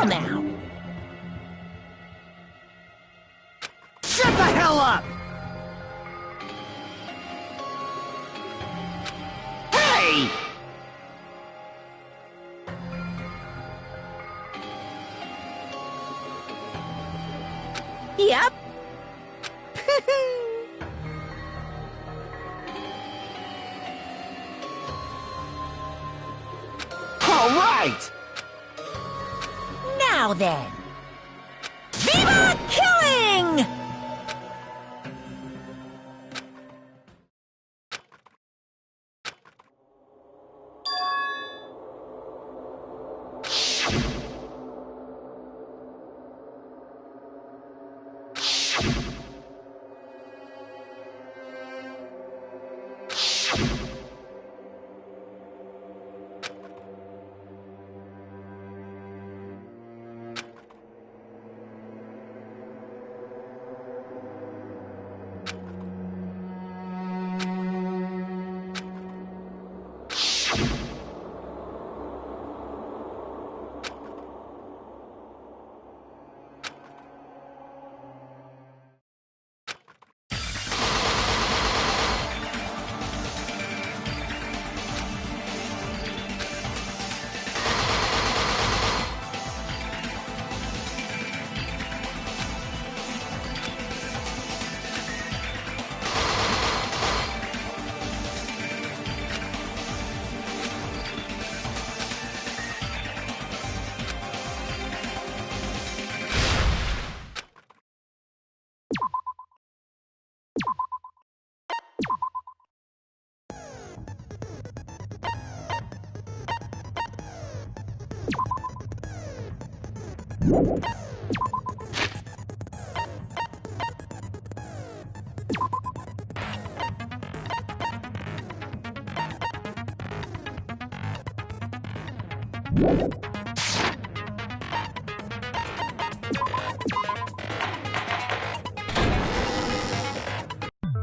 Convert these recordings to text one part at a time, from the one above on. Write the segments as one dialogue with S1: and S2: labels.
S1: Well now.
S2: Shut the hell up! Hey!
S1: Yep.
S2: All right!
S1: Now then. Viva Killing!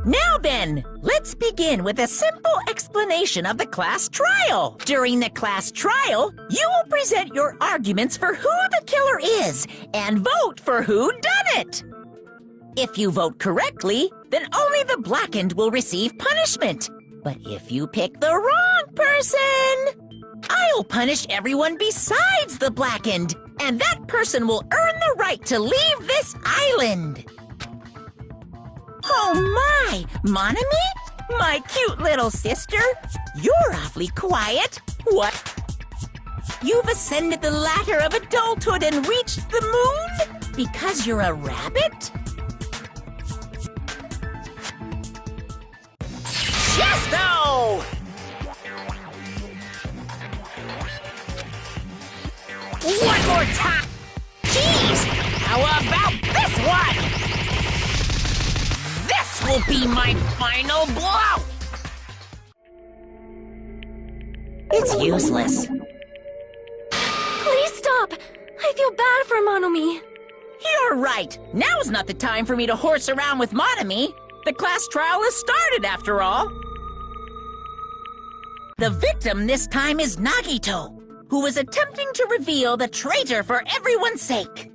S1: Now then, let's begin with a simple explanation of the class trial. During the class trial, you will present your arguments for who the killer is and vote for who done it. If you vote correctly, then only the blackened will receive punishment. But if you pick the wrong person, I'll punish everyone besides the blackened, and that person will earn the right to leave this island. Oh my, Monami? My cute little sister? You're awfully quiet. What? You've ascended the ladder of adulthood and reached the moon? Because you're a rabbit? Chesto! One more time! Jeez! How about this one? This will be my final blow! It's useless.
S3: Please stop! I feel bad for Monomi.
S1: You're right. Now's not the time for me to horse around with Monami. The class trial has started, after all. The victim this time is Nagito, who is attempting to reveal the traitor for everyone's sake.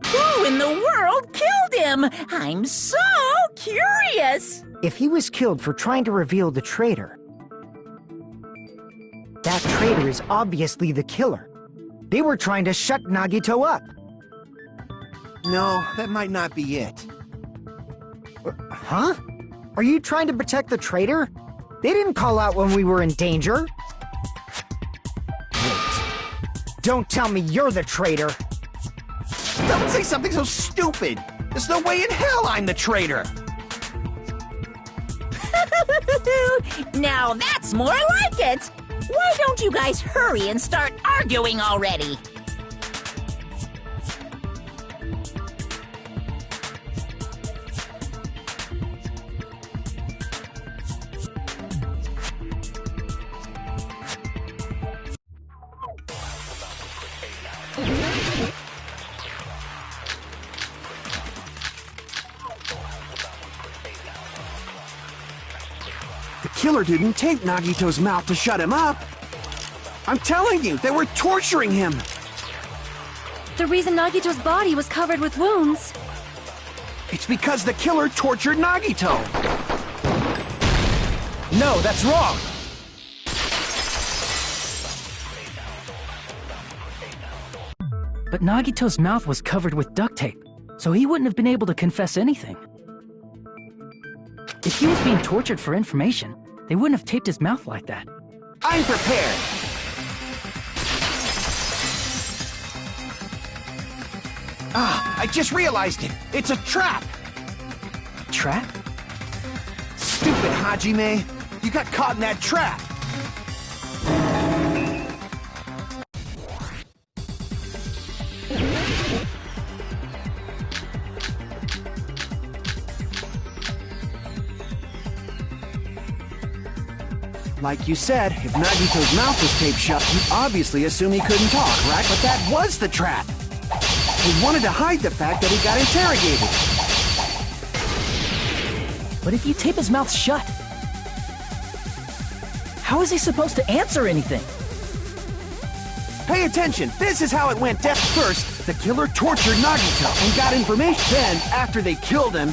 S1: Who in the world killed him? I'm so curious.
S4: If he was killed for trying to reveal the traitor, that traitor is obviously the killer. They were trying to shut Nagito up.
S2: No, that might not be it.
S4: Huh? Are you trying to protect the traitor? They didn't call out when we were in danger. Wait. Don't tell me you're the traitor.
S2: Don't say something so stupid! There's no way in hell I'm the traitor!
S1: Now that's more like it. Why don't you guys hurry and start arguing already?
S2: The killer didn't tape Nagito's mouth to shut him up. I'm telling you, they were torturing him.
S3: the reason Nagito's body was covered with wounds.
S2: It's because the killer tortured Nagito.
S5: No, that's wrong! But Nagito's mouth was covered with duct tape, so he wouldn't have been able to confess anything. If he was being tortured for information, they wouldn't have taped his mouth like that.
S2: I'm prepared. Ah, I just realized it. It's a trap.
S5: Trap?
S2: Stupid Hajime. You got caught in that trap. Like you said, if Nagito's mouth was taped shut, you'd obviously assume he couldn't talk, right? But that was the trap. He wanted to hide the fact that he got interrogated.
S5: But if you tape his mouth shut, how is he supposed to answer anything?
S2: Pay attention, this is how it went down. First, the killer tortured Nagito and got information. Then, after they killed him...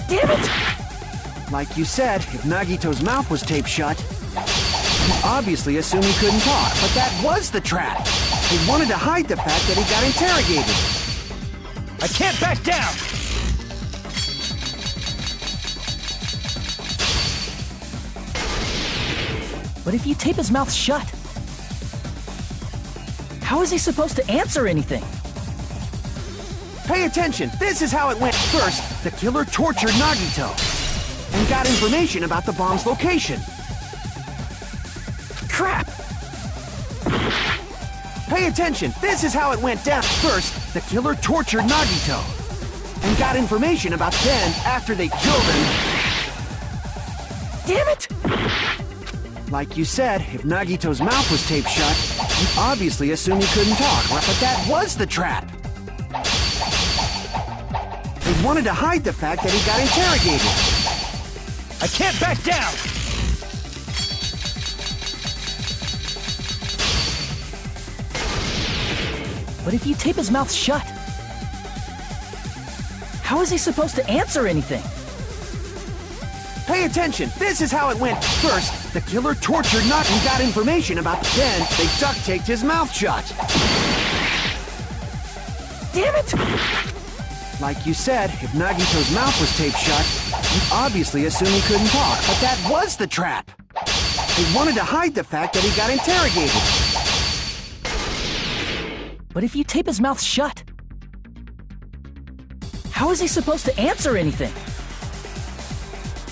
S5: Damn it!
S2: Like you said, if Nagito's mouth was taped shut, you obviously assume he couldn't talk, but that was the trap. He wanted to hide the fact that he got interrogated.
S5: I can't back down! But if you tape his mouth shut, how is he supposed to answer anything?
S2: Pay attention, this is how it went. First, the killer tortured Nagito and got information about the bomb's location.
S5: Crap!
S2: Pay attention, this is how it went down. First, the killer tortured Nagito and got information about then after they killed him.
S5: Damn it!
S2: Like you said, if Nagito's mouth was taped shut, you obviously assume he couldn't talk, right? But that was the trap. He wanted to hide the fact that he got interrogated.
S5: I can't back down! But if you tape his mouth shut, how is he supposed to answer anything?
S2: Pay attention, this is how it went. First, the killer tortured Nagito and got information about then they duct taped his mouth shut.
S5: Damn it!
S2: Like you said, if Nagito's mouth was taped shut, you'd obviously assume he couldn't talk, but that was the trap. He wanted to hide the fact that he got interrogated.
S5: But if you tape his mouth shut, how is he supposed to answer anything?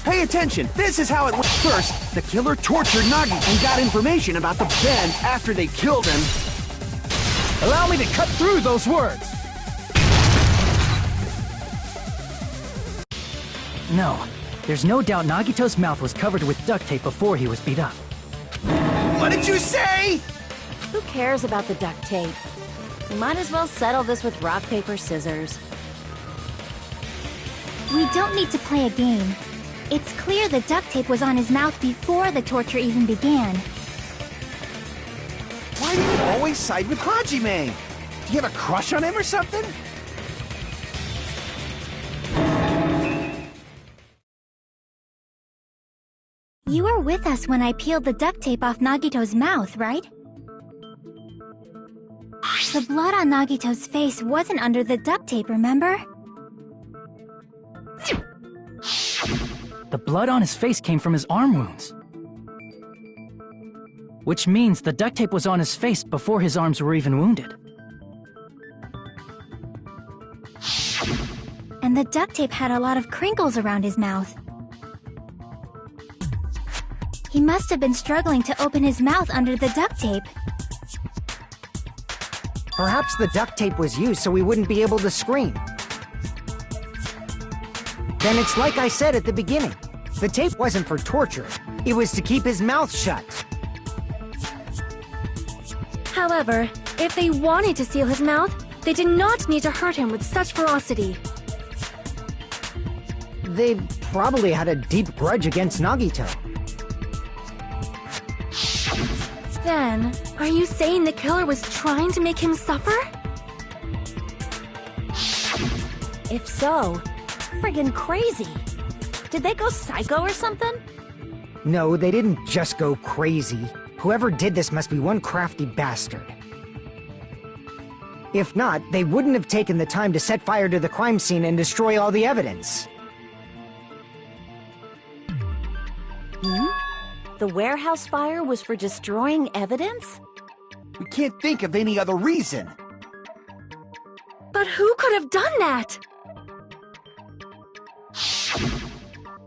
S2: Pay attention, this is how it went. First, the killer tortured Nagito and got information about the then after they killed him.
S5: Allow me to cut through those words! No, there's no doubt Nagito's mouth was covered with duct tape before he was beat up.
S2: What did you say?
S3: Who cares about the duct tape? We might as well settle this with rock, paper, scissors.
S6: We don't need to play a game. It's clear the duct tape was on his mouth before the torture even began.
S2: Why do you always side with Hajime? Do you have a crush on him or something?
S6: You were with us when I peeled the duct tape off Nagito's mouth, right? The blood on Nagito's face wasn't under the duct tape, remember?
S5: The blood on his face came from his arm wounds. Which means the duct tape was on his face before his arms were even wounded.
S6: And the duct tape had a lot of crinkles around his mouth. He must have been struggling to open his mouth under the duct tape.
S4: Perhaps the duct tape was used so he wouldn't be able to scream. Then it's like I said at the beginning. The tape wasn't for torture. It was to keep his mouth shut.
S3: However, if they wanted to seal his mouth, they did not need to hurt him with such ferocity.
S4: They probably had a deep grudge against Nagito.
S3: Then, are you saying the killer was trying to make him suffer?
S1: If so, friggin' crazy. Did they go psycho or something?
S4: No, they didn't just go crazy. Whoever did this must be one crafty bastard. If not, they wouldn't have taken the time to set fire to the crime scene and destroy all the evidence.
S1: The warehouse fire was for destroying evidence?
S2: We can't think of any other reason.
S3: But who could have done that?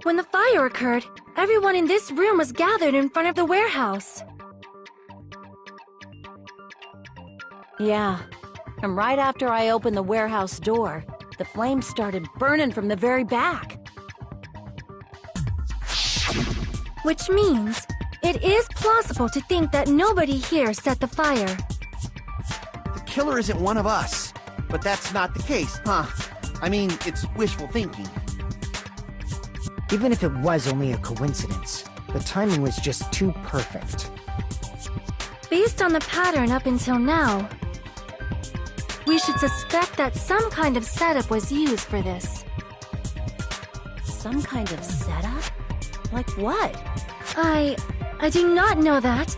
S3: When the fire occurred, everyone in this room was gathered in front of the warehouse.
S1: Yeah. And right after I opened the warehouse door, the flames started burning from the very back.
S3: Which means, it is plausible to think that nobody here set the fire.
S2: The killer isn't one of us. But that's not the case, huh? I mean, it's wishful thinking.
S4: Even if it was only a coincidence, the timing was just too perfect.
S3: Based on the pattern up until now, we should suspect that some kind of setup was used for this.
S1: Some kind of setup? Like what?
S3: I do not know that,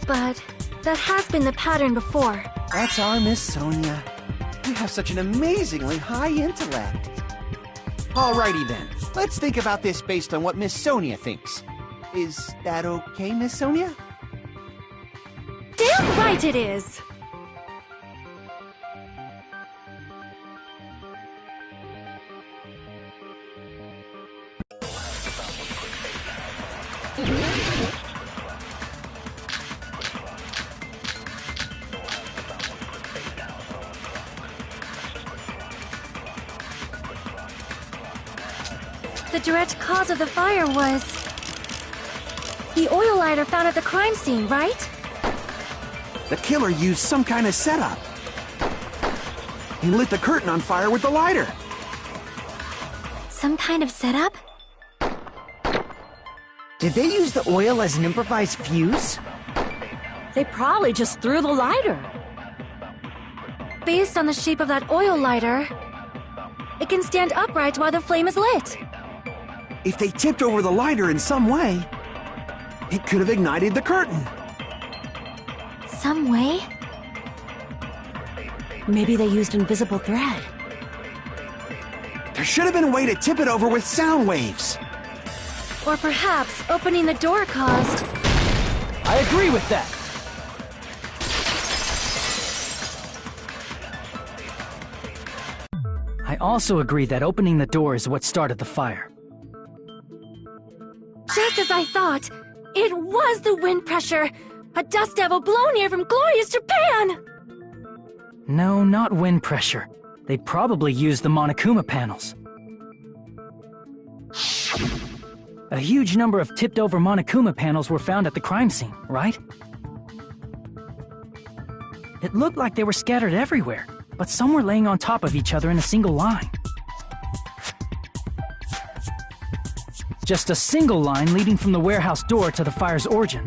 S3: but that has been the pattern before.
S2: That's our Miss Sonia. You have such an amazingly high intellect. Alrighty then, let's think about this based on what Miss Sonia thinks. Is that okay, Miss Sonia?
S3: Damn right it is! The direct cause of the fire was the oil lighter found at the crime scene, right?
S2: The killer used some kind of setup. He lit the curtain on fire with the lighter.
S6: Some kind of setup?
S4: Did they use the oil as an improvised fuse?
S1: They probably just threw the lighter.
S3: Based on the shape of that oil lighter, it can stand upright while the flame is lit.
S2: If they tipped over the lighter in some way, it could have ignited the curtain.
S6: Some way?
S1: Maybe they used invisible thread.
S2: There should have been a way to tip it over with sound waves.
S3: Or perhaps opening the door caused...
S5: I agree with that. I also agree that opening the door is what started the fire.
S3: Just as I thought, it was the wind pressure! A dust devil blown here from glorious Japan!
S5: No, not wind pressure. They probably used the Monokuma panels. A huge number of tipped-over Monokuma panels were found at the crime scene, right? It looked like they were scattered everywhere, but some were laying on top of each other in a single line. Just a single line leading from the warehouse door to the fire's origin.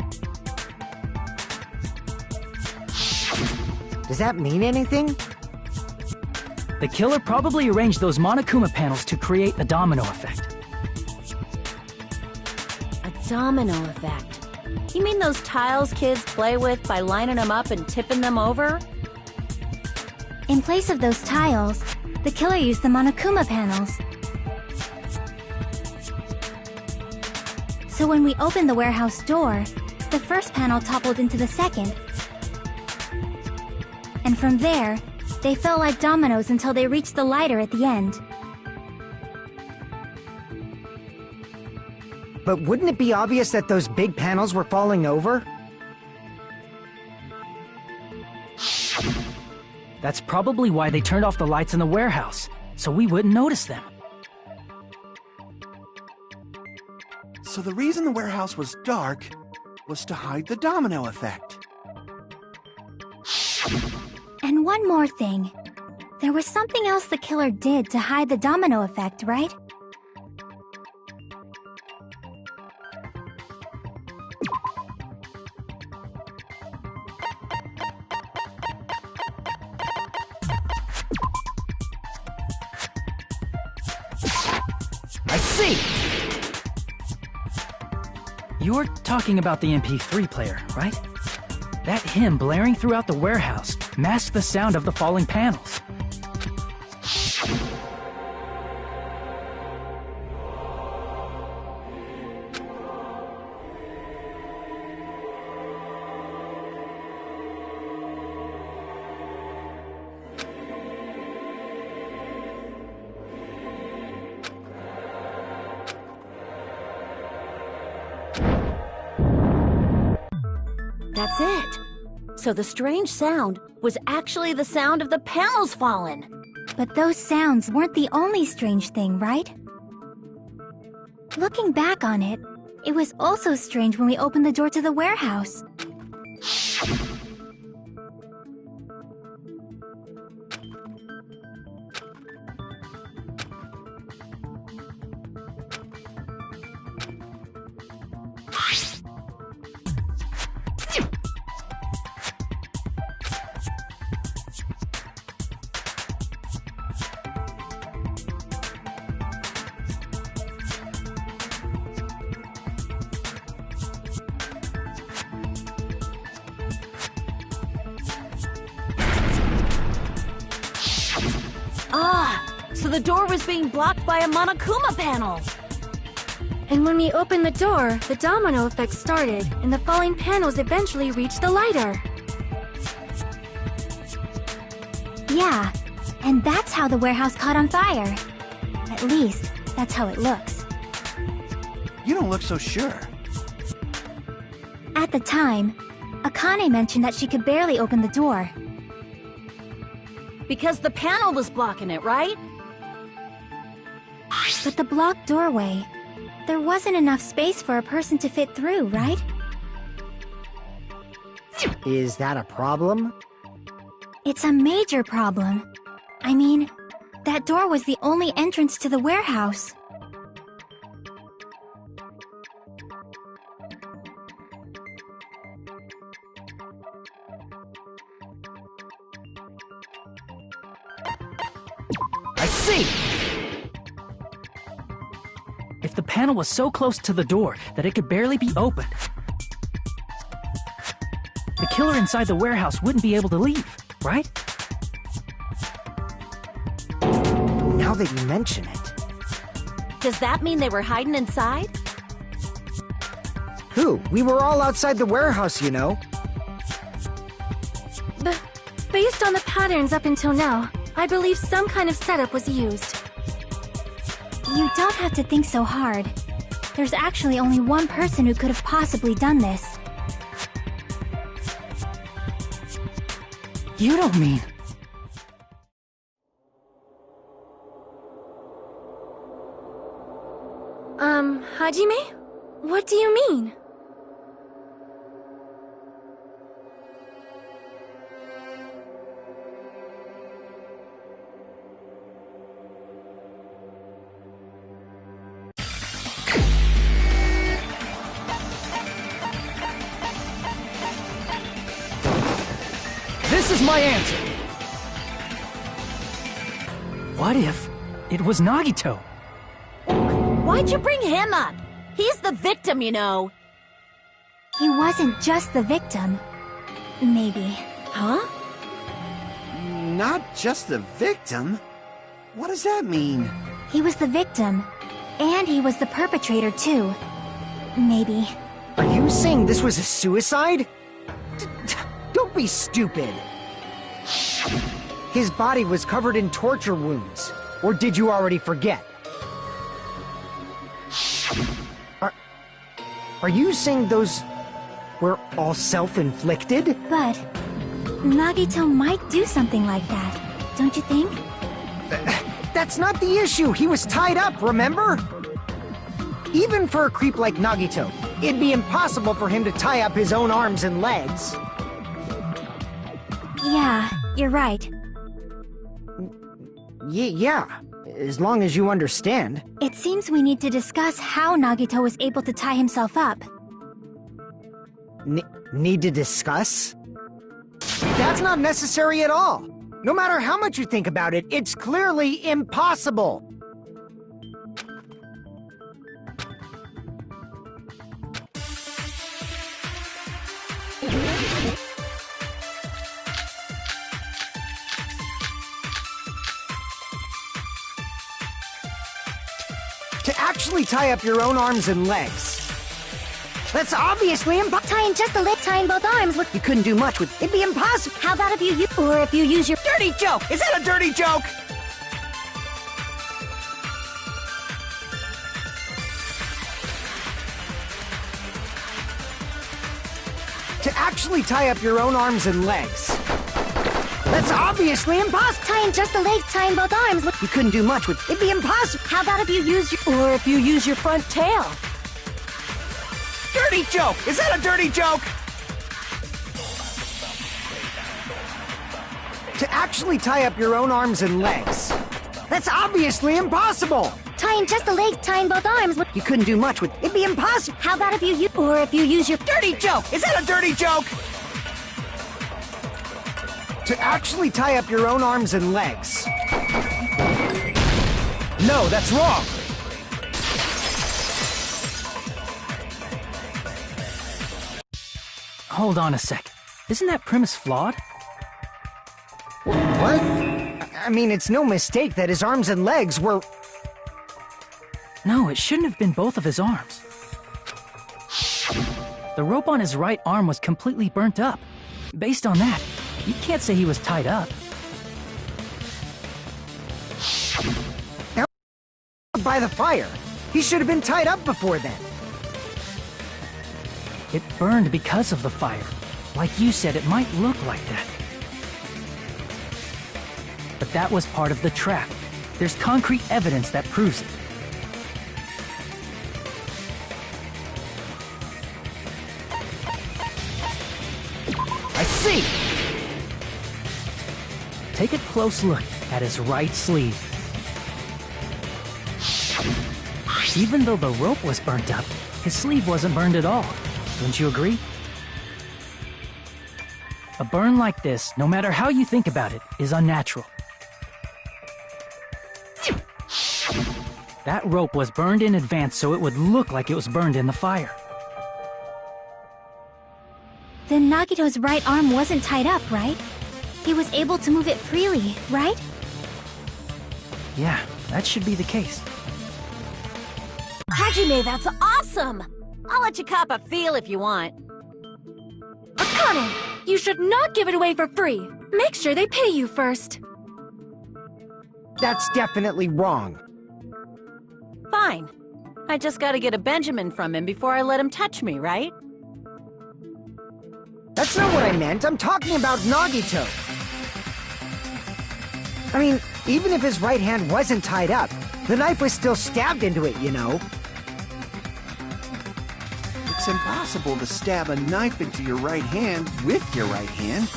S4: Does that mean anything?
S5: The killer probably arranged those Monokuma panels to create a domino effect.
S1: A domino effect? You mean those tiles kids play with by lining them up and tipping them over?
S6: In place of those tiles, the killer used the Monokuma panels. So when we opened the warehouse door, the first panel toppled into the second. And from there, they fell like dominoes until they reached the lighter at the end.
S4: But wouldn't it be obvious that those big panels were falling over?
S5: That's probably why they turned off the lights in the warehouse, so we wouldn't notice them.
S2: So the reason the warehouse was dark was to hide the domino effect.
S6: And one more thing. There was something else the killer did to hide the domino effect, right?
S5: see! You're talking about the MP3 player, right? That hymn blaring throughout the warehouse masked the sound of the falling panels.
S7: That's it. So the strange sound was actually the sound of the panels falling.
S6: But those sounds weren't the only strange thing, right? Looking back on it, it was also strange when we opened the door to the warehouse.
S7: So the door was being blocked by a Monokuma panel.
S3: And when we opened the door, the domino effect started, and the falling panels eventually reached the lighter.
S6: Yeah, and that's how the warehouse caught on fire. At least, that's how it looks.
S2: You don't look so sure.
S6: At the time, Akane mentioned that she could barely open the door.
S7: Because the panel was blocking it, right?
S6: But the blocked doorway, there wasn't enough space for a person to fit through, right?
S4: Is that a problem?
S6: It's a major problem. I mean, that door was the only entrance to the warehouse.
S5: I see! If the panel was so close to the door that it could barely be opened, the killer inside the warehouse wouldn't be able to leave, right?
S4: Now that you mention it.
S7: Does that mean they were hiding inside?
S4: Who? We were all outside the warehouse, you know.
S3: Based on the patterns up until now, I believe some kind of setup was used.
S6: You don't have to think so hard. There's actually only one person who could have possibly done this.
S5: You don't mean...
S3: Hajime? What do you mean?
S5: This is my answer! What if it was Nagito?
S7: Why'd you bring him up? He's the victim, you know.
S6: He wasn't just the victim. Maybe.
S7: Huh?
S2: Not just the victim? What does that mean?
S6: He was the victim. And he was the perpetrator, too. Maybe.
S4: Are you saying this was a suicide? Don't be stupid. His body was covered in torture wounds. Or did you already forget? Are you saying those were all self-inflicted?
S6: But Nagito might do something like that, don't you think?
S4: That's not the issue. He was tied up, remember? Even for a creep like Nagito, it'd be impossible for him to tie up his own arms and legs.
S6: Yeah, you're right.
S4: Yeah, as long as you understand.
S6: It seems we need to discuss how Nagito was able to tie himself up.
S4: Need to discuss? That's not necessary at all. No matter how much you think about it, it's clearly impossible. To actually tie up your own arms and legs. That's obviously impossible.
S6: Tying just the leg, tying both arms would...
S4: You couldn't do much with... It'd be impossible.
S6: How about if you use... Or if you use your...
S2: Dirty joke! Is that a dirty joke? To actually tie up your own arms and legs. That's obviously impossible.
S6: Tying just the legs, tying both arms would...
S4: You couldn't do much with... It'd be impossible.
S7: How about if you use your... Or if you use your front tail?
S2: Dirty joke! Is that a dirty joke? To actually tie up your own arms and legs. That's obviously impossible!
S6: Tying just the legs, tying both arms would...
S4: You couldn't do much with... It'd be impossible.
S6: How about if you use... Or if you use your...
S2: Dirty joke! Is that a dirty joke? To actually tie up your own arms and legs. No, that's wrong!
S5: Hold on a sec. Isn't that premise flawed?
S4: What? I mean, it's no mistake that his arms and legs were...
S5: No, it shouldn't have been both of his arms. The rope on his right arm was completely burnt up. Based on that, you can't say he was tied up.
S4: By the fire. He should have been tied up before then.
S5: It burned because of the fire. Like you said, it might look like that. But that was part of the trap. There's concrete evidence that proves it.
S4: I see!
S5: Take a close look at his right sleeve. Even though the rope was burnt up, his sleeve wasn't burned at all. Don't you agree? A burn like this, no matter how you think about it, is unnatural. That rope was burned in advance so it would look like it was burned in the fire.
S6: Then Nagito's right arm wasn't tied up, right? He was able to move it freely, right?
S5: Yeah, that should be the case.
S7: Hajime, that's awesome! I'll let you cop a feel if you want.
S3: Akane, you should not give it away for free. Make sure they pay you first.
S4: That's definitely wrong.
S7: Fine. I just gotta get a Benjamin from him before I let him touch me, right?
S4: That's not what I meant. I'm talking about Nagito. I mean, even if his right hand wasn't tied up, the knife was still stabbed into it, you know?
S2: It's impossible to stab a knife into your right hand with your right hand.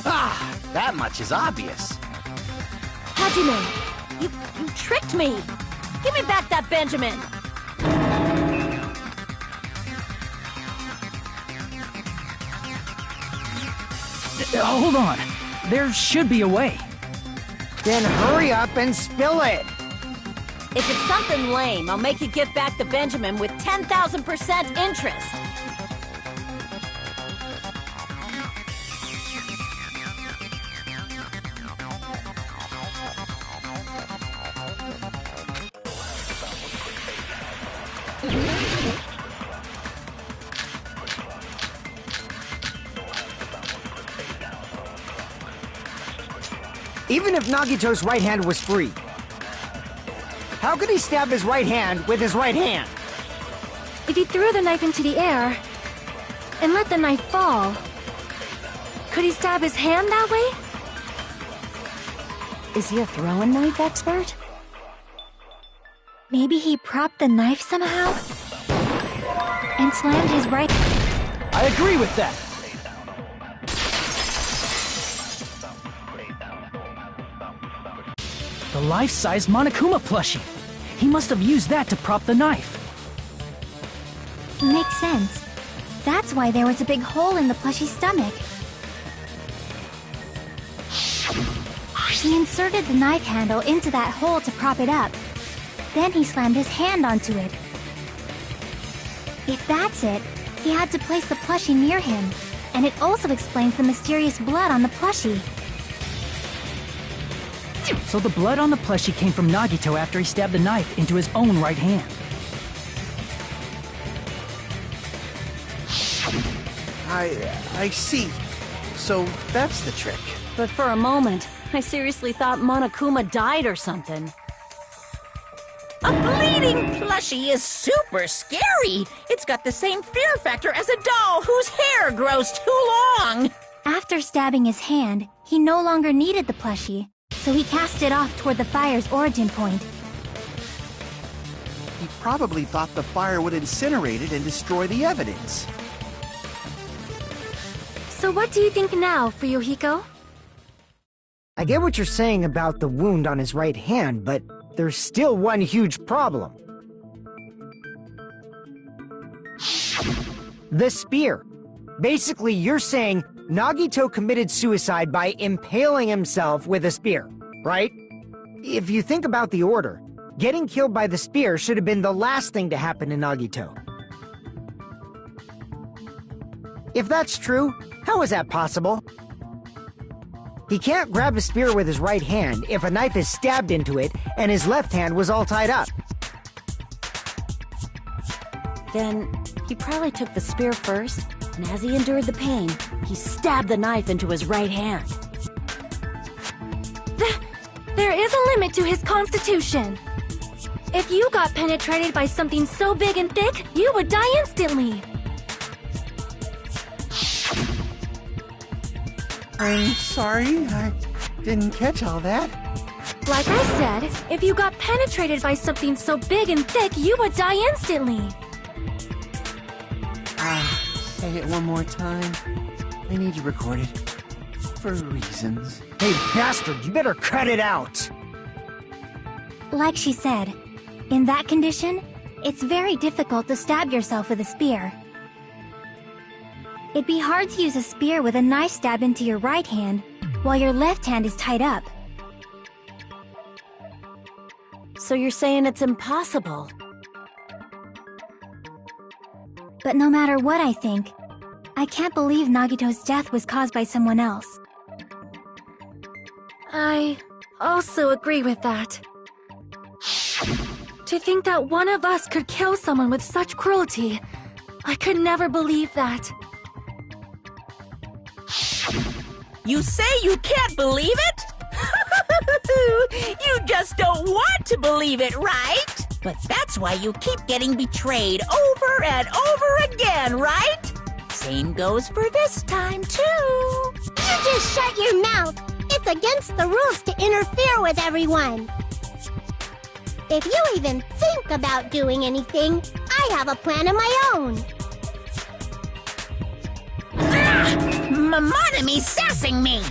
S2: Ah, that much is obvious.
S7: Hajime, you tricked me! Give me back that Benjamin!
S5: Hold on. There should be a way.
S4: Then hurry up and spill it!
S7: If it's something lame, I'll make you give back the Benjamin with 10,000% interest!
S4: Even if Nagito's right hand was free, how could he stab his right hand with his right hand?
S3: If he threw the knife into the air and let the knife fall, could he stab his hand that way?
S7: Is he a throwing knife expert?
S6: Maybe he propped the knife somehow? And slammed his right...
S5: I agree with that. The life-size Monokuma plushie. He must have used that to prop the knife.
S6: Makes sense. That's why there was a big hole in the plushie's stomach. He inserted the knife handle into that hole to prop it up. Then he slammed his hand onto it. If that's it, he had to place the plushie near him. And it also explains the mysterious blood on the plushie.
S5: So the blood on the plushie came from Nagito after he stabbed the knife into his own right hand.
S2: I see. So that's the trick.
S7: But for a moment, I seriously thought Monokuma died or something.
S1: A bleeding plushie is super scary. It's got the same fear factor as a doll whose hair grows too long.
S6: After stabbing his hand, he no longer needed the plushie, so he cast it off toward the fire's origin point.
S2: He probably thought the fire would incinerate it and destroy the evidence.
S3: So what do you think now, Fuyuhiko?
S4: I get what you're saying about the wound on his right hand, but there's still one huge problem. The spear. Basically, you're saying Nagito committed suicide by impaling himself with a spear, right? If you think about the order, getting killed by the spear should have been the last thing to happen to Nagito. If that's true, how is that possible? He can't grab a spear with his right hand if a knife is stabbed into it and his left hand was all tied up.
S7: Then, he probably took the spear first, and as he endured the pain, he stabbed the knife into his right hand.
S3: There is a limit to his constitution. If you got penetrated by something so big and thick, you would die instantly.
S2: I'm sorry, I didn't catch all that.
S3: Like I said, if you got penetrated by something so big and thick, you would die instantly.
S2: Say it one more time. I need you recorded. For reasons.
S4: Hey, bastard, you better cut it out!
S6: Like she said, in that condition, it's very difficult to stab yourself with a spear. It'd be hard to use a spear with a knife stab into your right hand while your left hand is tied up.
S7: So you're saying it's impossible?
S6: But no matter what I think, I can't believe Nagito's death was caused by someone else.
S3: I also agree with that. To think that one of us could kill someone with such cruelty, I could never believe that.
S1: You say you can't believe it? You just don't want to believe it, right? But that's why you keep getting betrayed over and over again, right? Same goes for this time, too.
S8: You just shut your mouth. It's against the rules to interfere with everyone. If you even think about doing anything, I have a plan of my own.
S1: Monome's sassing me!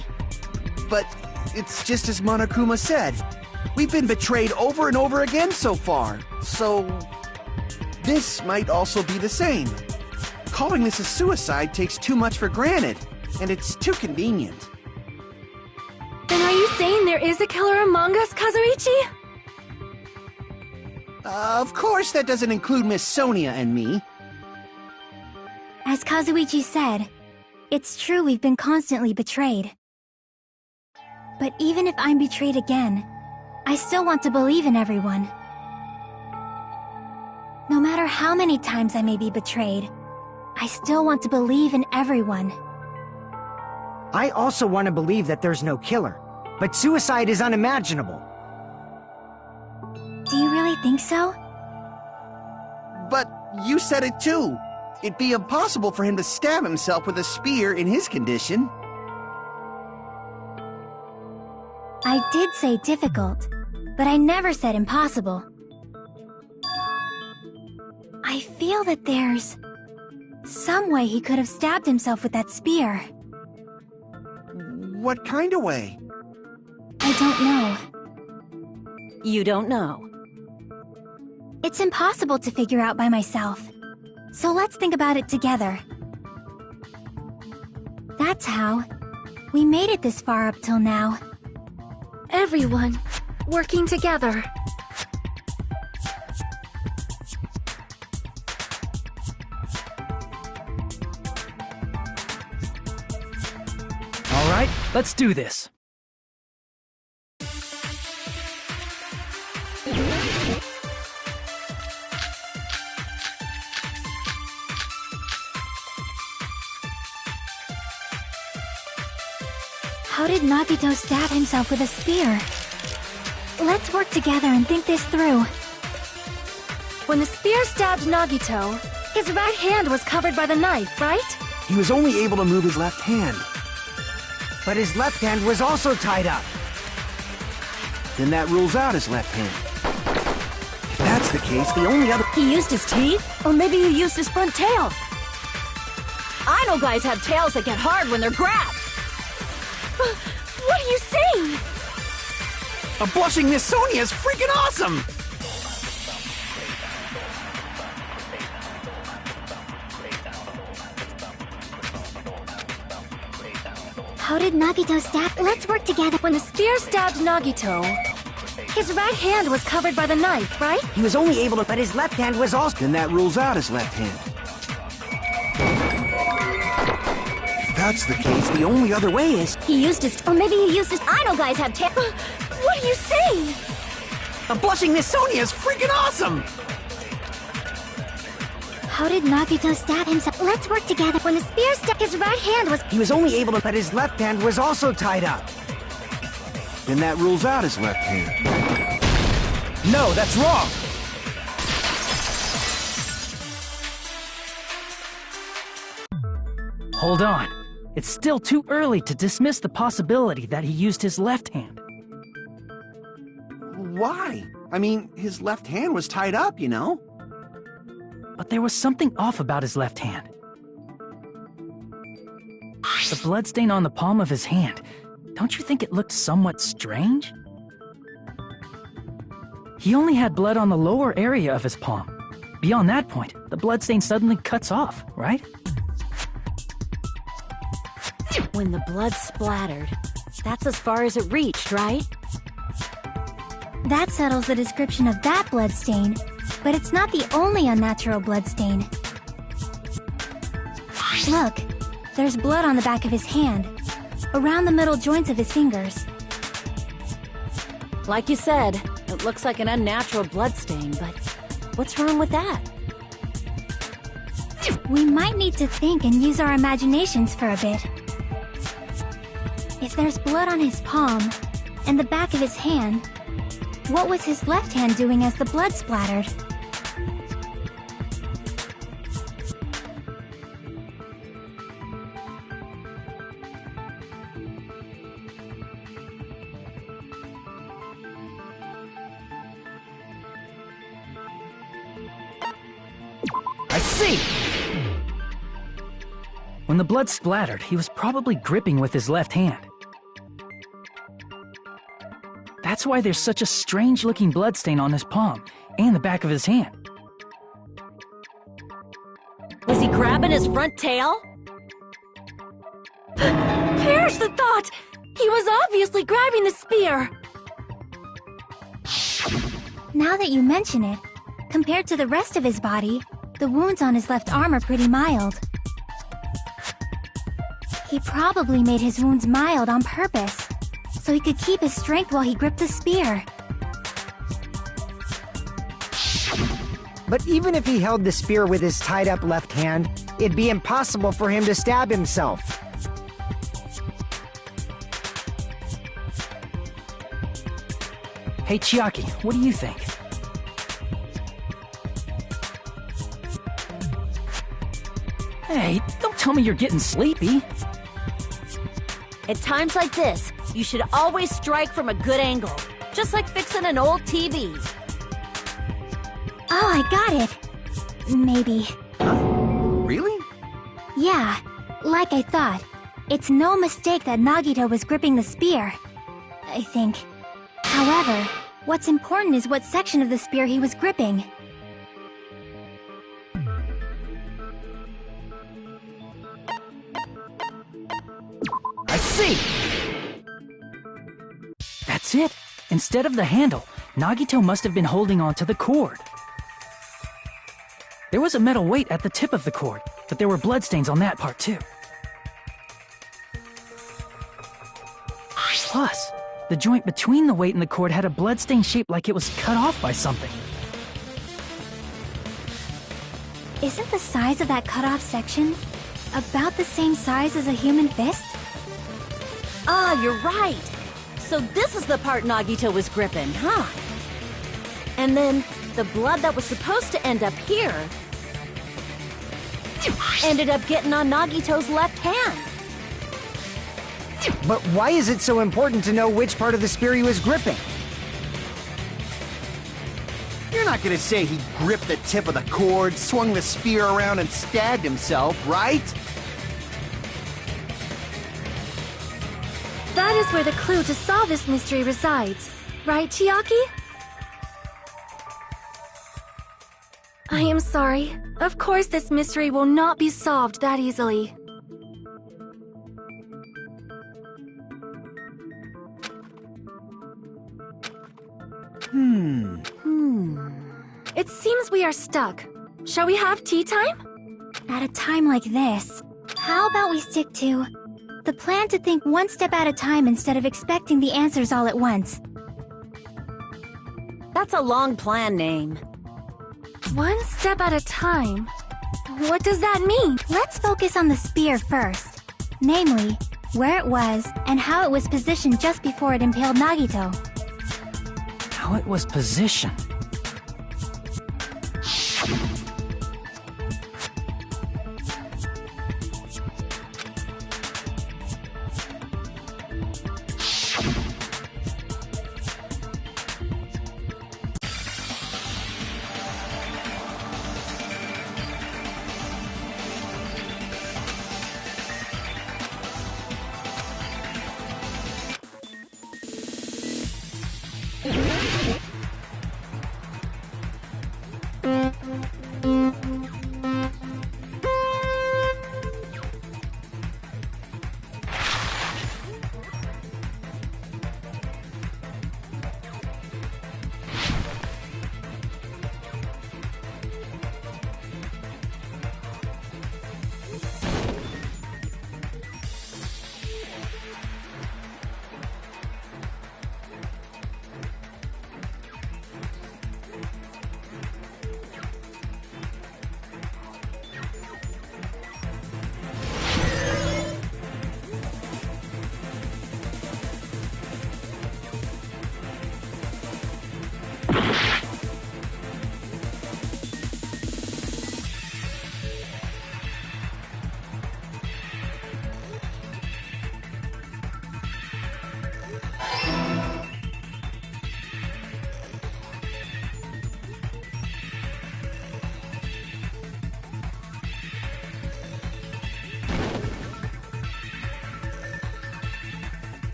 S2: But it's just as Monokuma said. We've been betrayed over and over again so far. So this might also be the same. Calling this a suicide takes too much for granted, and it's too convenient.
S3: Then are you saying there is a killer among us, Kazuichi?
S2: Of course that doesn't include Miss Sonia and me.
S6: As Kazuichi said, it's true we've been constantly betrayed. But even if I'm betrayed again, I still want to believe in everyone. No matter how many times I may be betrayed, I still want to believe in everyone.
S4: I also want to believe that there's no killer, but suicide is unimaginable.
S6: Do you really think so?
S2: But you said it too. It'd be impossible for him to stab himself with a spear in his condition.
S6: I did say difficult, but I never said impossible. I feel that there's some way he could have stabbed himself with that spear.
S2: What kind of way?
S6: I don't know.
S7: You don't know.
S6: It's impossible to figure out by myself. So let's think about it together. That's how we made it this far up till now.
S3: Everyone, working together.
S5: All right, let's do this.
S6: How did Nagito stab himself with a spear? Let's work together and think this through. When the spear stabbed Nagito, his right hand was covered by the knife, right?
S2: He was only able to move his left hand.
S4: But his left hand was also tied up.
S2: Then that rules out his left hand. If that's the case, the only other...
S7: He used his teeth? Or maybe he used his front tail. I know guys have tails that get hard when they're grabbed.
S3: What are you saying?
S2: A blushing Miss Sonia is freaking awesome!
S6: How did Nagito stab? Let's work together.
S3: When the spear stabbed Nagito, his right hand was covered by the knife, right?
S4: He was only able to, but his left hand was also...
S2: Then that rules out his left hand. If that's the case, the only other way is...
S7: He used his... Or maybe he used his... I know guys have tails.
S3: What are you saying?
S2: A blushing Miss Sonia is freaking awesome!
S6: How did Nagito stab himself? Let's work together. When the spear stabbed, his right hand was...
S4: He was only able to, but his left hand was also tied up.
S2: Then that rules out his left hand.
S5: No, that's wrong! Hold on. It's still too early to dismiss the possibility that he used his left hand.
S2: Why? I mean, his left hand was tied up, you know?
S5: But there was something off about his left hand. The bloodstain on the palm of his hand, don't you think it looked somewhat strange? He only had blood on the lower area of his palm. Beyond that point, the bloodstain suddenly cuts off, right?
S7: When the blood splattered, that's as far as it reached, right?
S6: That settles the description of that bloodstain, but it's not the only unnatural bloodstain. Look, there's blood on the back of his hand, around the middle joints of his fingers.
S7: Like you said, it looks like an unnatural bloodstain, but what's wrong with that?
S6: We might need to think and use our imaginations for a bit. If there's blood on his palm and the back of his hand, what was his left hand doing as the blood splattered?
S5: I see! When the blood splattered, he was probably gripping with his left hand. That's why there's such a strange-looking bloodstain on his palm and the back of his hand.
S7: Was he grabbing his front tail?
S3: Perish the thought! He was obviously grabbing the spear!
S6: Now that you mention it, compared to the rest of his body, the wounds on his left arm are pretty mild. He probably made his wounds mild on purpose, so he could keep his strength while he gripped the spear.
S4: But even if he held the spear with his tied-up left hand, it'd be impossible for him to stab himself.
S5: Hey, Chiaki, what do you think? Hey, don't tell me you're getting sleepy.
S7: At times like this, you should always strike from a good angle, just like fixing an old TV.
S6: Oh, I got it. Maybe.
S2: Really?
S6: Yeah, like I thought. It's no mistake that Nagito was gripping the spear, I think. However, what's important is what section of the spear he was gripping.
S5: I see! That's it! Instead of the handle, Nagito must have been holding on to the cord. There was a metal weight at the tip of the cord, but there were bloodstains on that part too. Plus, the joint between the weight and the cord had a bloodstain shaped like it was cut off by something.
S6: Isn't the size of that cut-off section about the same size as a human fist?
S7: Ah, you're right. So this is the part Nagito was gripping, huh? And then the blood that was supposed to end up here ended up getting on Nagito's left hand.
S4: But why is it so important to know which part of the spear he was gripping?
S2: You're not gonna say he gripped the tip of the cord, swung the spear around, and stabbed himself, right?
S3: That is where the clue to solve this mystery resides. Right, Chiaki? I am sorry. Of course this mystery will not be solved that easily. It seems we are stuck. Shall we have tea time?
S6: At a time like this, how about we stick to the plan to think one step at a time instead of expecting the answers all at once?
S7: That's a long plan name.
S3: One step at a time? What does that mean?
S6: Let's focus on the spear first. Namely, where it was and how it was positioned just before it impaled Nagito.
S5: How it was positioned.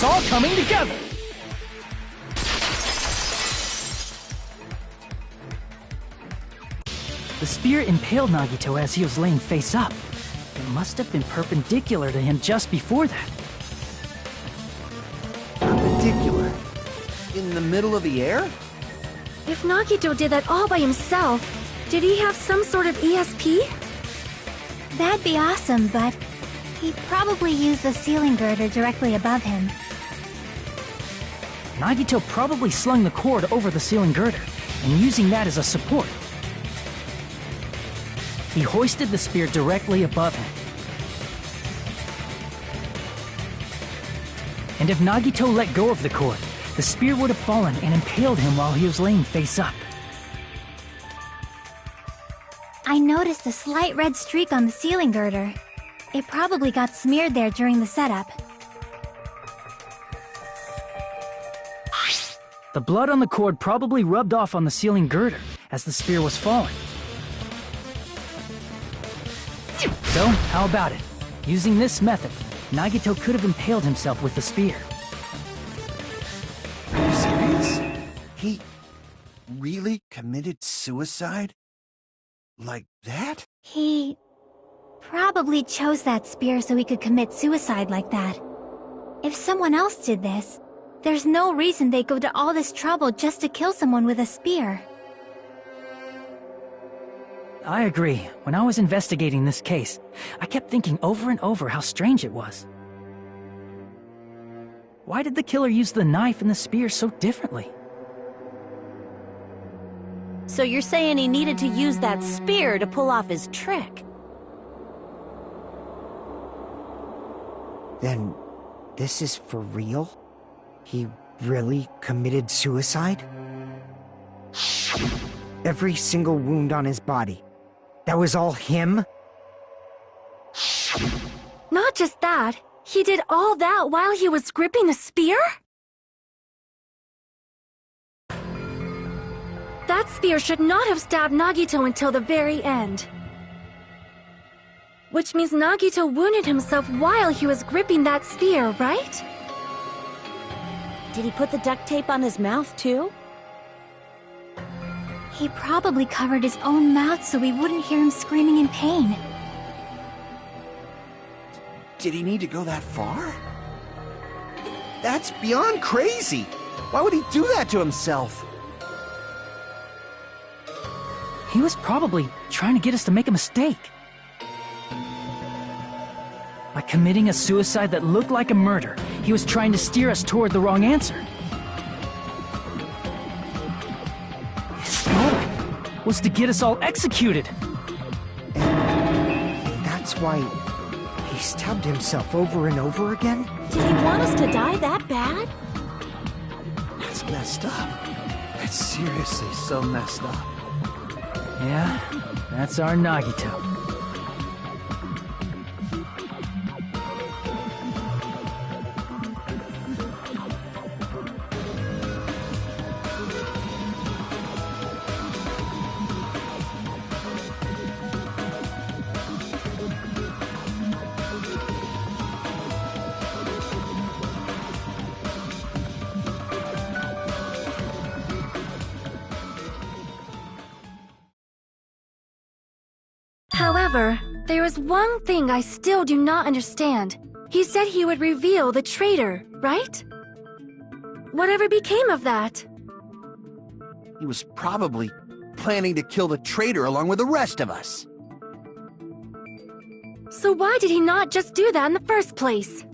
S5: It's all coming together! The spear impaled Nagito as he was laying face up. It must have been perpendicular to him just before that.
S2: Perpendicular? In the middle of the air?
S3: If Nagito did that all by himself, did he have some sort of ESP?
S6: That'd be awesome, but he probably used the ceiling girder directly above him.
S5: Nagito probably slung the cord over the ceiling girder, and using that as a support. He hoisted the spear directly above him. And if Nagito let go of the cord, the spear would have fallen and impaled him while he was laying face up.
S6: I noticed a slight red streak on the ceiling girder. It probably got smeared there during the setup.
S5: The blood on the cord probably rubbed off on the ceiling girder as the spear was falling. So, how about it? Using this method, Nagito could have impaled himself with the spear.
S2: Are you serious? He really committed suicide? Like that?
S6: He probably chose that spear so he could commit suicide like that. If someone else did this, there's no reason they'd go to all this trouble just to kill someone with a spear.
S5: I agree. When I was investigating this case, I kept thinking over and over how strange it was. Why did the killer use the knife and the spear so differently?
S7: So you're saying he needed to use that spear to pull off his trick?
S4: Then, this is for real? He really committed suicide? Every single wound on his body. That was all him?
S3: Not just that, he did all that while he was gripping the spear? That spear should not have stabbed Nagito until the very end. Which means Nagito wounded himself while he was gripping that spear, right?
S7: Did he put the duct tape on his mouth, too?
S6: He probably covered his own mouth so we wouldn't hear him screaming in pain.
S2: Did he need to go that far? That's beyond crazy! Why would he do that to himself?
S5: He was probably trying to get us to make a mistake. By committing a suicide that looked like a murder, he was trying to steer us toward the wrong answer. His goal was to get us all executed.
S4: And that's why he stabbed himself over and over again?
S7: Did he want us to die that bad?
S2: That's messed up. That's seriously so messed up.
S5: Yeah, that's our Nagito.
S3: However, there is one thing I still do not understand. He said he would reveal the traitor, right? Whatever became of that?
S2: He was probably planning to kill the traitor along with the rest of us.
S3: So why did he not just do that in the first place?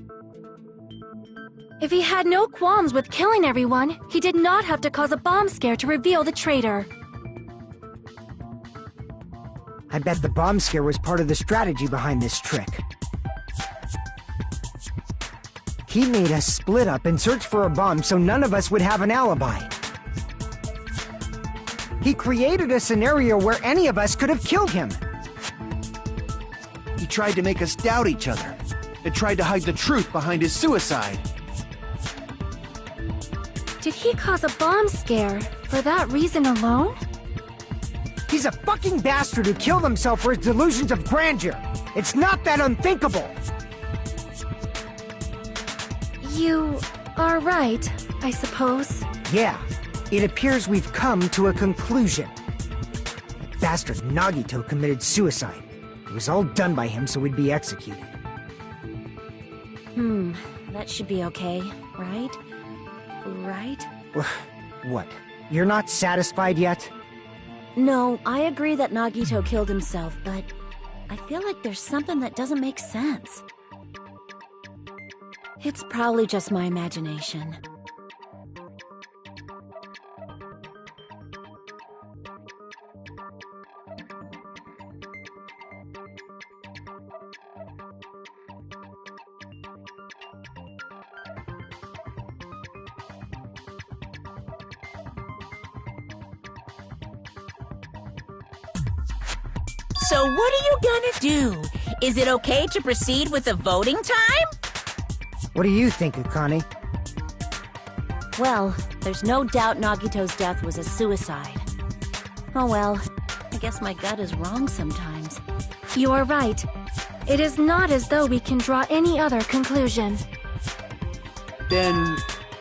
S3: If he had no qualms with killing everyone, he did not have to cause a bomb scare to reveal the traitor.
S4: I bet the bomb scare was part of the strategy behind this trick. He made us split up and search for a bomb so none of us would have an alibi. He created a scenario where any of us could have killed him.
S2: He tried to make us doubt each other, and tried to hide the truth behind his suicide.
S3: Did he cause a bomb scare for that reason alone?
S4: He's a fucking bastard who killed himself for his delusions of grandeur. It's not that unthinkable.
S3: You are right, I suppose.
S4: Yeah, it appears we've come to a conclusion. That bastard Nagito committed suicide. It was all done by him so we'd be executed.
S7: That should be okay, right? Right?
S4: What? You're not satisfied yet?
S7: No, I agree that Nagito killed himself, but I feel like there's something that doesn't make sense. It's probably just my imagination.
S1: So what are you gonna do? Is it okay to proceed with the voting time?
S4: What do you think, Akane?
S7: Well, there's no doubt Nagito's death was a suicide. Oh well, I guess my gut is wrong sometimes.
S3: You are right. It is not as though we can draw any other conclusion.
S2: Then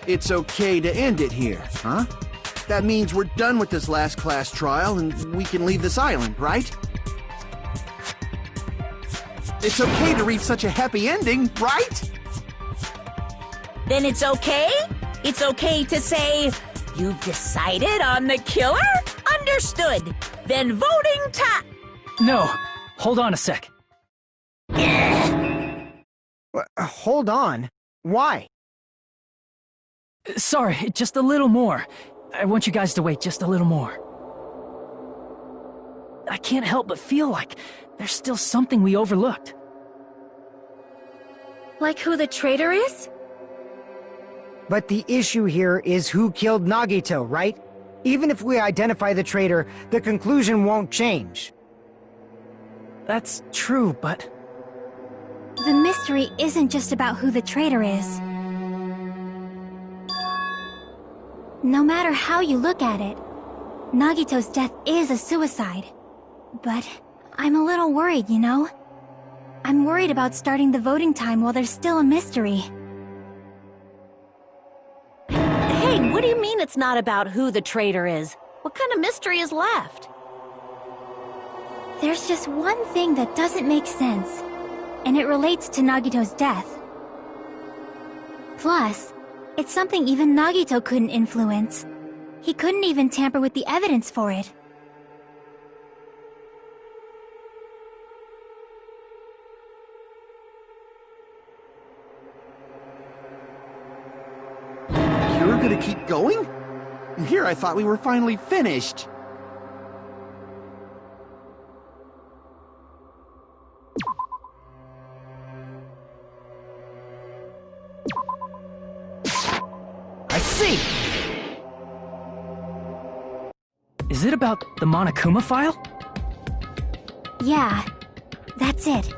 S2: it's okay to end it here, huh? That means we're done with this last class trial and we can leave this island, right? It's okay to reach such a happy ending, right?
S1: Then it's okay? It's okay to say, you've decided on the killer? Understood. Then voting time.
S5: No, hold on a sec.
S4: Hold on. Why?
S5: Sorry, just a little more. I want you guys to wait just a little more. I can't help but feel like there's still something we overlooked.
S3: Like who the traitor is?
S4: But the issue here is who killed Nagito, right? Even if we identify the traitor, the conclusion won't change.
S5: That's true, but...
S6: The mystery isn't just about who the traitor is. No matter how you look at it, Nagito's death is a suicide. But I'm a little worried, you know? I'm worried about starting the voting time while there's still a mystery.
S7: Hey, what do you mean it's not about who the traitor is? What kind of mystery is left?
S6: There's just one thing that doesn't make sense, and it relates to Nagito's death. Plus, it's something even Nagito couldn't influence. He couldn't even tamper with the evidence for it.
S2: You're gonna keep going? Here I thought we were finally finished.
S4: I see!
S5: Is it about the Monokuma file?
S6: Yeah, that's it.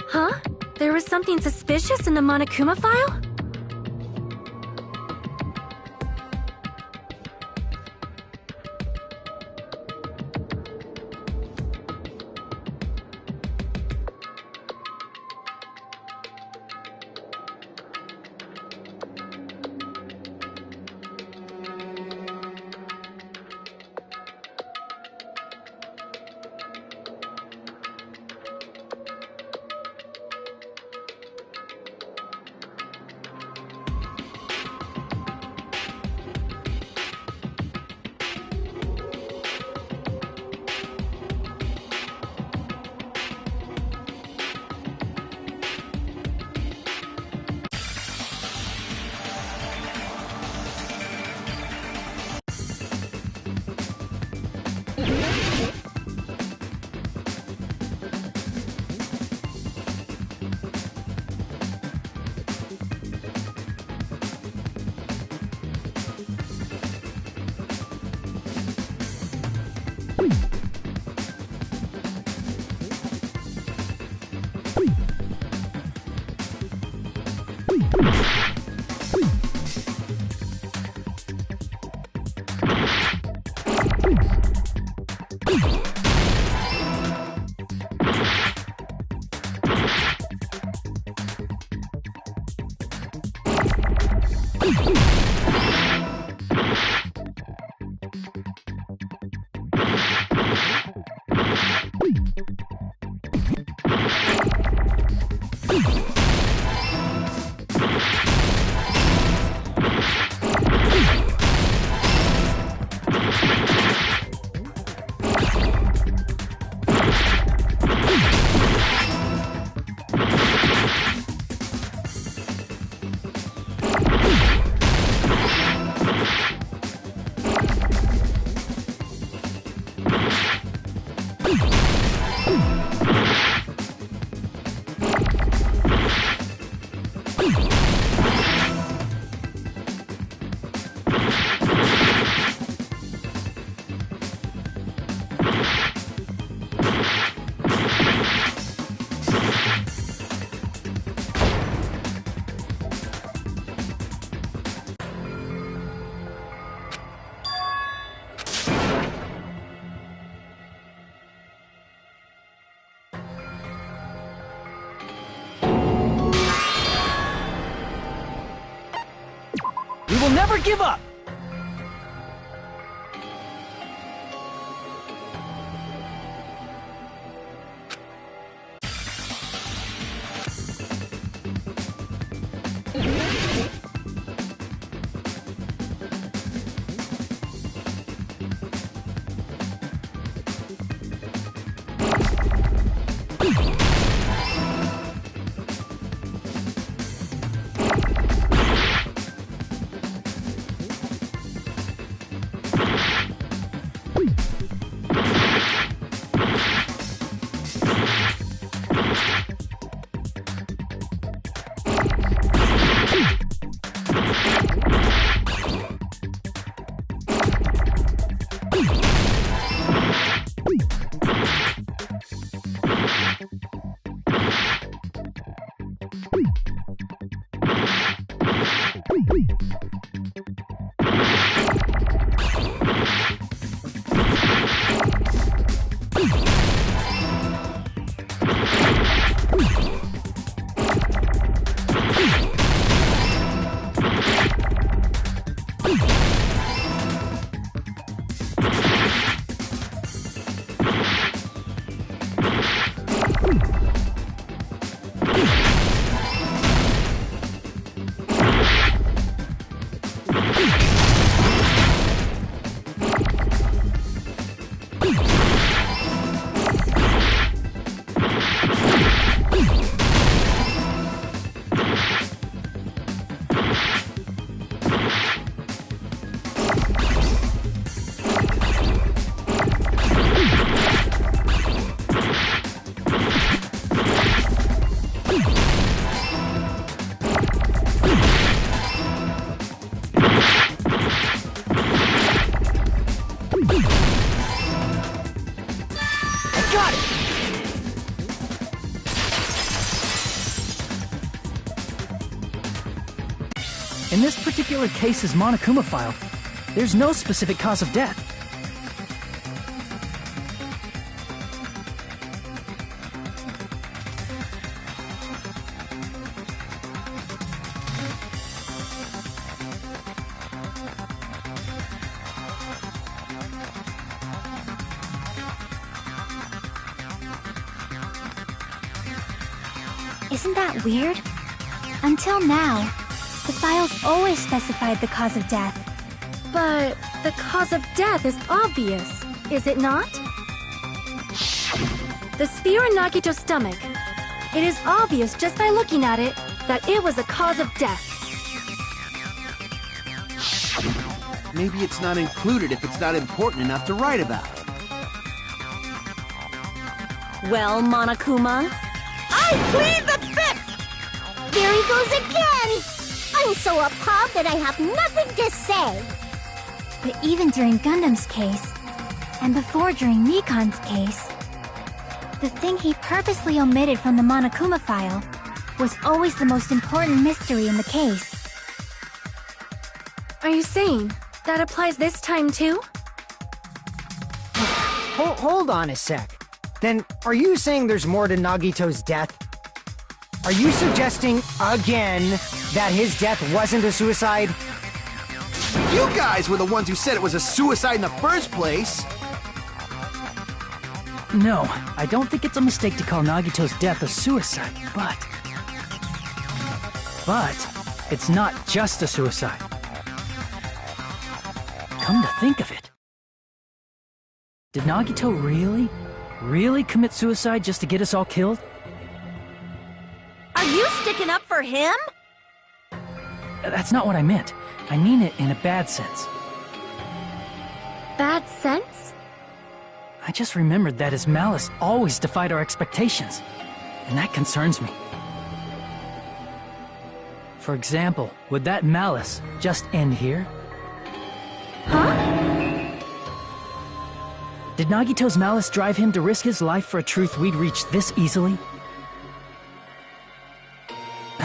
S3: Huh? There was something suspicious in the Monokuma file?
S5: We will never give up! In this particular case's Monokuma file, there's no specific cause of death.
S6: Isn't that weird? Until now, the files always specified the cause of death.
S3: But the cause of death is obvious, is it not? The spear in Nagito's stomach. It is obvious just by looking at it that it was a cause of death.
S2: Maybe it's not included if it's not important enough to write about.
S7: Well, Monokuma,
S8: I plead the fifth! There he goes again! I'm so appalled that I have nothing to say.
S6: But even during Gundam's case, and before during Nikon's case, the thing he purposely omitted from the Monokuma file was always the most important mystery in the case.
S3: Are you saying that applies this time too?
S4: Hold on a sec. Then, are you saying there's more to Nagito's death? Are you suggesting, again, that his death wasn't a suicide?
S2: You guys were the ones who said it was a suicide in the first place!
S5: No, I don't think it's a mistake to call Nagito's death a suicide, but it's not just a suicide. Come to think of it, did Nagito really commit suicide just to get us all killed?
S7: are you sticking up for him?
S5: That's not what I meant. I mean it in a bad sense.
S3: Bad sense?
S5: I just remembered that his malice always defied our expectations, and that concerns me. For example, would that malice just end here?
S3: Huh?
S5: Did Nagito's malice drive him to risk his life for a truth we'd reach this easily?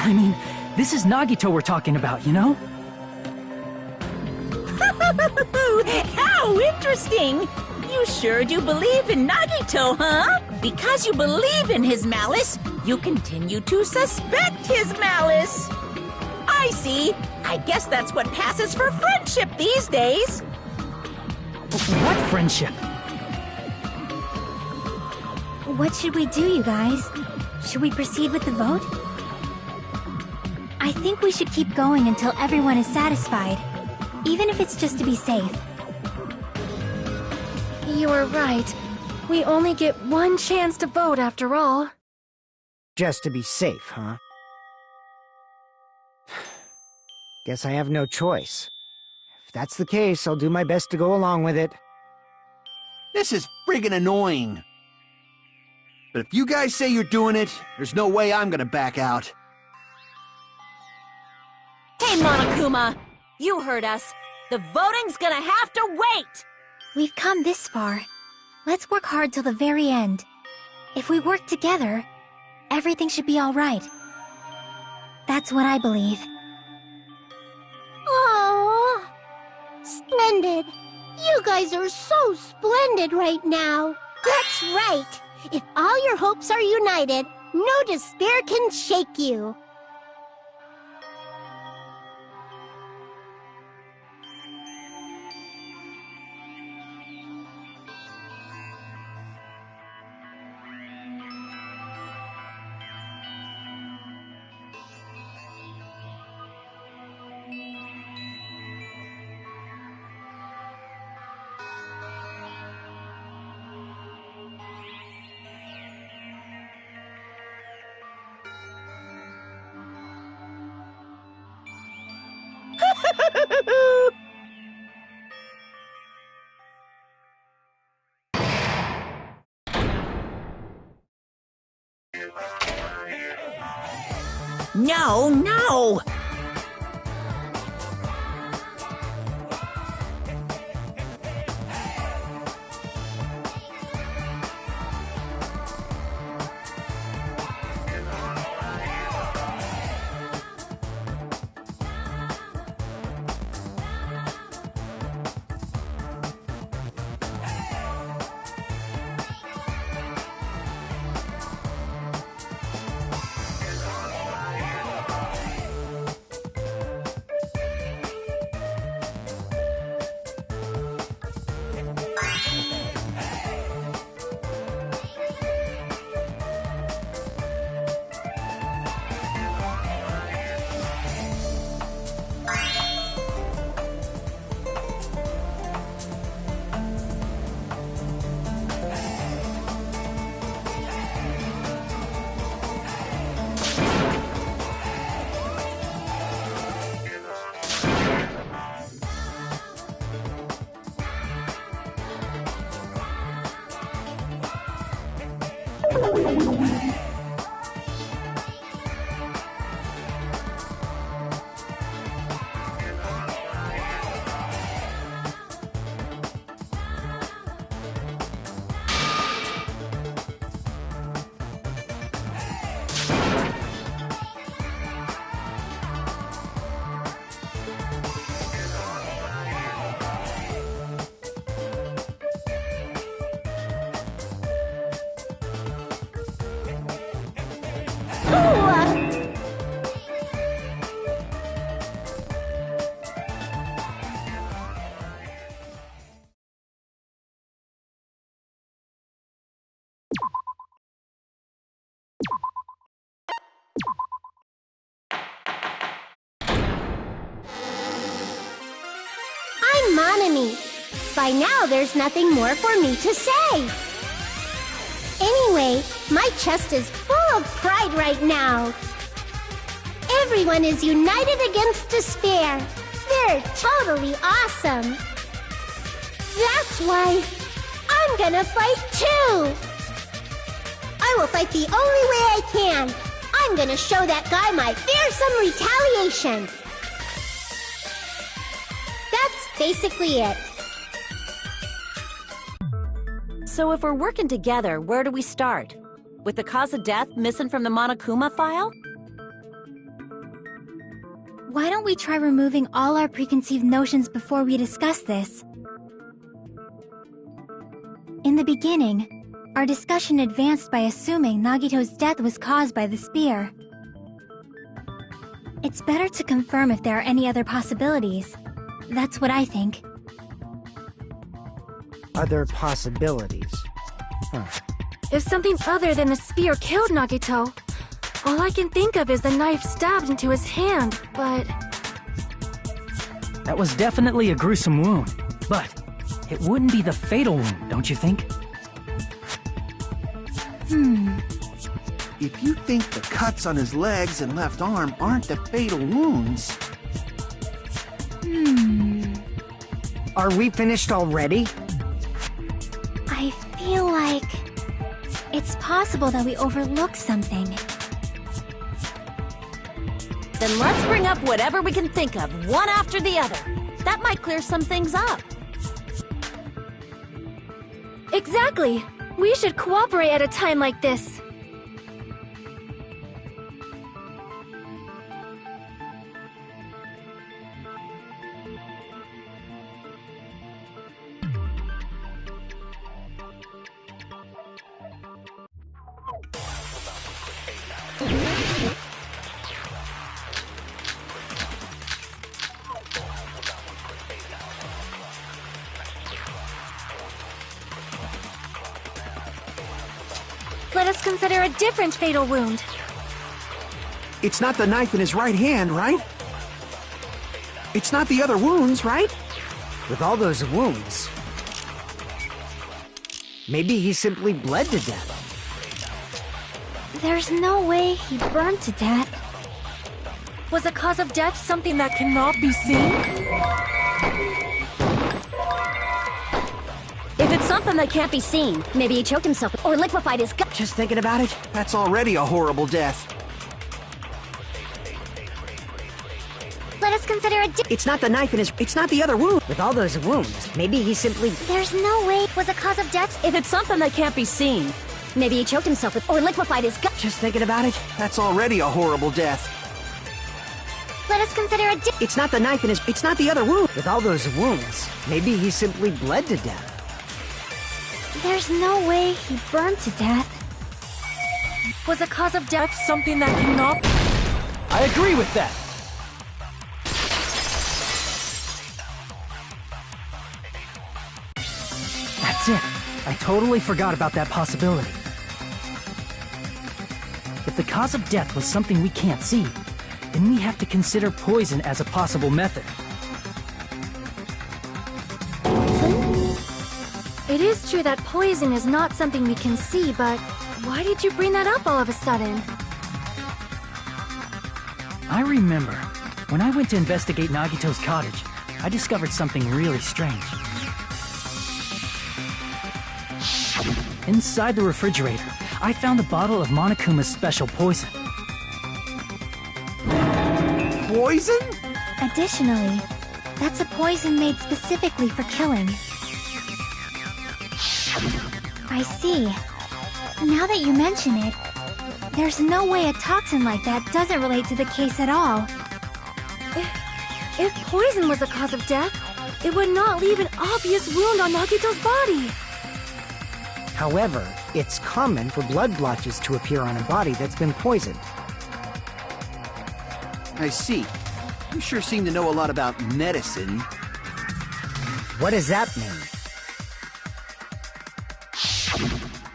S5: I mean, this is Nagito we're talking about, you know?
S1: How interesting! You sure do believe in Nagito, huh? Because you believe in his malice, you continue to suspect his malice. I I see. I guess that's what passes for friendship these days.
S5: What friendship?
S6: What should we do, you guys? Should we proceed with the vote? I think we should keep going until everyone is satisfied, even if it's just to be safe.
S3: You are right. We only get one chance to vote after all.
S4: Just to be safe, huh? Guess I have no choice. If that's the case, I'll do my best to go along with it.
S2: This is friggin' annoying. But if you guys say you're doing it, there's no way I'm gonna back out.
S7: Hey, Monokuma! You heard us. The voting's gonna have to wait!
S6: We've come this far. Let's work hard till the very end. If we work together, everything should be all right. That's what I believe.
S8: Aww. Splendid. You guys are so splendid right now. That's right. If all your hopes are united, no despair can shake you.
S1: No, no!
S8: Monami. By now, there's nothing more for me to say. Anyway, my chest is full of pride right now. Everyone is united against despair. They're totally awesome. That's why I'm gonna fight too. I will fight the only way I can. I'm gonna show that guy my fearsome retaliation. That's basically it.
S7: So if we're working together, where do we start? With the cause of death missing from the Monokuma file?
S6: Why don't we try removing all our preconceived notions before we discuss this? In the beginning, our discussion advanced by assuming Nagito's death was caused by the spear. It's better to confirm if there are any other possibilities. That's what I think.
S4: Other possibilities.
S3: If something other than the spear killed Nagito, all I can think of is the knife stabbed into his hand, but...
S5: That was definitely a gruesome wound, but it wouldn't be the fatal wound, don't you think?
S2: If you think the cuts on his legs and left arm aren't the fatal wounds...
S4: Are we finished already?
S6: I feel like... it's possible that we overlooked something.
S7: Then let's bring up whatever we can think of, one after the other. That might clear some things up.
S3: Exactly! We should cooperate at a time like this. Let us consider a different fatal wound.
S2: It's not the knife in his right hand, right? It's not the other wounds, right?
S4: With all those wounds... maybe he simply bled to death.
S6: There's no way he burned to death.
S3: Was the cause of death something that cannot be seen?
S7: If it's something that can't be seen, maybe he choked himself or liquefied his gut.
S2: Just thinking about it, that's already a horrible death.
S6: Let us consider a
S2: It's not the knife in his... it's not the other wound.
S4: With all those wounds, maybe he simply...
S6: There's no way was a cause of death.
S7: If it's something that can't be seen, maybe he choked himself or liquefied his gut.
S2: Just thinking about it, that's already a horrible death.
S6: Let us consider a
S2: It's not the knife in his... it's not the other wound.
S4: With all those wounds, maybe he simply bled to death.
S6: There's no way he burned to death.
S3: Was the cause of death something that cannot...
S5: I agree with that! That's it. I totally forgot about that possibility. If the cause of death was something we can't see, then we have to consider poison as a possible method.
S3: It is true that poison is not something we can see, but why did you bring that up all of a sudden?
S5: I remember, when I went to investigate Nagito's cottage, I discovered something really strange. Inside the refrigerator, I found a bottle of Monokuma's special poison.
S2: Poison?
S6: Additionally, that's a poison made specifically for killing. I see. Now that you mention it, there's no way a toxin like that doesn't relate to the case at all.
S3: If poison was the cause of death, it would not leave an obvious wound on Nagito's body.
S4: However, it's common for blood blotches to appear on a body that's been poisoned.
S2: I see. You sure seem to know a lot about medicine.
S4: What does that mean?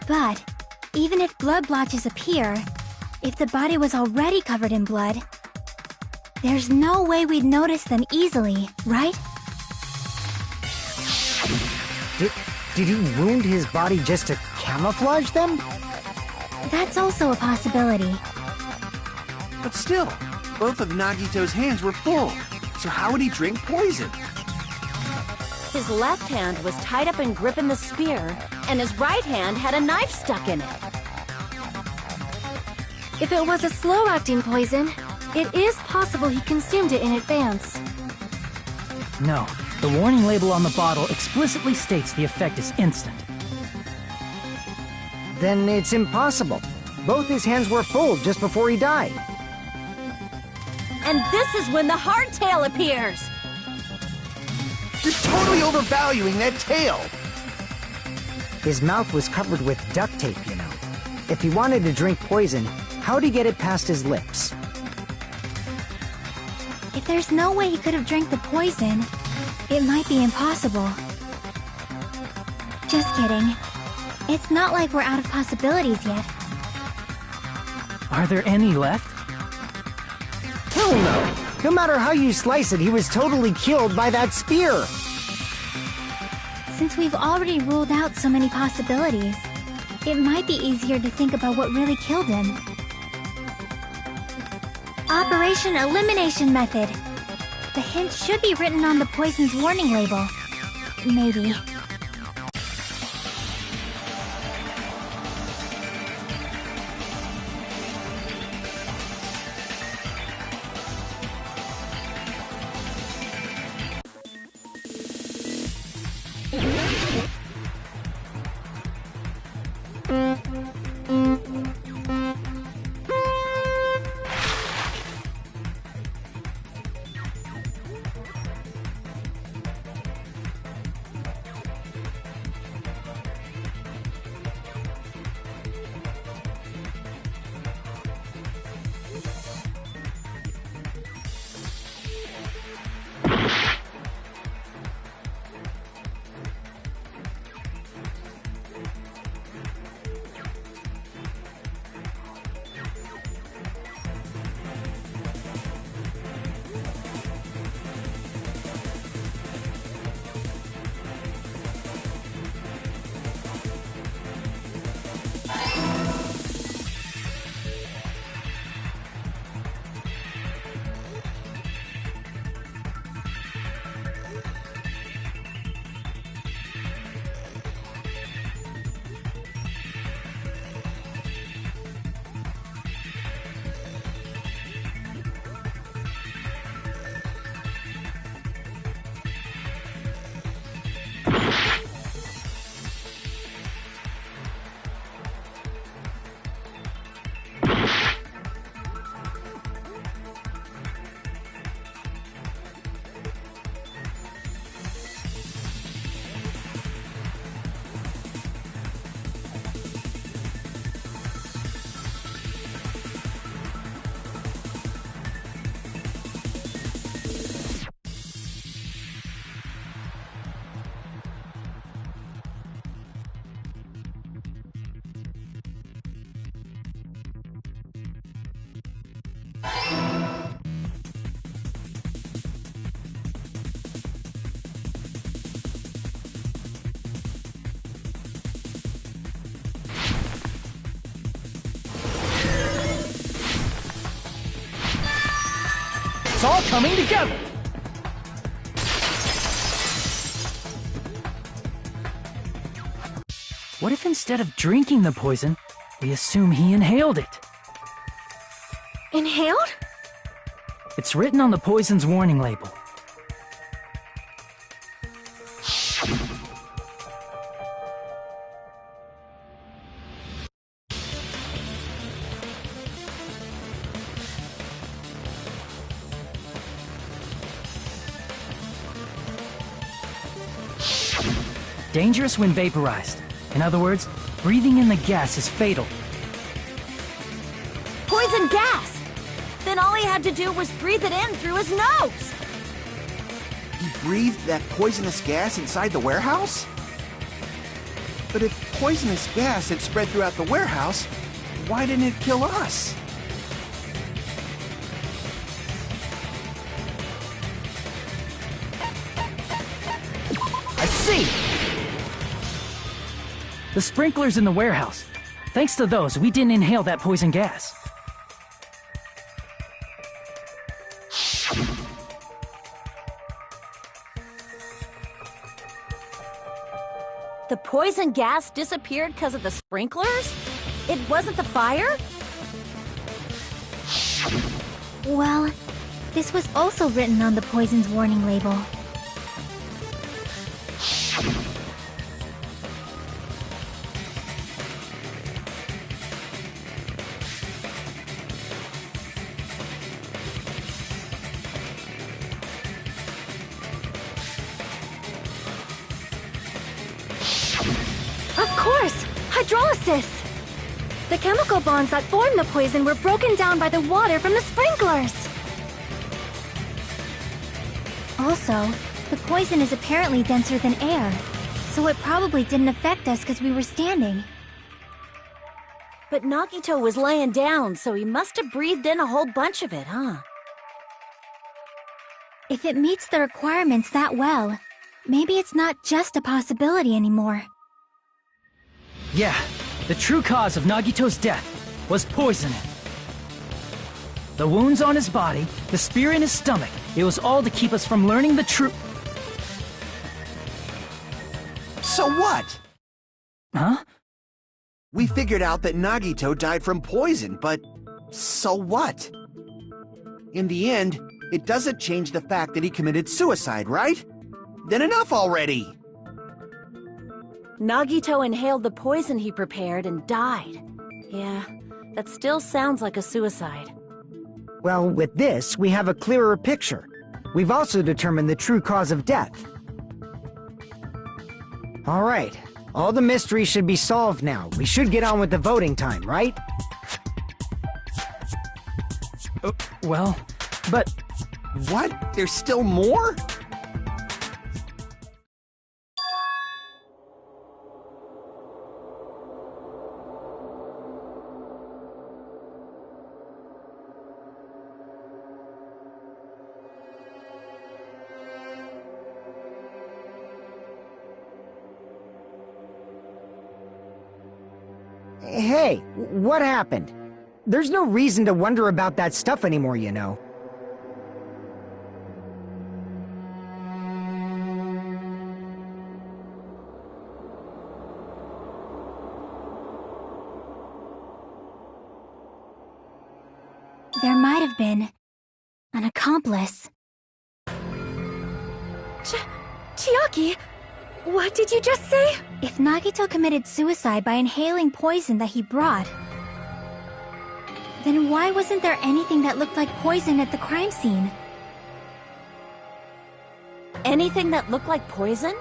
S6: But, even if blood blotches appear, if the body was already covered in blood, there's no way we'd notice them easily, right?
S4: Did he wound his body just to camouflage them?
S6: That's also a possibility.
S2: But still, both of Nagito's hands were full. So how would he drink poison?
S7: His left hand was tied up and gripping the spear, and his right hand had a knife stuck in it.
S3: If it was a slow-acting poison, it is possible he consumed it in advance.
S5: No, the warning label on the bottle explicitly states the effect is instant.
S4: Then it's impossible. Both his hands were full just before he died.
S7: And this is when the hardtail appears!
S2: You're totally overvaluing that tail!
S4: His mouth was covered with duct tape, you know. If he wanted to drink poison, how'd he get it past his lips?
S6: If there's no way he could have drank the poison, it might be impossible. Just kidding. It's not like we're out of possibilities yet.
S5: Are there any left?
S4: Hell no! No matter how you slice it, he was totally killed by that spear!
S6: Since we've already ruled out so many possibilities, it might be easier to think about what really killed him. Operation Elimination Method. The hint should be written on the poison's warning label. Maybe.
S5: It's all coming together! What if instead of drinking the poison, we assume he inhaled it?
S3: Inhaled?
S5: It's written on the poison's warning label. Dangerous when vaporized. In other words, breathing in the gas is fatal.
S7: Poison gas! Then all he had to do was breathe it in through his nose!
S2: He breathed that poisonous gas inside the warehouse? But if poisonous gas had spread throughout the warehouse, why didn't it kill us?
S5: I see! The sprinklers in the warehouse. Thanks to those, we didn't inhale that poison gas.
S7: The poison gas disappeared because of the sprinklers? It wasn't the fire?
S6: Well, this was also written on the poison's warning label.
S3: Of course! Hydrolysis! The chemical bonds that formed the poison were broken down by the water from the sprinklers!
S6: Also, the poison is apparently denser than air, so it probably didn't affect us because we were standing.
S7: But Nagito was laying down, so he must have breathed in a whole bunch of it, huh?
S6: If it meets the requirements that well, maybe it's not just a possibility anymore.
S5: Yeah, the true cause of Nagito's death was poisoning. The wounds on his body, the spear in his stomach, it was all to keep us from learning the truth.
S2: So what?
S5: Huh?
S2: We figured out that Nagito died from poison, but so what? In the end, it doesn't change the fact that he committed suicide, right? Then enough already!
S7: Nagito inhaled the poison he prepared and died. Yeah, that still sounds like a suicide.
S4: Well, with this, we have a clearer picture. We've also determined the true cause of death. All right. All the mysteries should be solved now. We should get on with the voting time, right?
S5: Well, but...
S2: What? There's still more?
S4: Hey, what happened? There's no reason to wonder about that stuff anymore, you know.
S6: There might have been an accomplice.
S3: Chiaki, what did you just say?
S6: If Nagito committed suicide by inhaling poison that he brought, then why wasn't there anything that looked like poison at the crime scene?
S7: Anything that looked like poison?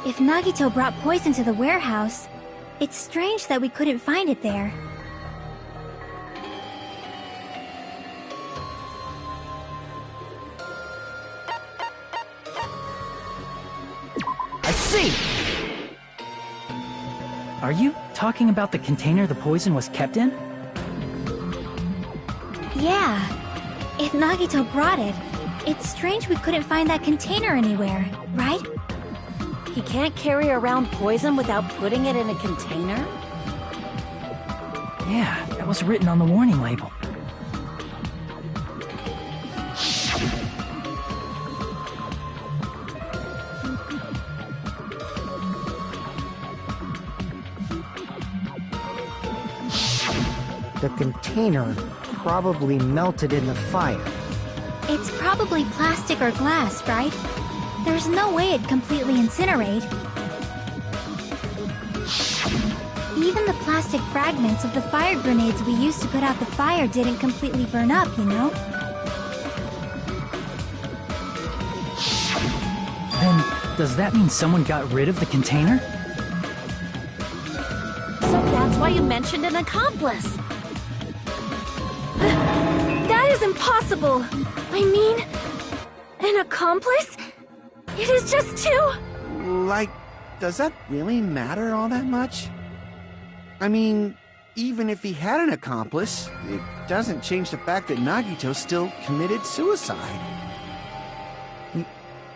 S6: If Nagito brought poison to the warehouse, it's strange that we couldn't find it there.
S4: I see!
S5: Are you talking about the container the poison was kept in?
S6: Yeah. If Nagito brought it, it's strange we couldn't find that container anywhere, right?
S7: He can't carry around poison without putting it in a container?
S5: Yeah, that was written on the warning label.
S4: The container probably melted in the fire.
S6: It's probably plastic or glass, right? There's no way it'd completely incinerate. Even the plastic fragments of the fire grenades we used to put out the fire didn't completely burn up, you know?
S5: Then, does that mean someone got rid of the container?
S7: So that's why you mentioned an accomplice.
S3: That is impossible! I mean, an accomplice? It is just two...
S2: Like, does that really matter all that much? I mean, even if he had an accomplice, it doesn't change the fact that Nagito still committed suicide.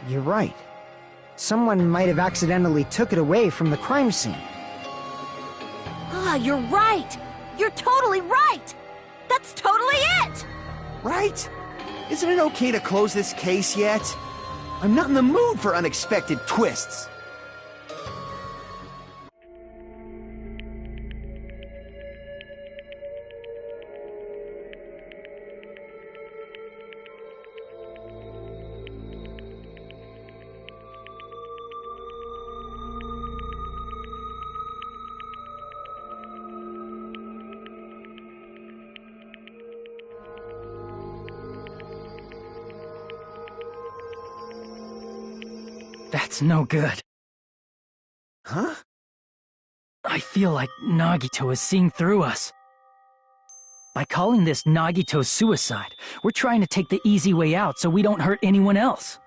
S4: You're right. Someone might have accidentally took it away from the crime scene.
S7: Ah, you're right! You're totally right! That's totally it!
S2: Right? Isn't it okay to close this case yet? I'm not in the mood for unexpected twists.
S5: That's no good.
S2: Huh?
S5: I feel like Nagito is seeing through us. By calling this Nagito's suicide, we're trying to take the easy way out so we don't hurt anyone else.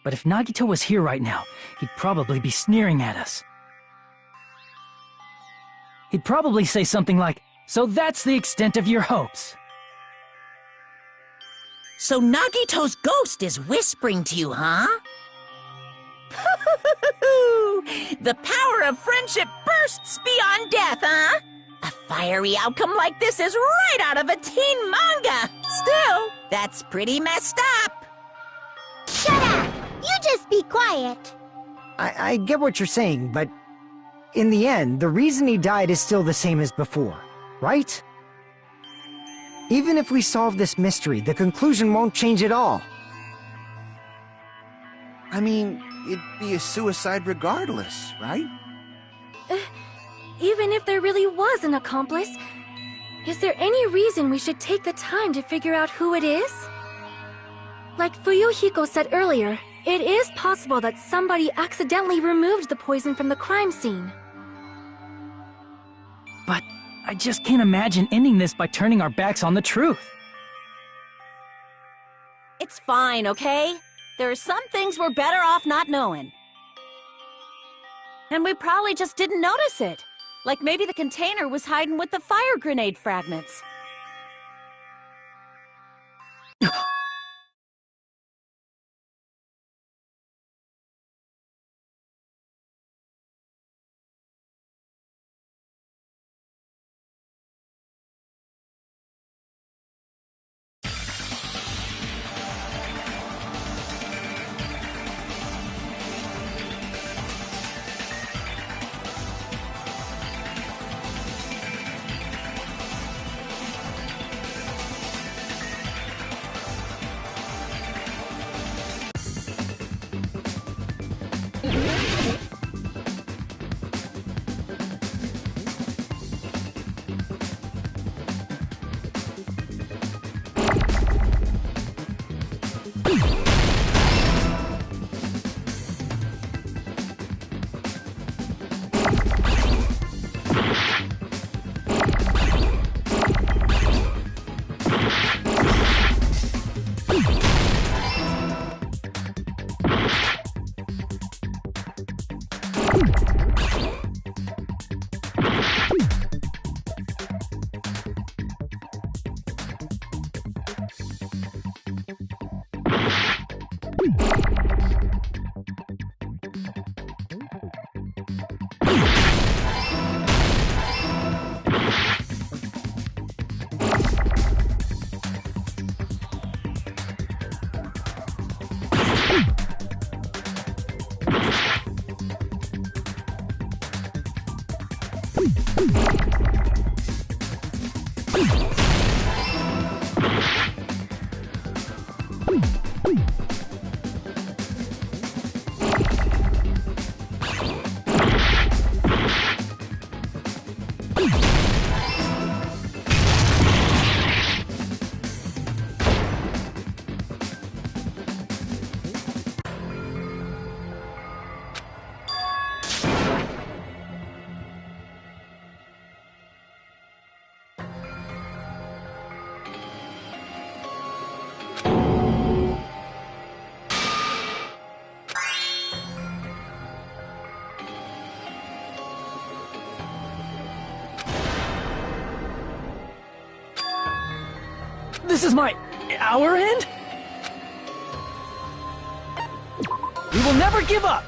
S5: But if Nagito was here right now, he'd probably be sneering at us. He'd probably say something like, "So that's the extent of your hopes."
S1: So Nagito's ghost is whispering to you, huh? The power of friendship bursts beyond death, huh? A fiery outcome like this is right out of a teen manga. Still, that's pretty messed up.
S8: Shut up! You just be quiet.
S4: I get what you're saying, but in the end, the reason he died is still the same as before, right? Even if we solve this mystery, the conclusion won't change at all.
S2: I mean, it'd be a suicide regardless, right?
S3: Even if there really was an accomplice, is there any reason we should take the time to figure out who it is? Like Fuyuhiko said earlier, it is possible that somebody accidentally removed the poison from the crime scene.
S5: But I just can't imagine ending this by turning our backs on the truth.
S7: It's fine, okay? There are some things we're better off not knowing. And we probably just didn't notice it. Like maybe the container was hiding with the fire grenade fragments.
S5: This is our end? We will never give up!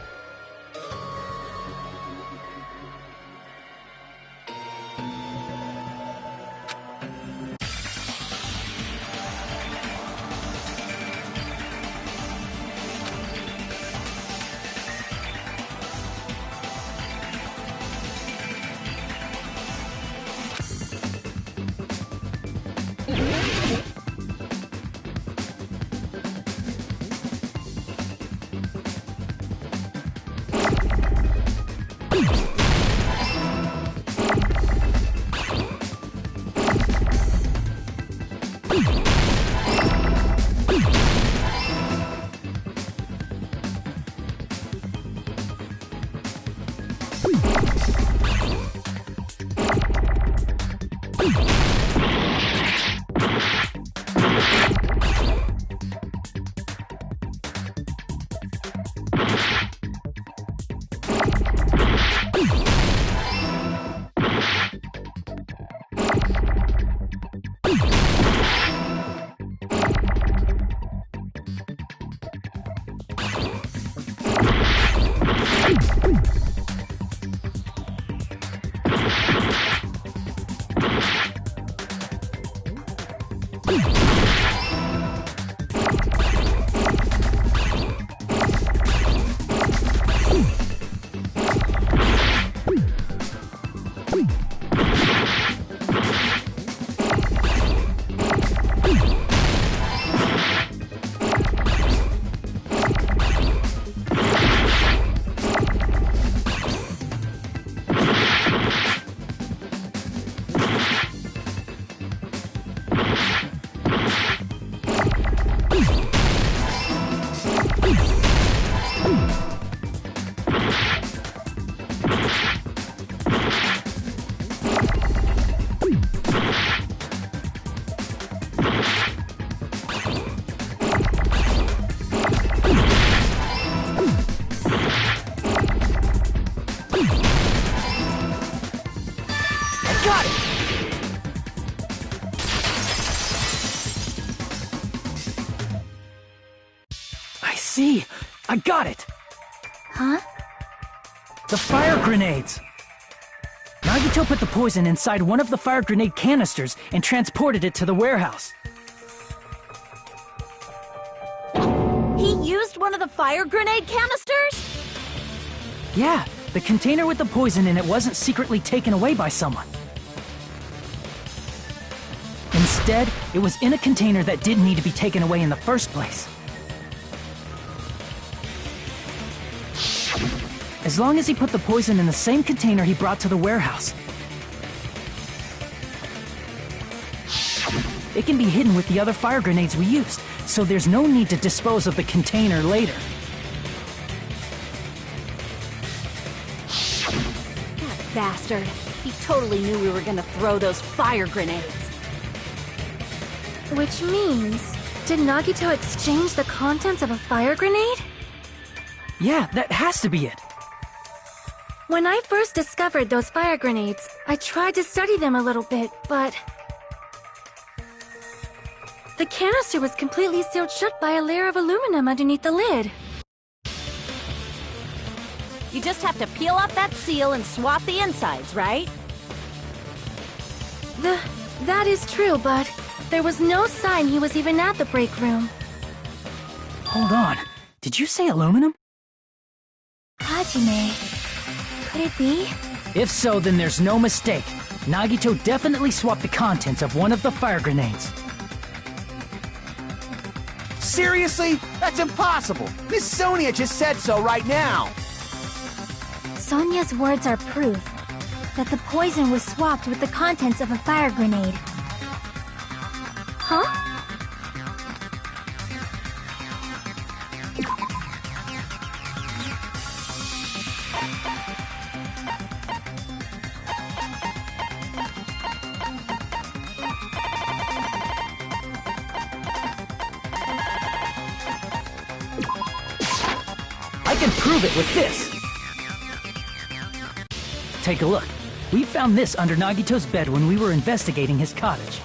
S5: I see. I got it.
S3: Huh?
S5: The fire grenades. Nagito put the poison inside one of the fire grenade canisters and transported it to the warehouse.
S7: He used one of the fire grenade canisters?
S5: Yeah, the container with the poison in it wasn't secretly taken away by someone. Instead, it was in a container that didn't need to be taken away in the first place. As long as he put the poison in the same container he brought to the warehouse. It can be hidden with the other fire grenades we used, so there's no need to dispose of the container later.
S7: That bastard. He totally knew we were gonna throw those fire grenades.
S3: Which means, did Nagito exchange the contents of a fire grenade?
S5: Yeah, that has to be it.
S3: When I first discovered those fire grenades, I tried to study them a little bit, but... the canister was completely sealed shut by a layer of aluminum underneath the lid.
S7: You just have to peel off that seal and swap the insides, right?
S3: That is true, but there was no sign he was even at the break room.
S5: Hold on. Did you say aluminum?
S3: Hajime, could it be?
S5: If so, then there's no mistake. Nagito definitely swapped the contents of one of the fire grenades.
S2: Seriously? That's impossible! Miss Sonia just said so right now!
S6: Sonia's words are proof that the poison was swapped with the contents of a fire grenade.
S3: Huh?
S5: I can prove it with this! Take a look. We found this under Nagito's bed when we were investigating his cottage.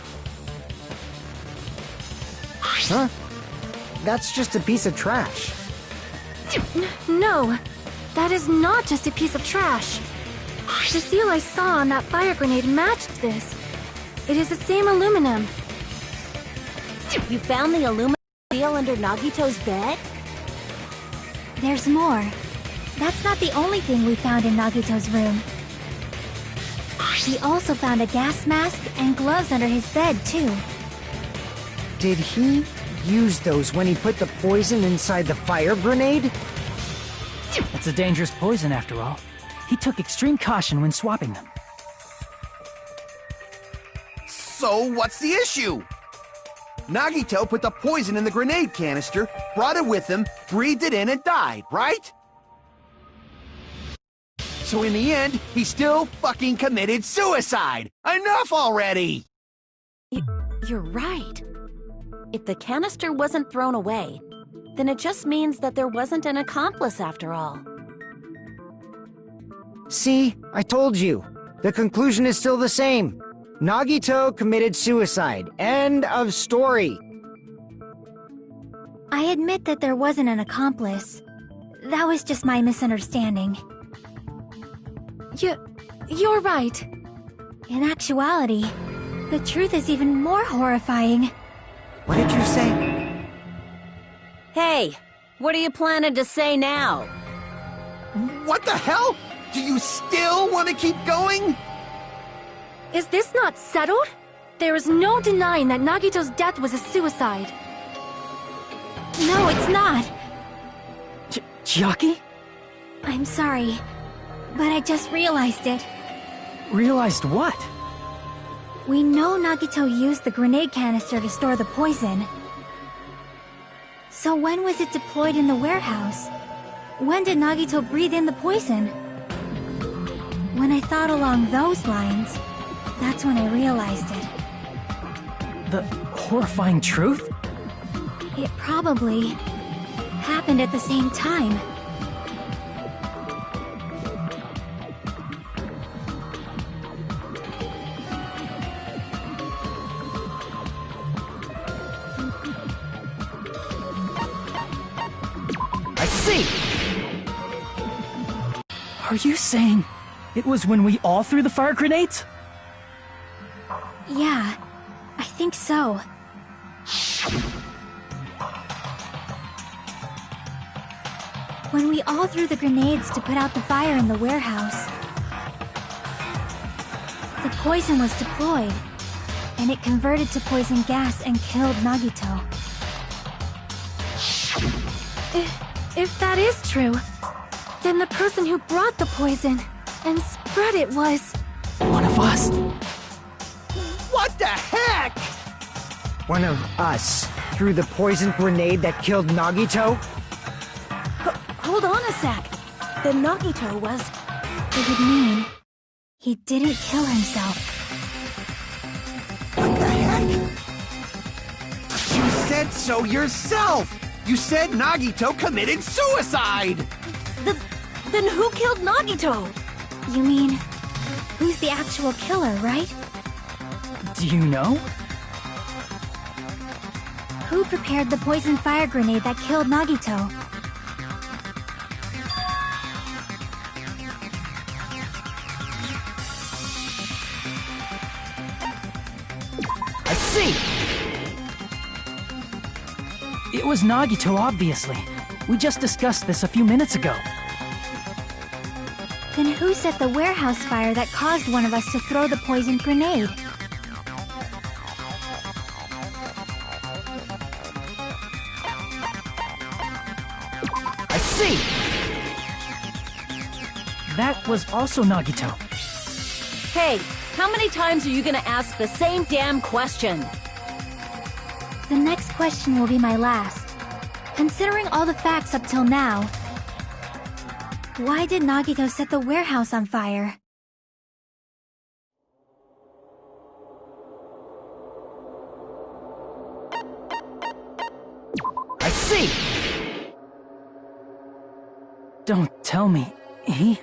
S4: Huh? That's just a piece of trash.
S3: No, that is not just a piece of trash. The seal I saw on that fire grenade matched this. It is the same aluminum.
S7: You found the aluminum seal under Nagito's bed?
S6: There's more. That's not the only thing we found in Nagito's room. We also found a gas mask and gloves under his bed, too.
S4: Did he use those when he put the poison inside the fire grenade?
S5: It's a dangerous poison after all. He took extreme caution when swapping them.
S2: So, what's the issue? Nagito put the poison in the grenade canister, brought it with him, breathed it in, and died, right? So in the end, he still fucking committed suicide! Enough already!
S7: You're right. If the canister wasn't thrown away, then it just means that there wasn't an accomplice after all.
S4: See, I told you. The conclusion is still the same. Nagito committed suicide. End of story.
S6: I admit that there wasn't an accomplice. That was just my misunderstanding.
S3: You're right.
S6: In actuality, the truth is even more horrifying.
S4: What did you say?
S7: Hey, what are you planning to say now?
S2: What the hell? Do you still want to keep going?
S3: Is this not settled? There is no denying that Nagito's death was a suicide.
S6: No, it's not.
S5: Chiaki?
S6: I'm sorry, but I just realized it.
S5: Realized what?
S6: We know Nagito used the grenade canister to store the poison. So when was it deployed in the warehouse? When did Nagito breathe in the poison? When I thought along those lines, that's when I realized it.
S5: The horrifying truth?
S6: It probably happened at the same time.
S5: see! Are you saying it was when we all threw the fire grenades?
S3: Yeah, I think so. When we all threw the grenades to put out the fire in the warehouse, the poison was deployed, and it converted to poison gas and killed Nagito. If that is true, then the person who brought the poison and spread it was...
S5: One of us.
S2: What the heck?
S4: One of us threw the poison grenade that killed Nagito?
S7: Hold on a sec. Then Nagito was...
S3: It would mean he didn't kill himself.
S2: What the heck? You said so yourself! You said Nagito committed suicide!
S7: Then who killed Nagito?
S3: You mean, who's the actual killer, right?
S5: Do you know?
S3: Who prepared the poison fire grenade that killed Nagito?
S5: I see! It was Nagito, obviously. We just discussed this a few minutes ago.
S3: Then who set the warehouse fire that caused one of us to throw the poison grenade?
S5: I see! That was also Nagito.
S7: Hey, how many times are you gonna ask the same damn question?
S3: The next question will be my last. Considering all the facts up till now, why did Nagito set the warehouse on fire?
S5: I see! Don't tell me. He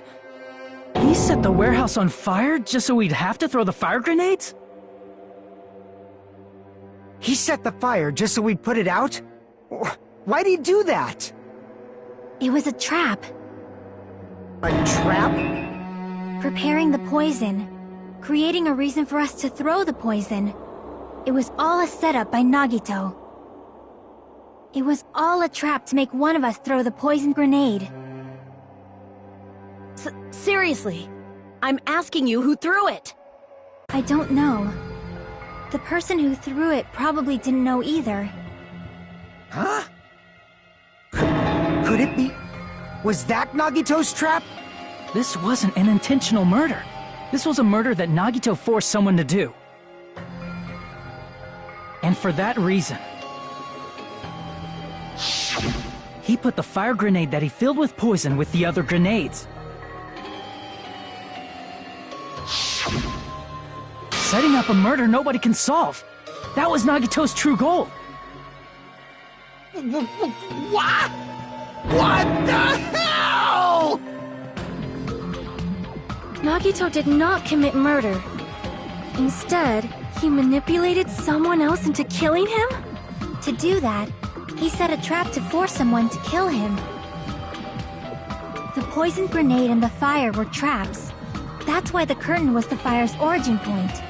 S5: set the warehouse on fire just so we'd have to throw the fire grenades?
S4: He set the fire just so we'd put it out? Why'd he do that?
S3: It was a trap.
S4: A trap?
S3: Preparing the poison, creating a reason for us to throw the poison. It was all a setup by Nagito. It was all a trap to make one of us throw the poison grenade.
S7: Seriously, I'm asking you who threw it.
S3: I don't know. The person who threw it probably didn't know either.
S2: Huh?
S4: Could it be? Was that Nagito's trap?
S5: This wasn't an intentional murder. This was a murder that Nagito forced someone to do. And for that reason, he put the fire grenade that he filled with poison with the other grenades. Setting up a murder nobody can solve. That was Nagito's true goal.
S2: What? What the hell?
S3: Nagito did not commit murder. Instead, he manipulated someone else into killing him? To do that, he set a trap to force someone to kill him. The poison grenade and the fire were traps. That's why the curtain was the fire's origin point.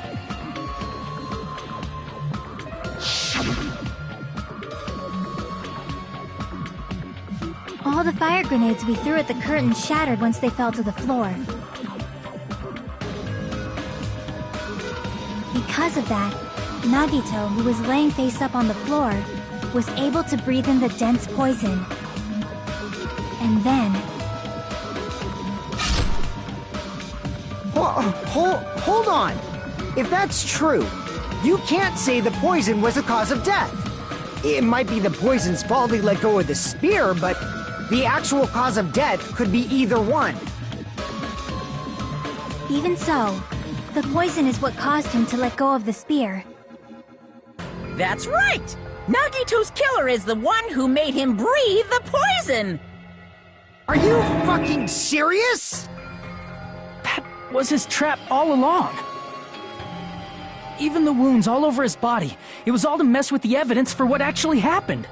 S3: All the fire grenades we threw at the curtain shattered once they fell to the floor. Because of that, Nagito, who was laying face up on the floor, was able to breathe in the dense poison. And then...
S4: Hold on! If that's true, you can't say the poison was the cause of death. It might be the poison's fault he let go of the spear, but the actual cause of death could be either one.
S3: Even so, the poison is what caused him to let go of the spear.
S1: That's right! Nagito's killer is the one who made him breathe the poison!
S4: Are you fucking serious?
S5: That was his trap all along. Even the wounds all over his body, it was all to mess with the evidence for what actually happened.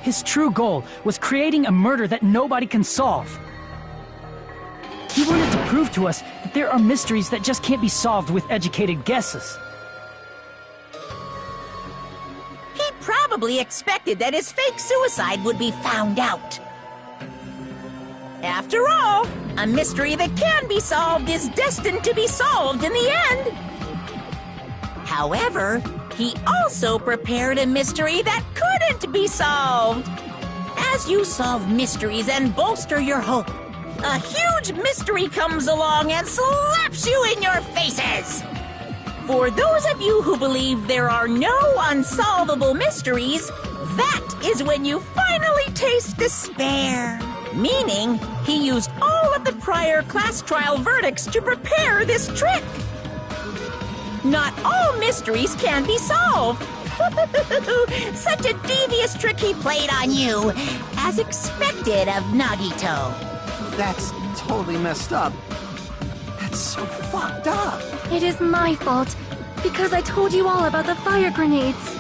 S5: His true goal was creating a murder that nobody can solve. He wanted to prove to us that there are mysteries that just can't be solved with educated guesses.
S1: He probably expected that his fake suicide would be found out. After all, a mystery that can be solved is destined to be solved in the end. However, he also prepared a mystery that couldn't be solved. As you solve mysteries and bolster your hope, a huge mystery comes along and slaps you in your faces. For those of you who believe there are no unsolvable mysteries, that is when you finally taste despair. Meaning, he used all of the prior class trial verdicts to prepare this trick. Not all mysteries can be solved. Such a devious trick he played on you, as expected of Nagito.
S2: That's totally messed up. That's so fucked up.
S3: It is my fault, because I told you all about the fire grenades.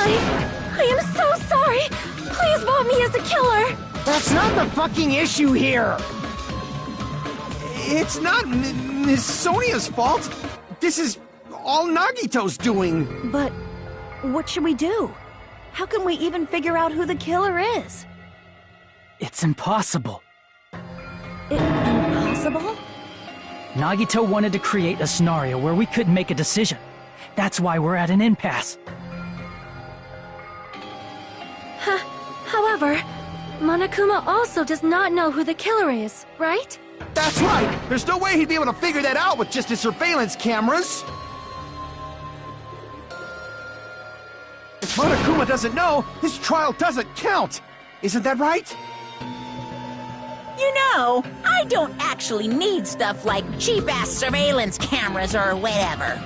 S3: I am so sorry. Please vote me as the killer.
S4: That's not the fucking issue here.
S2: It's not Miss Sonia's fault. This is all Nagito's doing.
S7: But what should we do? How can we even figure out who the killer is?
S5: It's impossible.
S7: Impossible?
S5: Nagito wanted to create a scenario where we couldn't make a decision. That's why we're at an impasse.
S3: However, Monokuma also does not know who the killer is, right?
S2: That's right. There's no way he'd be able to figure that out with just his surveillance cameras. If Monokuma doesn't know, this trial doesn't count. Isn't that right?
S1: You know, I don't actually need stuff like cheap-ass surveillance cameras or whatever.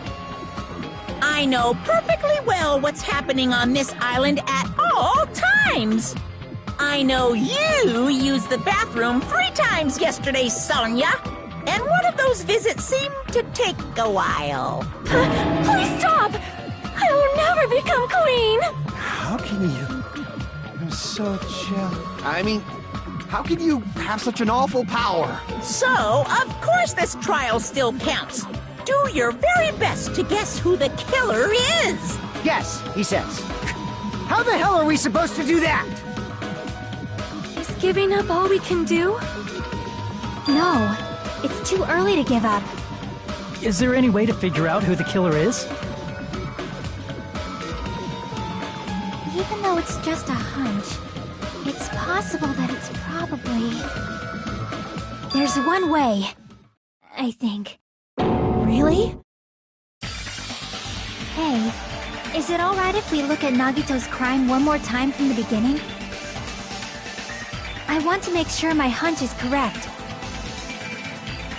S1: I know perfectly well what's happening on this island at all times. I know you used the bathroom 3 times yesterday, Sonia. And one of those visits seemed to take a while.
S3: Please stop! I will never become queen!
S2: How can you? I'm so chill. I mean, how can you have such an awful power?
S1: So, of course this trial still counts. Do your very best to guess who the killer is.
S4: Yes, he says. How the hell are we supposed to do that?
S3: Is giving up all we can do?
S6: No, it's too early to give up.
S5: Is there any way to figure out who the killer is?
S6: Even though it's just a hunch, it's possible that it's probably... There's one way, I think.
S7: Really?
S6: Hey, is it alright if we look at Nagito's crime one more time from the beginning? I want to make sure my hunch is correct.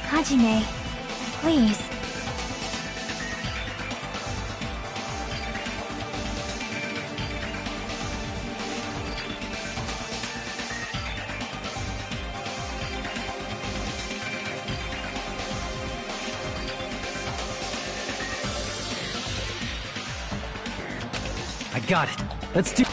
S6: Hajime, please.
S5: I got it. Let's do...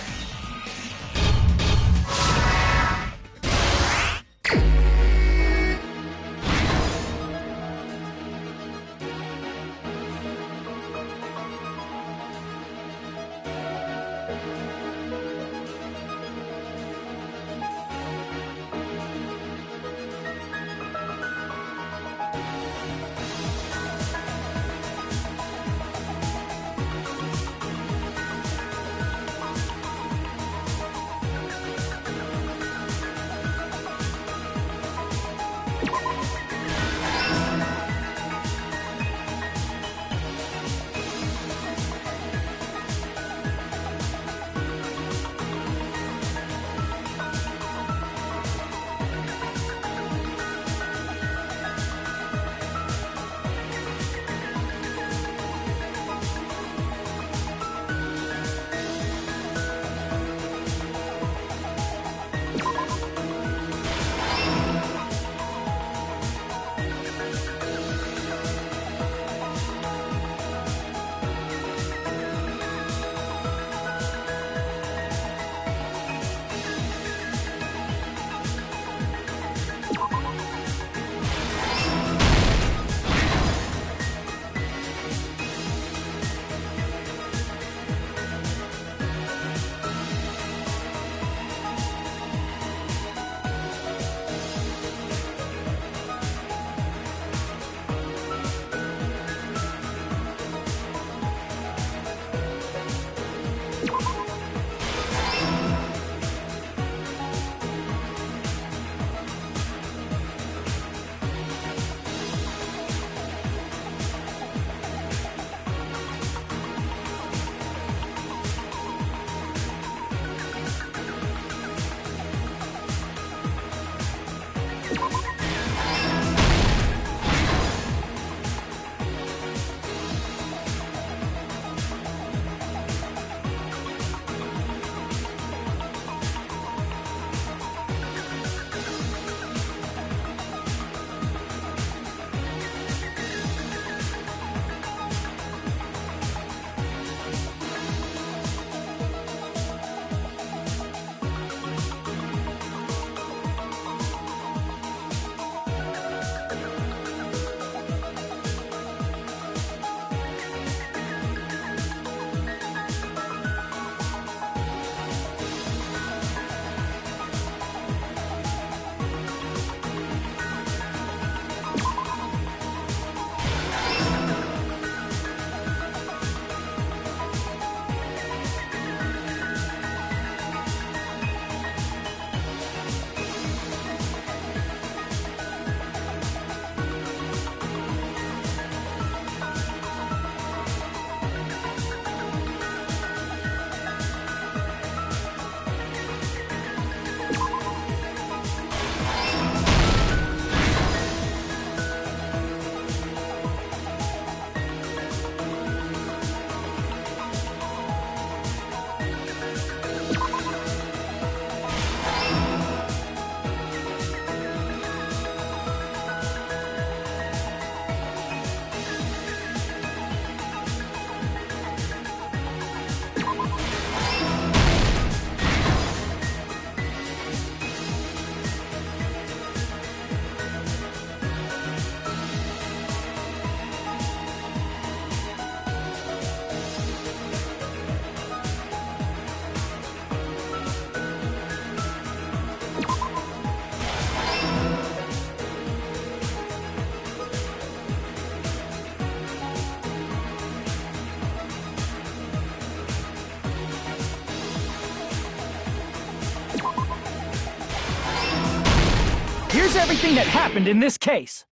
S5: here's everything that happened in this case.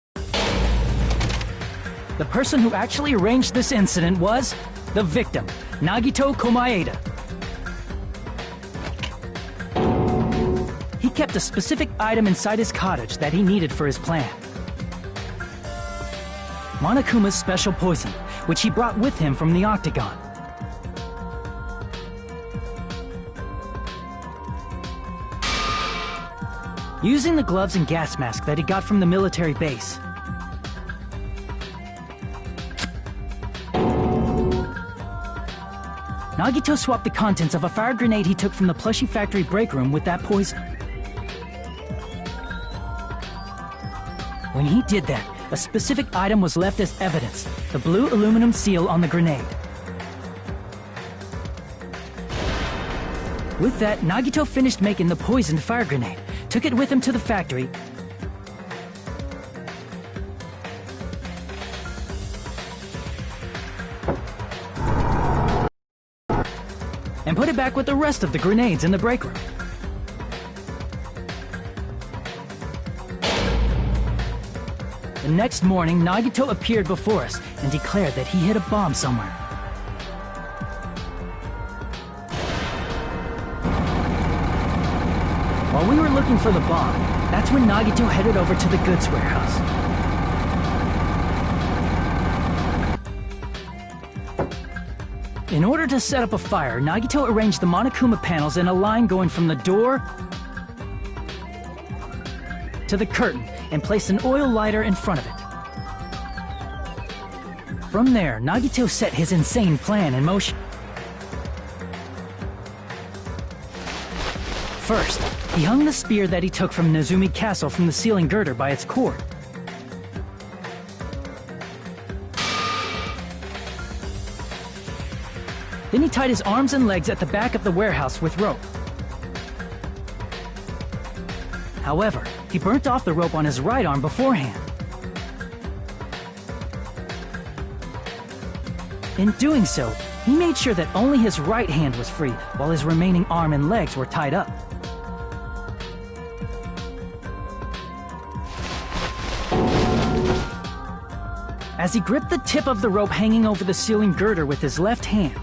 S5: The person who actually arranged this incident was the victim, Nagito Komaeda. He kept a specific item inside his cottage that he needed for his plan. Monokuma's special poison, which he brought with him from the Octagon. Using the gloves and gas mask that he got from the military base, Nagito swapped the contents of a fire grenade he took from the plushie factory break room with that poison. When he did that, a specific item was left as evidence, the blue aluminum seal on the grenade. With that, Nagito finished making the poisoned fire grenade, took it with him to the factory, and put it back with the rest of the grenades in the break room. The next morning, Nagito appeared before us and declared that he hid a bomb somewhere. While we were looking for the bomb, that's when Nagito headed over to the goods warehouse. In order to set up a fire, Nagito arranged the Monokuma panels in a line going from the door to the curtain and placed an oil lighter in front of it. From there, Nagito set his insane plan in motion. First, he hung the spear that he took from Nezumi Castle from the ceiling girder by its cord. Then he tied his arms and legs at the back of the warehouse with rope. However, he burnt off the rope on his right arm beforehand. In doing so, he made sure that only his right hand was free, while his remaining arm and legs were tied up. As he gripped the tip of the rope hanging over the ceiling girder with his left hand,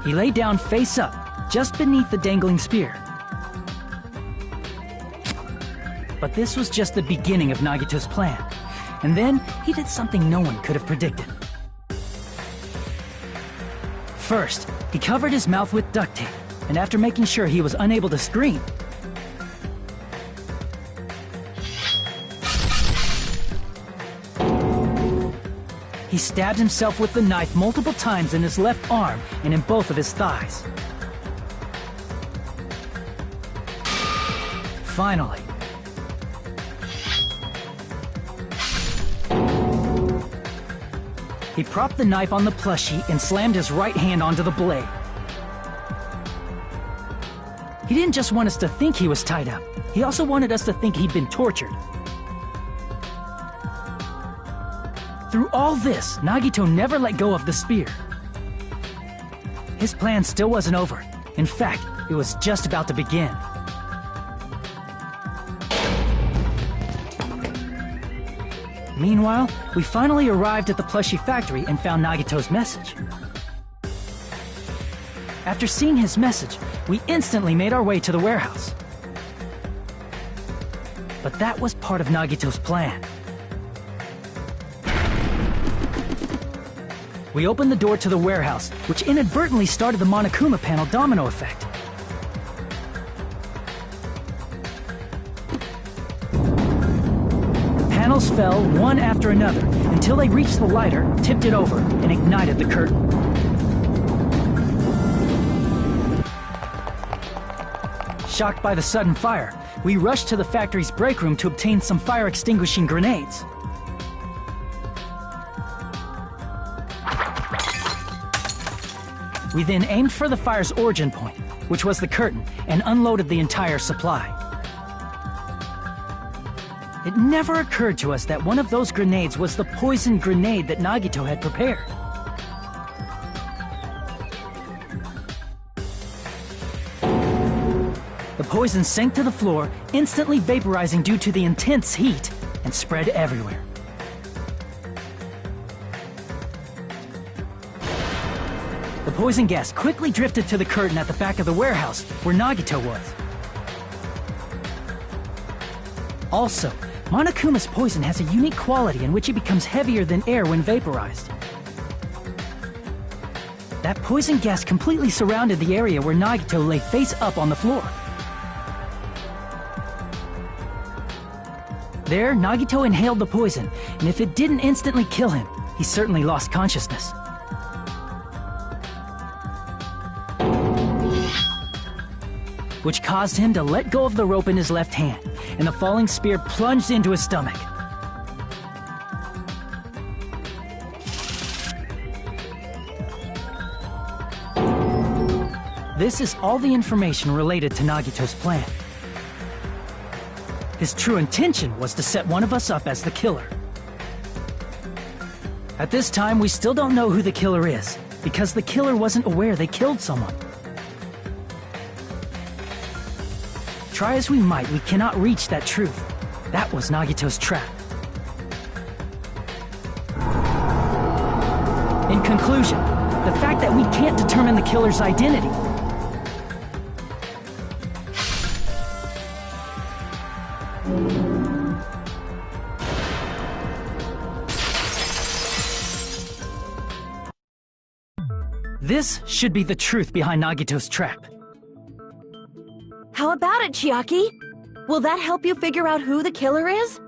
S5: he lay down face up, just beneath the dangling spear. But this was just the beginning of Nagito's plan. And then, he did something no one could have predicted. First, he covered his mouth with duct tape, and after making sure he was unable to scream, he stabbed himself with the knife multiple times in his left arm and in both of his thighs. Finally, he propped the knife on the plushie and slammed his right hand onto the blade. He didn't just want us to think he was tied up, he also wanted us to think he'd been tortured. Through all this, Nagito never let go of the spear. His plan still wasn't over. In fact, it was just about to begin. Meanwhile, we finally arrived at the plushie factory and found Nagito's message. After seeing his message, we instantly made our way to the warehouse. But that was part of Nagito's plan. We opened the door to the warehouse, which inadvertently started the Monokuma panel domino effect. Panels fell one after another until they reached the lighter, tipped it over, and ignited the curtain. Shocked by the sudden fire, we rushed to the factory's break room to obtain some fire-extinguishing grenades. We then aimed for the fire's origin point, which was the curtain, and unloaded the entire supply. It never occurred to us that one of those grenades was the poison grenade that Nagito had prepared. The poison sank to the floor, instantly vaporizing due to the intense heat, and spread everywhere. The poison gas quickly drifted to the curtain at the back of the warehouse, where Nagito was. Also, Monokuma's poison has a unique quality in which it becomes heavier than air when vaporized. That poison gas completely surrounded the area where Nagito lay face up on the floor. There, Nagito inhaled the poison, and if it didn't instantly kill him, he certainly lost consciousness. Which caused him to let go of the rope in his left hand, and the falling spear plunged into his stomach. This is all the information related to Nagito's plan. His true intention was to set one of us up as the killer. At this time, we still don't know who the killer is, because the killer wasn't aware they killed someone. Try as we might, we cannot reach that truth. That was Nagito's trap. In conclusion, the fact that we can't determine the killer's identity. This should be the truth behind Nagito's trap.
S7: How about it, Chiaki? Will that help you figure out who the killer is?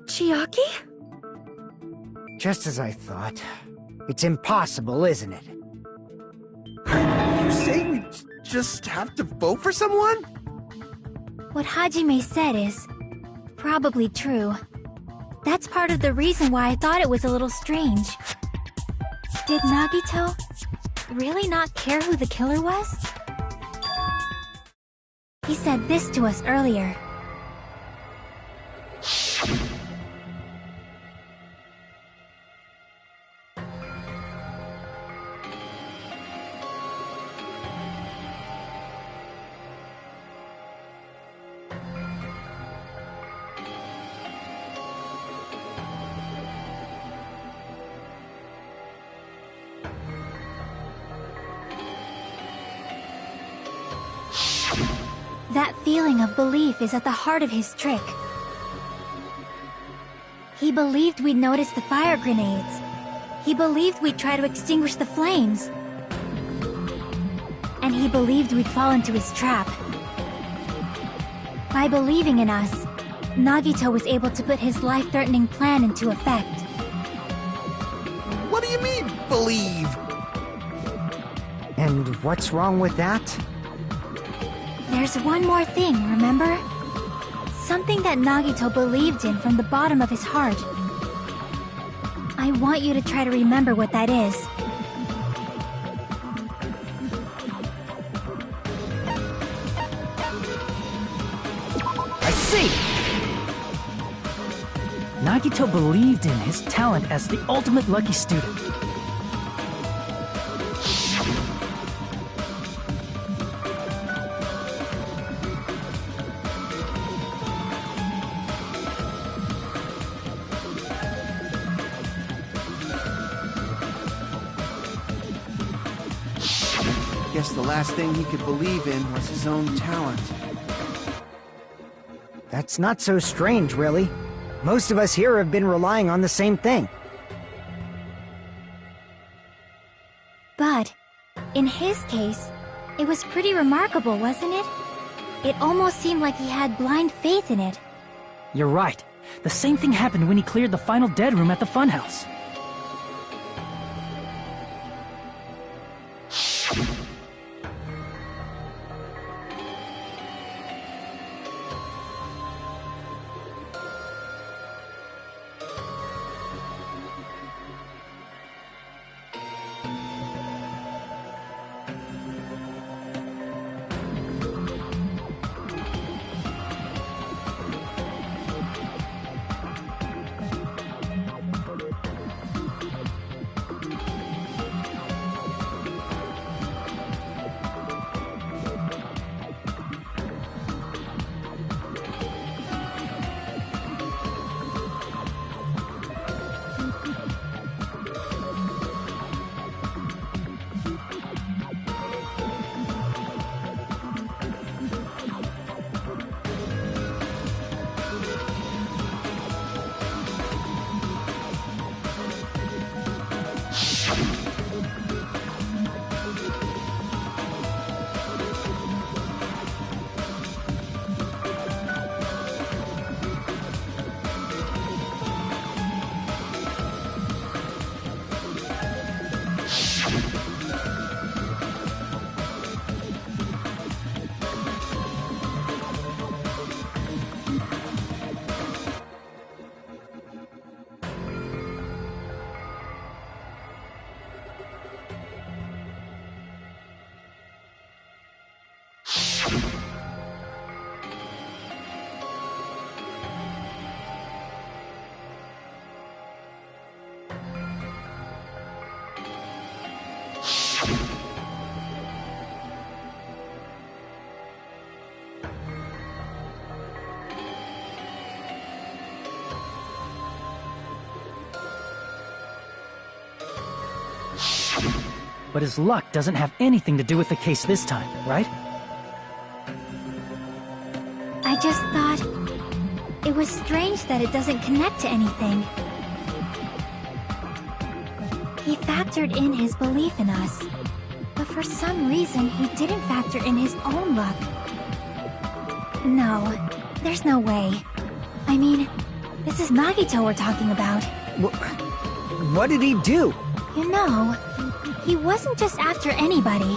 S3: Chiaki?
S4: Just as I thought. It's impossible, isn't it?
S2: You say we just have to vote for someone?
S6: What Hajime said is probably true. That's part of the reason why I thought it was a little strange. Did Nagito really not care who the killer was? He said this to us earlier. That feeling of belief is at the heart of his trick. He believed we'd notice the fire grenades. He believed we'd try to extinguish the flames. And he believed we'd fall into his trap. By believing in us, Nagito was able to put his life-threatening plan into effect.
S2: What do you mean, believe?
S4: And what's wrong with that?
S6: There's one more thing, remember? Something that Nagito believed in from the bottom of his heart. I want you to try to remember what that is.
S5: I see! Nagito believed in his talent as the ultimate lucky student.
S2: Guess the last thing he could believe in was his own talent.
S4: That's not so strange, really. Most of us here have been relying on the same thing.
S6: But, in his case, it was pretty remarkable, wasn't it? It almost seemed like he had blind faith in it.
S5: You're right. The same thing happened when he cleared the final dead room at the funhouse. But his luck doesn't have anything to do with the case this time, right?
S6: I just thought it was strange that it doesn't connect to anything. He factored in his belief in us, but for some reason he didn't factor in his own luck. No, there's no way. I mean, this is Nagito we're talking about.
S4: What did he do?
S6: You know, he wasn't just after anybody.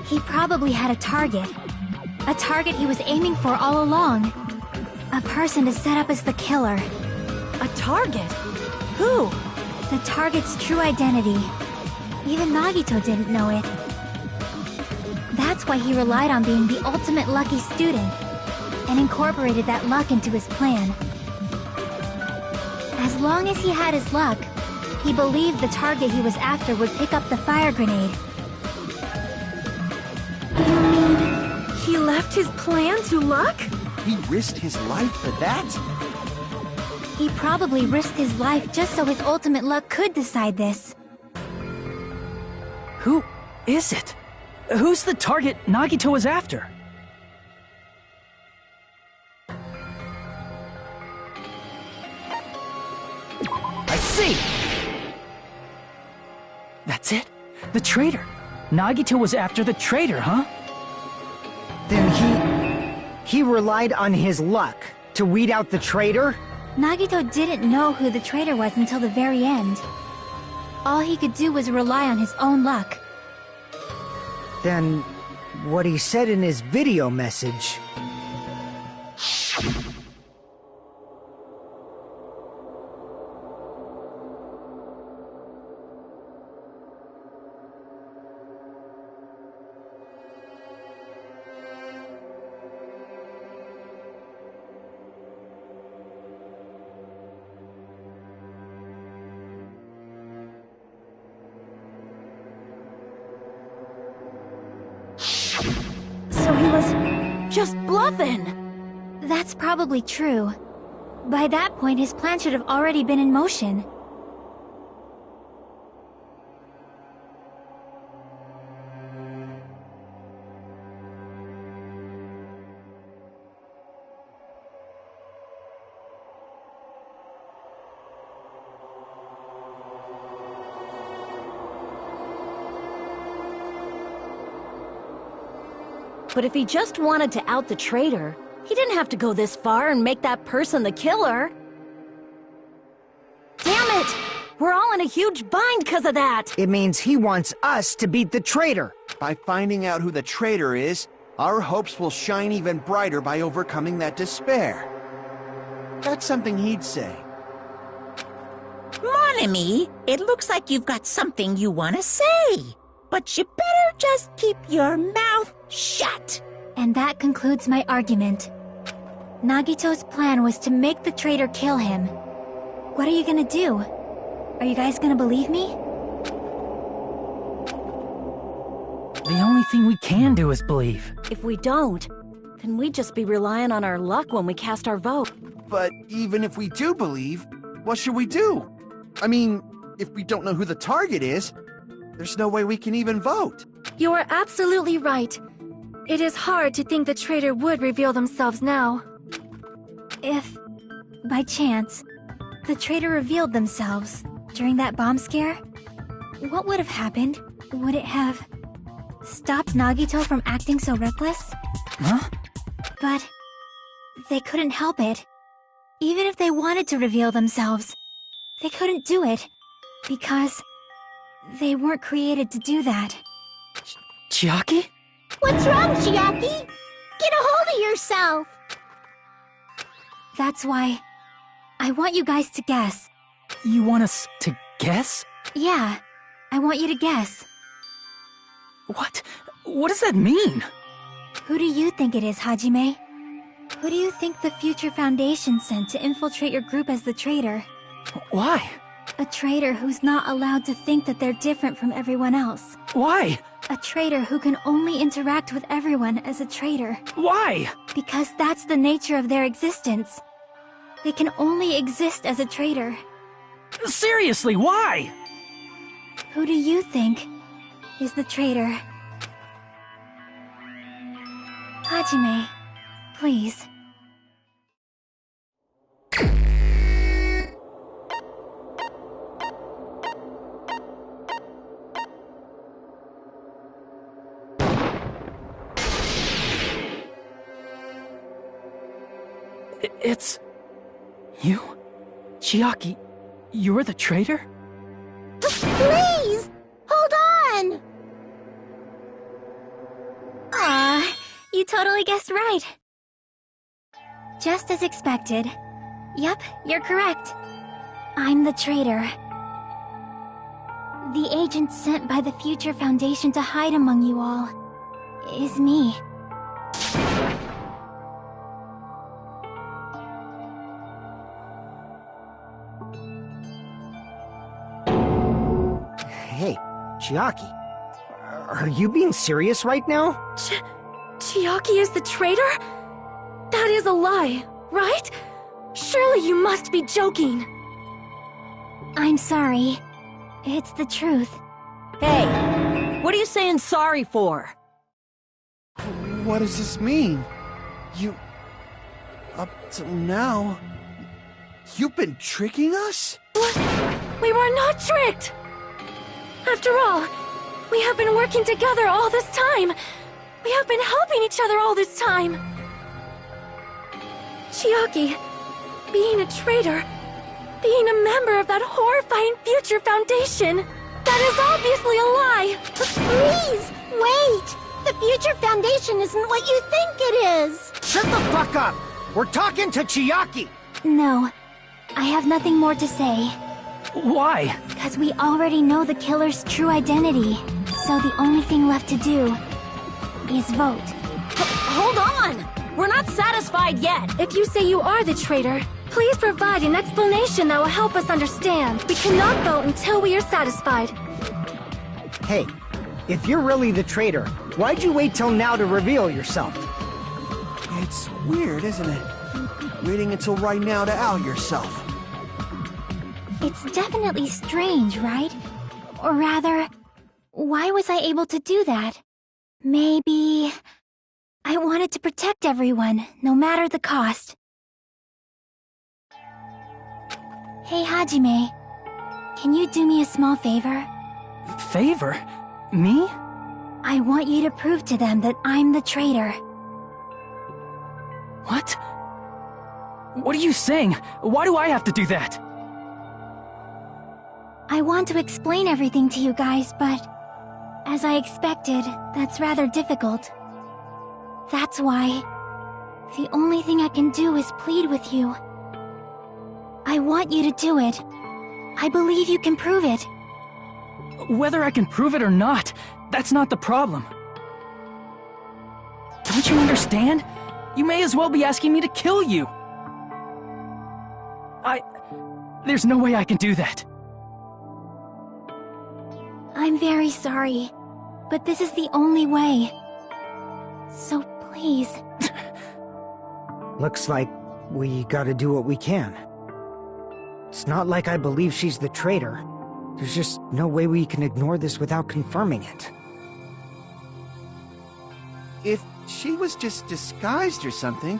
S6: He probably had a target. A target he was aiming for all along. A person to set up as the killer.
S7: A target? Who?
S6: The target's true identity. Even Nagito didn't know it. That's why he relied on being the ultimate lucky student, and incorporated that luck into his plan. As long as he had his luck, he believed the target he was after would pick up the fire grenade.
S3: You mean he left his plan to luck?
S2: He risked his life for that?
S6: He probably risked his life just so his ultimate luck could decide this.
S5: Who is it? Who's the target Nagito was after? I see! That's it? The traitor. Nagito was after the traitor, huh?
S4: Then he relied on his luck to weed out the traitor?
S6: Nagito didn't know who the traitor was until the very end. All he could do was rely on his own luck.
S4: Then what he said in his video message...
S7: So he was just bluffing.
S6: That's probably true. By that point, his plan should have already been in motion.
S7: But if he just wanted to out the traitor, he didn't have to go this far and make that person the killer. Damn it! We're all in a huge bind because of that!
S4: It means he wants us to beat the traitor.
S2: By finding out who the traitor is, our hopes will shine even brighter by overcoming that despair. That's something he'd say.
S1: Mon ami, it looks like you've got something you want to say. But you better just keep your mouth shut.
S6: And that concludes my argument. Nagito's plan was to make the traitor kill him. What are you gonna do? Are you guys gonna believe me?
S5: The only thing we can do is believe.
S7: If we don't, then we'd just be relying on our luck when we cast our vote.
S2: But even if we do believe, what should we do? I mean, if we don't know who the target is, there's no way we can even vote.
S3: You are absolutely right. It is hard to think the traitor would reveal themselves now.
S6: If, by chance, the traitor revealed themselves during that bomb scare, what would have happened? Would it have stopped Nagito from acting so reckless?
S5: Huh?
S6: But they couldn't help it. Even if they wanted to reveal themselves, they couldn't do it because they weren't created to do that.
S5: Chiaki?
S8: What's wrong, Chiaki? Get a hold of yourself!
S6: That's why I want you guys to guess.
S5: You want us to guess?
S6: Yeah, I want you to guess.
S5: What? What does that mean?
S6: Who do you think it is, Hajime? Who do you think the future Foundation sent to infiltrate your group as the traitor?
S5: Why?
S6: A traitor who's not allowed to think that they're different from everyone else.
S5: Why?
S6: A traitor who can only interact with everyone as a traitor.
S5: Why?
S6: Because that's the nature of their existence. They can only exist as a traitor.
S5: Seriously, why?
S6: Who do you think is the traitor? Hajime, please.
S5: It's... you? Chiaki, you're the traitor?
S8: Please! Hold on!
S6: Aw, you totally guessed right. Just as expected. Yep, you're correct. I'm the traitor. The agent sent by the Future Foundation to hide among you all is me.
S4: Hey, Chiaki. Are you being serious right now?
S3: Chiaki is the traitor? That is a lie, right? Surely you must be joking.
S6: I'm sorry. It's the truth.
S7: Hey, what are you saying sorry for?
S2: What does this mean? You... Up till now... You've been tricking us?
S3: We were not tricked! After all, we have been working together all this time. We have been helping each other all this time. Chiaki, being a traitor, being a member of that horrifying Future Foundation, that is obviously a lie!
S8: Please, wait! The Future Foundation isn't what you think it is!
S4: Shut the fuck up! We're talking to Chiaki!
S6: No, I have nothing more to say.
S5: Why?
S6: Because we already know the killer's true identity. So the only thing left to do is vote.
S7: Hold on! We're not satisfied yet!
S3: If you say you are the traitor, please provide an explanation that will help us understand. We cannot vote until we are satisfied.
S4: Hey, if you're really the traitor, why'd you wait till now to reveal yourself?
S2: It's weird, isn't it? Waiting until right now to out yourself.
S6: It's definitely strange, right? Or rather, why was I able to do that? Maybe... I wanted to protect everyone, no matter the cost. Hey, Hajime. Can you do me a small favor?
S5: Favor? Me?
S6: I want you to prove to them that I'm the traitor.
S5: What? What are you saying? Why do I have to do that?
S6: I want to explain everything to you guys, but... as I expected, that's rather difficult. That's why... the only thing I can do is plead with you. I want you to do it. I believe you can prove it.
S5: Whether I can prove it or not, that's not the problem. Don't you understand? You may as well be asking me to kill you. There's no way I can do that.
S6: I'm very sorry, but this is the only way. So please.
S4: Looks like we gotta do what we can. It's not like I believe she's the traitor. There's just no way we can ignore this without confirming it.
S2: If she was just disguised or something,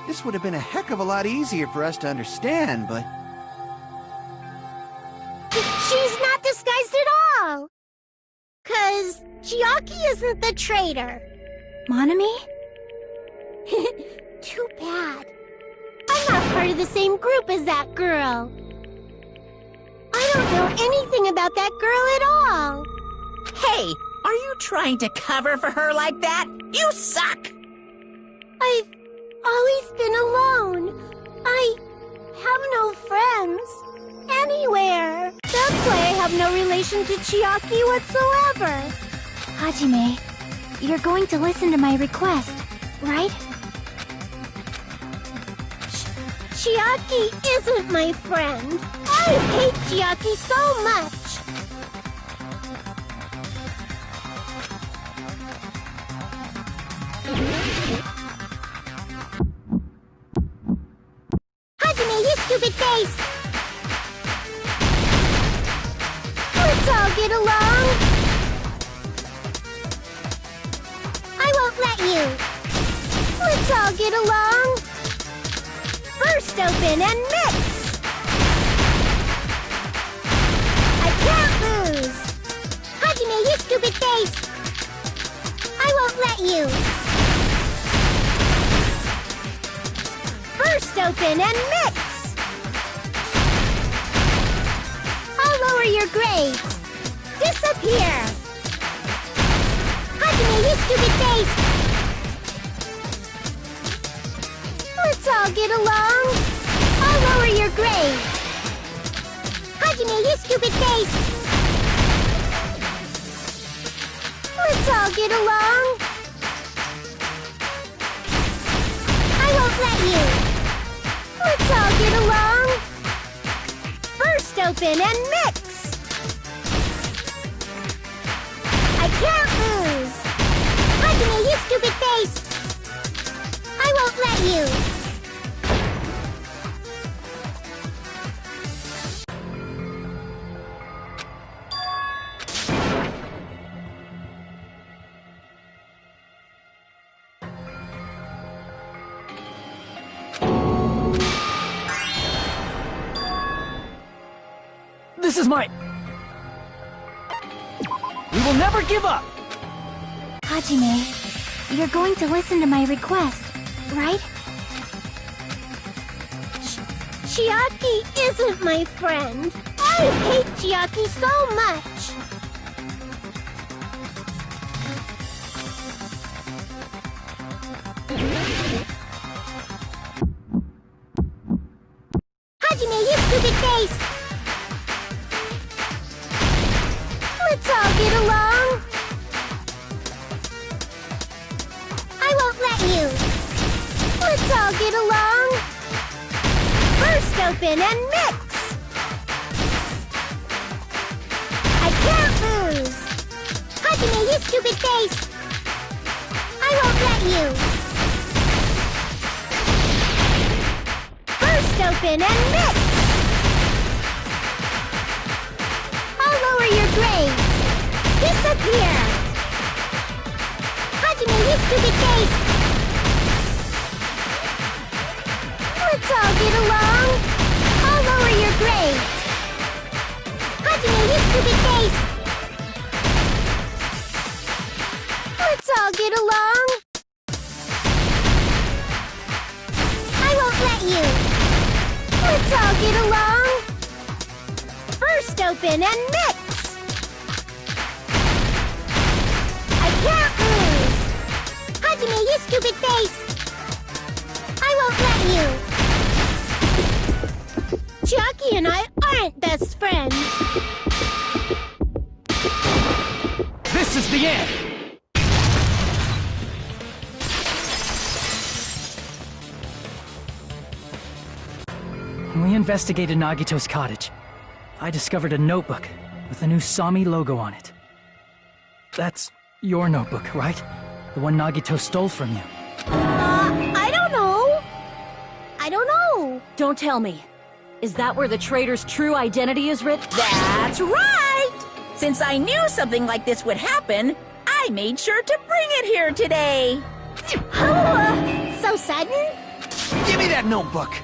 S2: this would have been a heck of a lot easier for us to understand, but...
S8: She's not disguised at all! 'Cause Chiaki isn't the traitor.
S6: Monami?
S8: Too bad. I'm not part of the same group as that girl. I don't know anything about that girl at all.
S1: Hey, are you trying to cover for her like that? You suck!
S8: I've always been alone. I have no friends. Anywhere. That's why I have no relation to Chiaki whatsoever.
S6: Hajime, you're going to listen to my request, right?
S8: Chiaki isn't my friend. I hate Chiaki so much. Hajime, you stupid face! Let's all get along. I won't let you. Let's all get along. Burst open and mix. I can't lose. Hajime, you stupid face! I won't let you. Burst open and mix. I'll lower your grades. Disappear. Hajime, you stupid face! Let's all get along. I'll lower your grades. Hajime, you stupid face! Let's all get along. I won't let you. Let's all get along. Burst open and mix. I can't lose. Hajime, you stupid face! I won't let you.
S5: This is my... We will never give up!
S6: Hajime, you're going to listen to my request, right?
S8: Chiaki isn't my friend. I hate Chiaki so much. Hajime, you stupid face! Let's all get along. I won't let you. Let's all get along. Burst open and mix. I can't lose. Hajime, you stupid face! I won't let you. Burst open and mix. I'll lower your grades. Disappear. Hajime, you stupid face! Let's all get along. I'll lower your grades. Hajime, you stupid face! Let's all get along. I won't let you. Let's all get along. Burst open and mix. I can't lose. Hajime, you stupid face! I won't let you. Chiaki and I aren't best friends.
S5: This is the end! When we investigated Nagito's cottage, I discovered a notebook with the new Sami logo on it. That's your notebook, right? The one Nagito stole from you.
S8: I don't know. I don't know.
S7: Don't tell me. Is that where the traitor's true identity is written?
S1: That's right! Since I knew something like this would happen, I made sure to bring it here today.
S8: So sudden?
S2: Give me that notebook!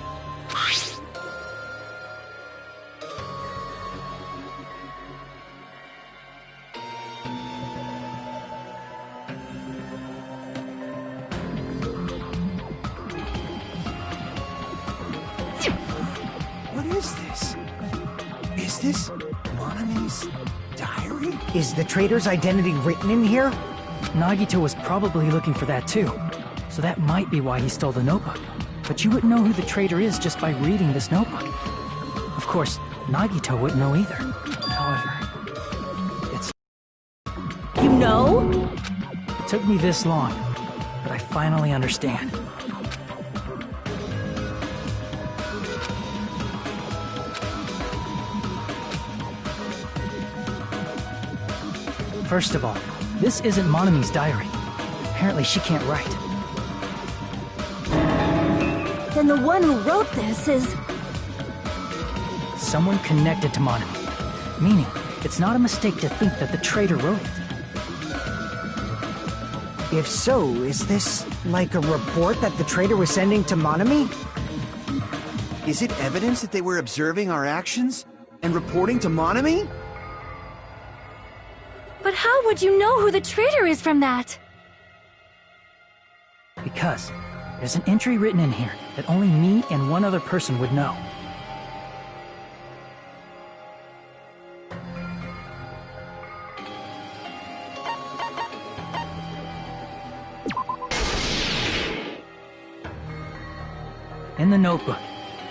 S2: What is this? Is this Moname's diary?
S4: Is the traitor's identity written in here?
S5: Nagito was probably looking for that too, so that might be why he stole the notebook. But you wouldn't know who the traitor is just by reading this notebook. Of course, Nagito wouldn't know either. However, it's...
S7: You know?
S5: It took me this long, but I finally understand. First of all, this isn't Monami's diary. Apparently she can't write.
S7: Then the one who wrote this is...
S5: Someone connected to Monami. Meaning, it's not a mistake to think that the traitor wrote it.
S4: If so, is this like a report that the traitor was sending to Monami?
S2: Is it evidence that they were observing our actions and reporting to Monami?
S3: But how would you know who the traitor is from that?
S5: Because there's an entry written in here that only me and one other person would know. In the notebook,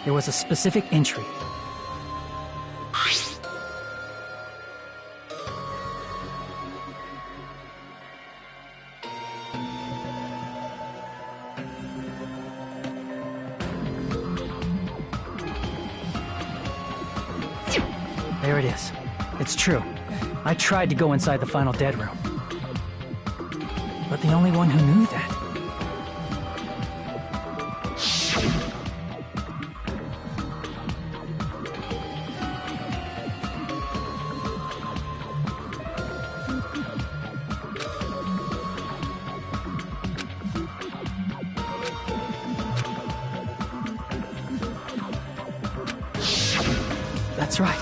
S5: there was a specific entry. There it is. It's true. I tried to go inside the final dead room. But the only one who knew that... That's right.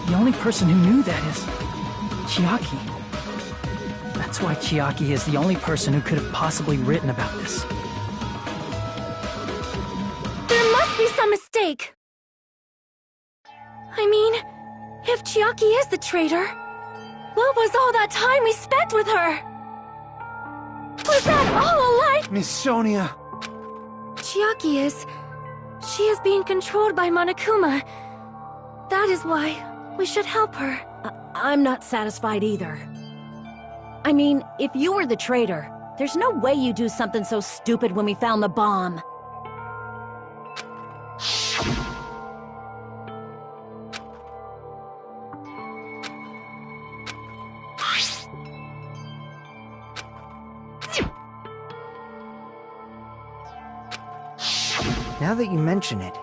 S5: The only person who knew that is... Chiaki. That's why Chiaki is the only person who could have possibly written about this.
S3: There must be some mistake! I mean, if Chiaki is the traitor, what was all that time we spent with her? Was that all a lie?
S2: Miss Sonia!
S3: Chiaki is... She is being controlled by Monokuma. That is why we should help her.
S7: I'm not satisfied either. I mean, if you were the traitor, there's no way you'd do something so stupid when we found the bomb.
S4: Now that you mention it,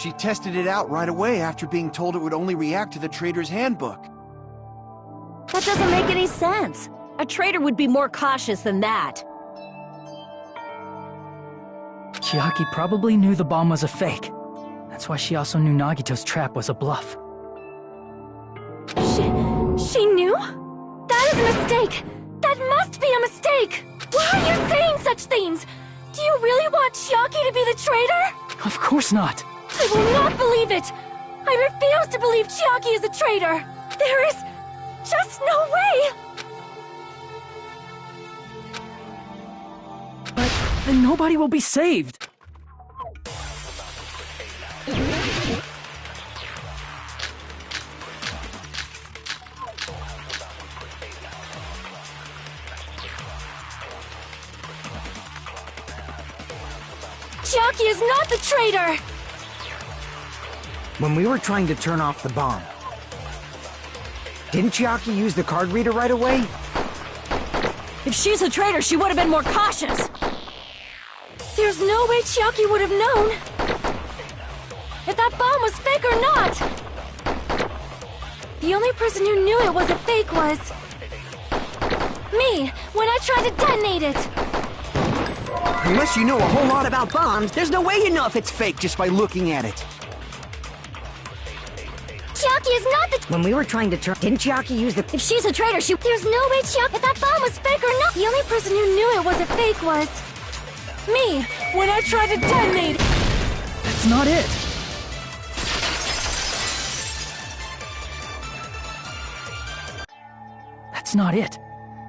S2: She tested it out right away after being told it would only react to the traitor's handbook.
S7: That doesn't make any sense. A traitor would be more cautious than that.
S5: Chiaki probably knew the bomb was a fake. That's why she also knew Nagito's trap was a bluff.
S3: She knew? That is a mistake! That must be a mistake! Why are you saying such things? Do you really want Chiaki to be the traitor?
S5: Of course not!
S3: I will not believe it! I refuse to believe Chiaki is a traitor! There is just no way!
S5: But then nobody will be saved!
S3: Chiaki is not the traitor!
S4: when we were trying to turn off the bomb, didn't Chiaki use the card reader right away?
S7: If she's a traitor, she would have been more cautious!
S3: There's no way Chiaki would have known if that bomb was fake or not! The only person who knew it was a fake was... me, when I tried to detonate it!
S2: Unless you know a whole lot about bombs, there's no way you know if it's fake just by looking at it.
S3: Chiaki is not the...
S4: When we were trying to turn... Didn't Chiaki use the...
S3: If she's a traitor, there's no way Chiaki... If that bomb was fake or not... The only person who knew it was a fake was... me, when I tried to detonate it!
S5: That's not it! That's not it.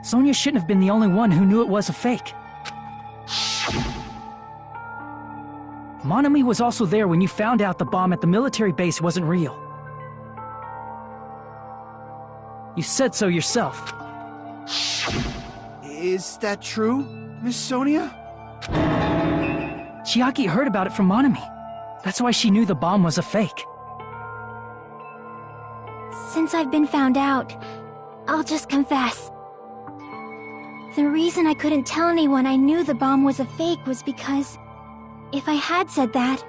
S5: Sonia shouldn't have been the only one who knew it was a fake. Monami was also there when you found out the bomb at the military base wasn't real. You said so yourself.
S2: Is that true, Miss Sonia?
S5: Chiaki heard about it from Monami. That's why she knew the bomb was a fake.
S6: Since I've been found out, I'll just confess. The reason I couldn't tell anyone I knew the bomb was a fake was because if I had said that,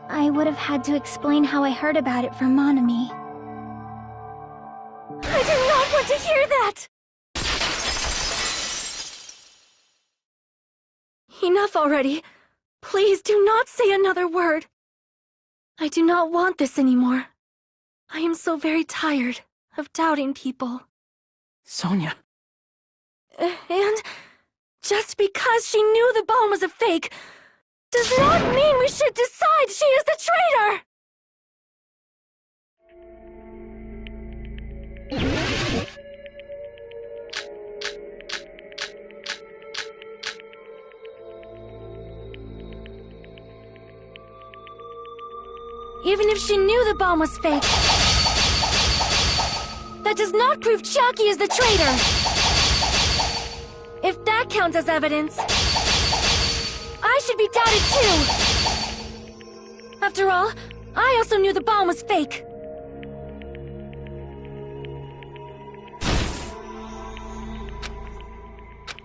S6: I would have had to explain how I heard about it from Monami.
S3: I do not want to hear that! Enough already. Please do not say another word. I do not want this anymore. I am so very tired of doubting people.
S5: Sonia.
S3: And just because she knew the bomb was a fake does not mean we should decide she is the traitor! Even if she knew the bomb was fake, that does not prove Chiaki is the traitor! If that counts as evidence, I should be doubted too! After all, I also knew the bomb was fake.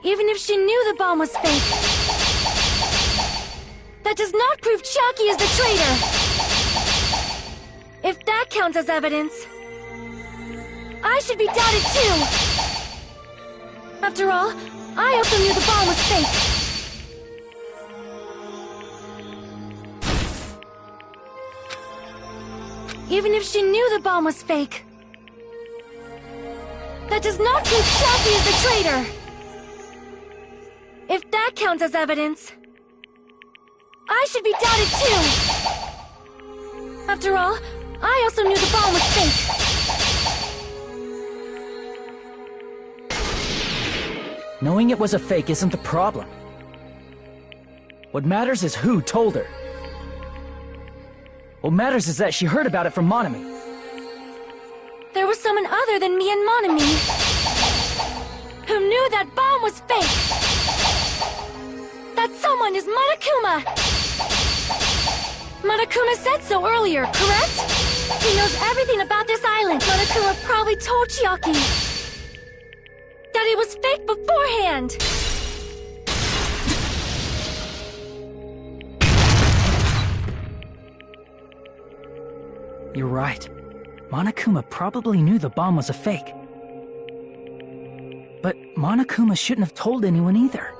S3: Even if she knew the bomb was fake, that does not prove Chiaki is the traitor! If that counts as evidence, I should be doubted too! After all, I also knew the bomb was fake. Even if she knew the bomb was fake, that does not prove Chiaki is the traitor! If that counts as evidence, I should be doubted too! After all, I also knew the bomb was fake.
S5: Knowing it was a fake isn't the problem. What matters is who told her. What matters is that she heard about it from Monami.
S3: There was someone other than me and Monami who knew that bomb was fake. That someone is Monokuma. Monokuma said so earlier, correct? He knows everything about this island. Monokuma probably told Chiaki that it was fake beforehand.
S5: You're right. Monokuma probably knew the bomb was a fake. But Monokuma shouldn't have told anyone either.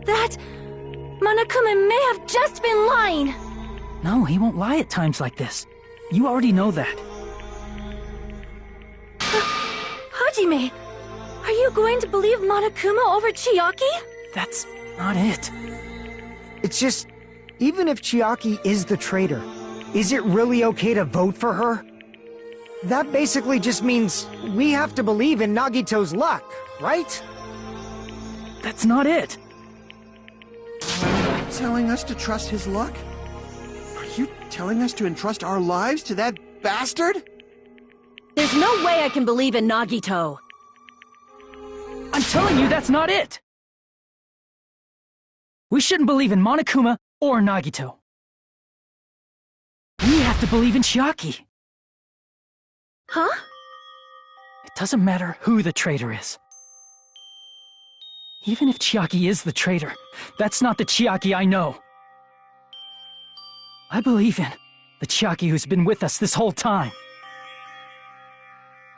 S3: That... Monokuma may have just been lying!
S5: No, he won't lie at times like this. You already know that.
S3: Hajime, are you going to believe Monokuma over Chiaki?
S5: That's not it.
S4: It's just, even if Chiaki is the traitor, is it really okay to vote for her? That basically just means we have to believe in Nagito's luck, right?
S5: That's not it.
S2: Telling us to trust his luck? Are you telling us to entrust our lives to that bastard?
S7: There's no way I can believe in Nagito.
S5: I'm telling you that's not it! We shouldn't believe in Monokuma or Nagito. We have to believe in Chiaki.
S3: Huh?
S5: It doesn't matter who the traitor is. Even if Chiaki is the traitor, that's not the Chiaki I know. I believe in the Chiaki who's been with us this whole time.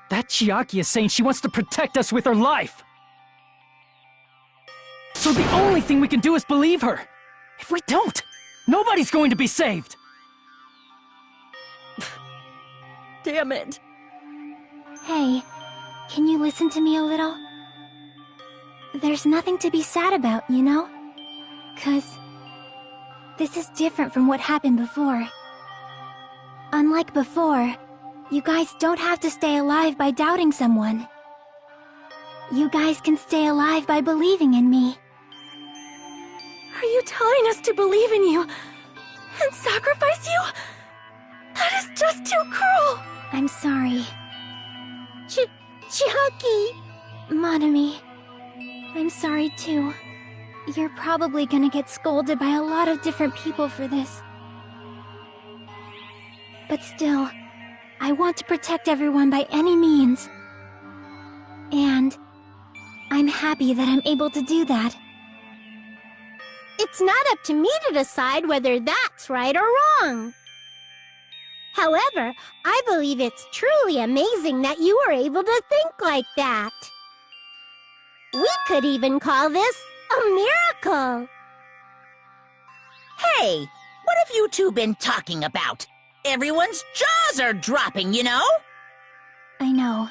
S5: That Chiaki is saying she wants to protect us with her life. So the only thing we can do is believe her. If we don't, nobody's going to be saved.
S7: Damn it.
S6: Hey, can you listen to me a little? there's nothing to be sad about, you know? 'Cause this is different from what happened before. Unlike before, you guys don't have to stay alive by doubting someone. You guys can stay alive by believing in me.
S3: Are you telling us to believe in you and sacrifice you? That is just too cruel!
S6: I'm sorry.
S8: Chiaki!
S6: Monami, I'm sorry too. You're probably gonna get scolded by a lot of different people for this. But still, I want to protect everyone by any means. And I'm happy that I'm able to do that.
S8: It's not up to me to decide whether that's right or wrong. However, I believe it's truly amazing that you were able to think like that. We could even call this a miracle.
S1: Hey, what have you two been talking about? Everyone's jaws are dropping, you know?
S6: I know.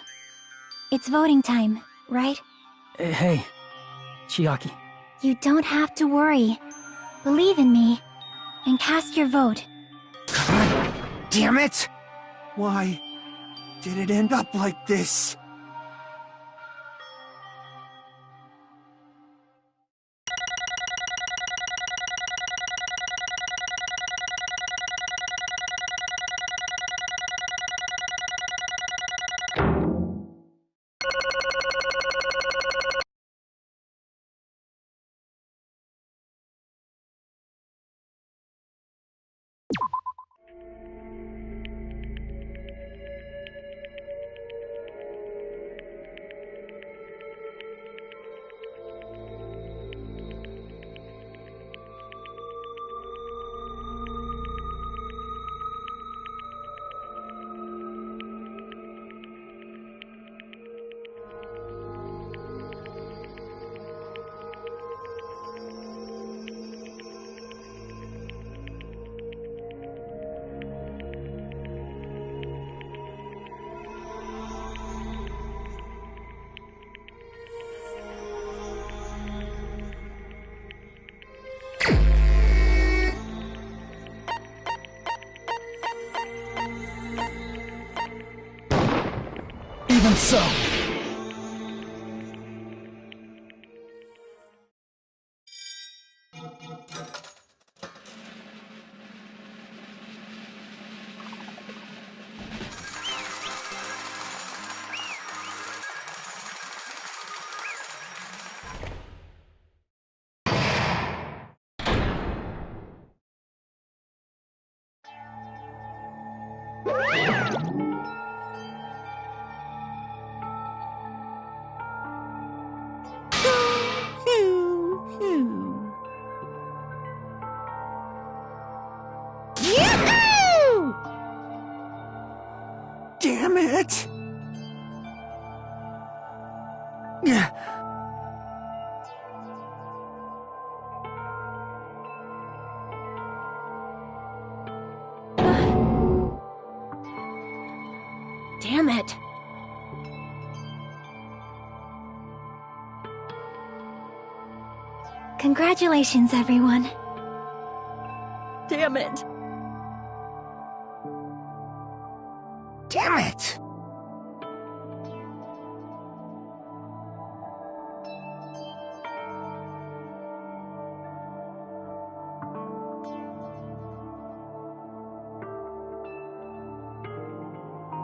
S6: It's voting time, right?
S5: Hey, Chiaki.
S6: You don't have to worry. Believe in me, and cast your vote.
S2: God damn it! Why did it end up like this?
S5: Even so.
S1: Yahoo!
S2: Damn it!
S7: Damn it.
S6: Congratulations, everyone.
S7: Damn it.
S2: Damn it!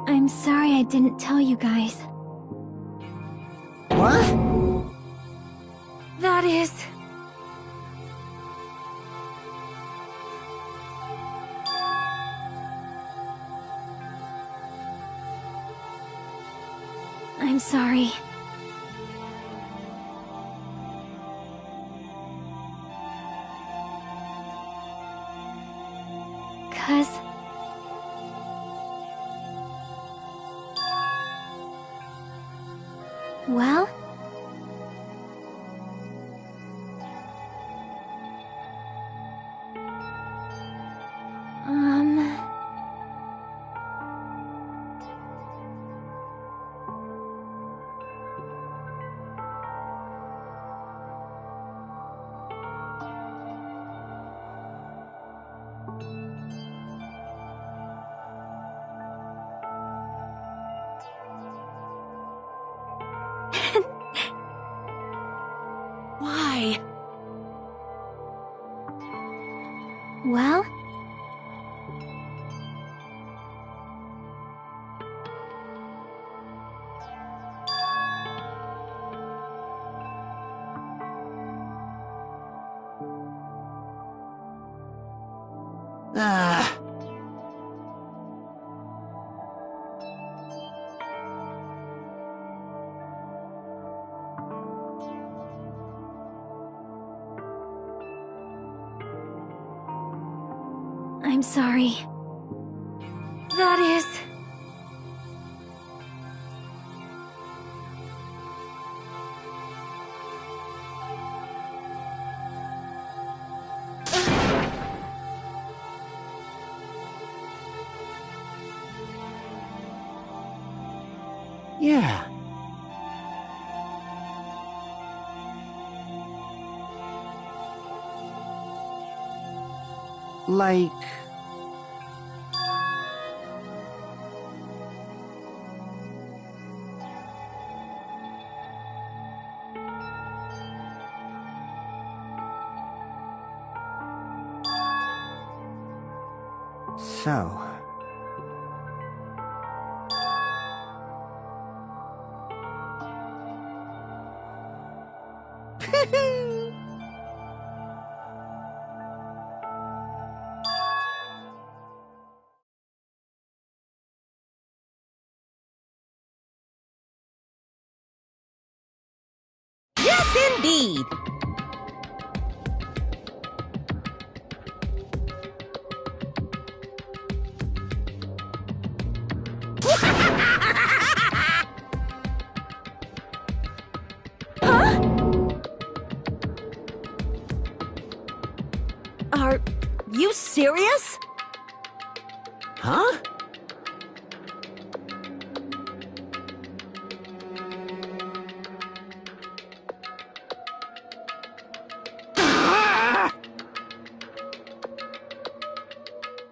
S6: I'm sorry I didn't tell you guys.
S2: What?
S3: That is...
S6: I'm sorry. Well?
S3: I'm sorry. That is...
S2: Yeah. Like... So...
S1: Yes, indeed!
S7: Are you serious?
S1: Huh?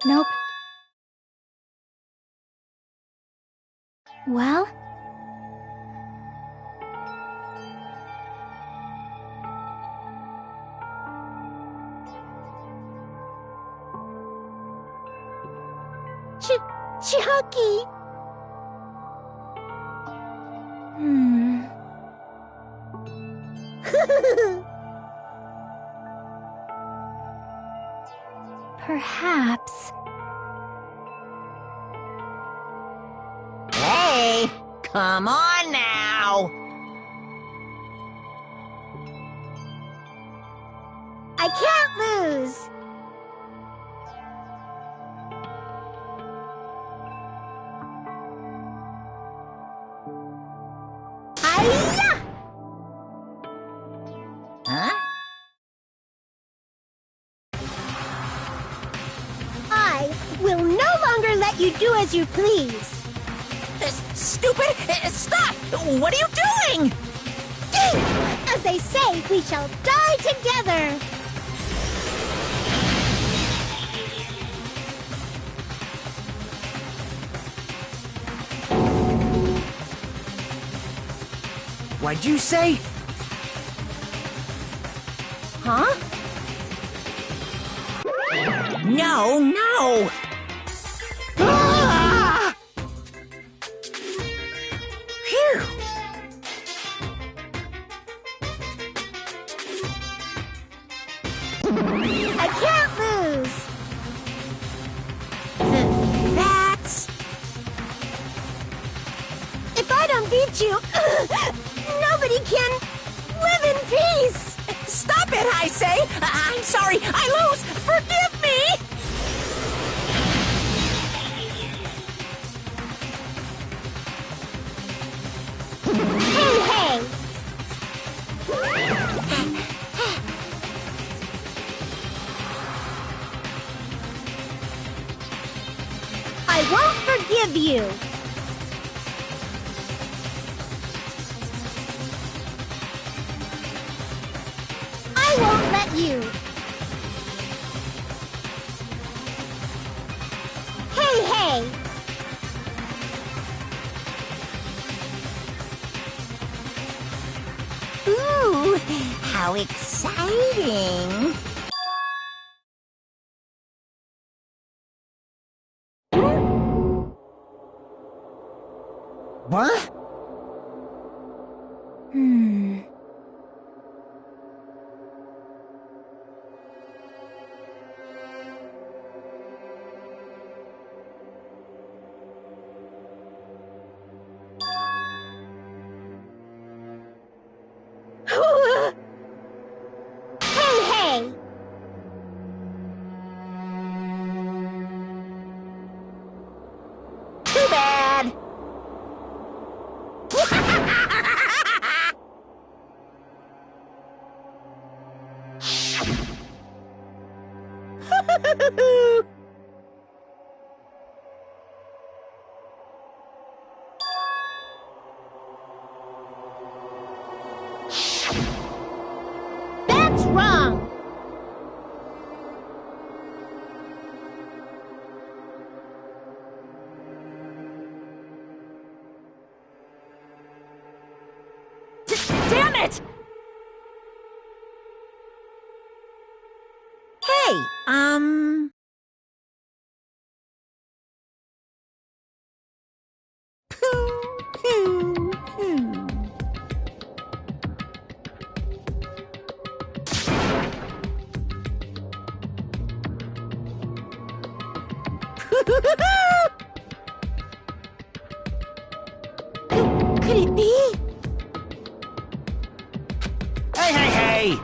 S6: Nope. Well?
S8: Chucky!
S6: Perhaps...
S1: Hey, come on now!
S8: I can't lose! Hi-ya!
S1: Huh?
S8: I will no longer let you do as you please.
S1: Stupid! Stop! What are you doing?
S8: As they say, we shall die together.
S2: What'd you say?
S7: Huh?
S1: No, no!
S2: Ah!
S1: Phew!
S8: I can't lose.
S1: That's...
S8: If I don't beat you, nobody can live in peace.
S1: Stop it, I say! I'm sorry, I lose! Forgive me!
S8: Hey, hey! I won't forgive you. I won't let you. Hey, hey!
S1: Ooh, how exciting!
S2: What?
S8: Could it be?
S2: Hey, hey, hey!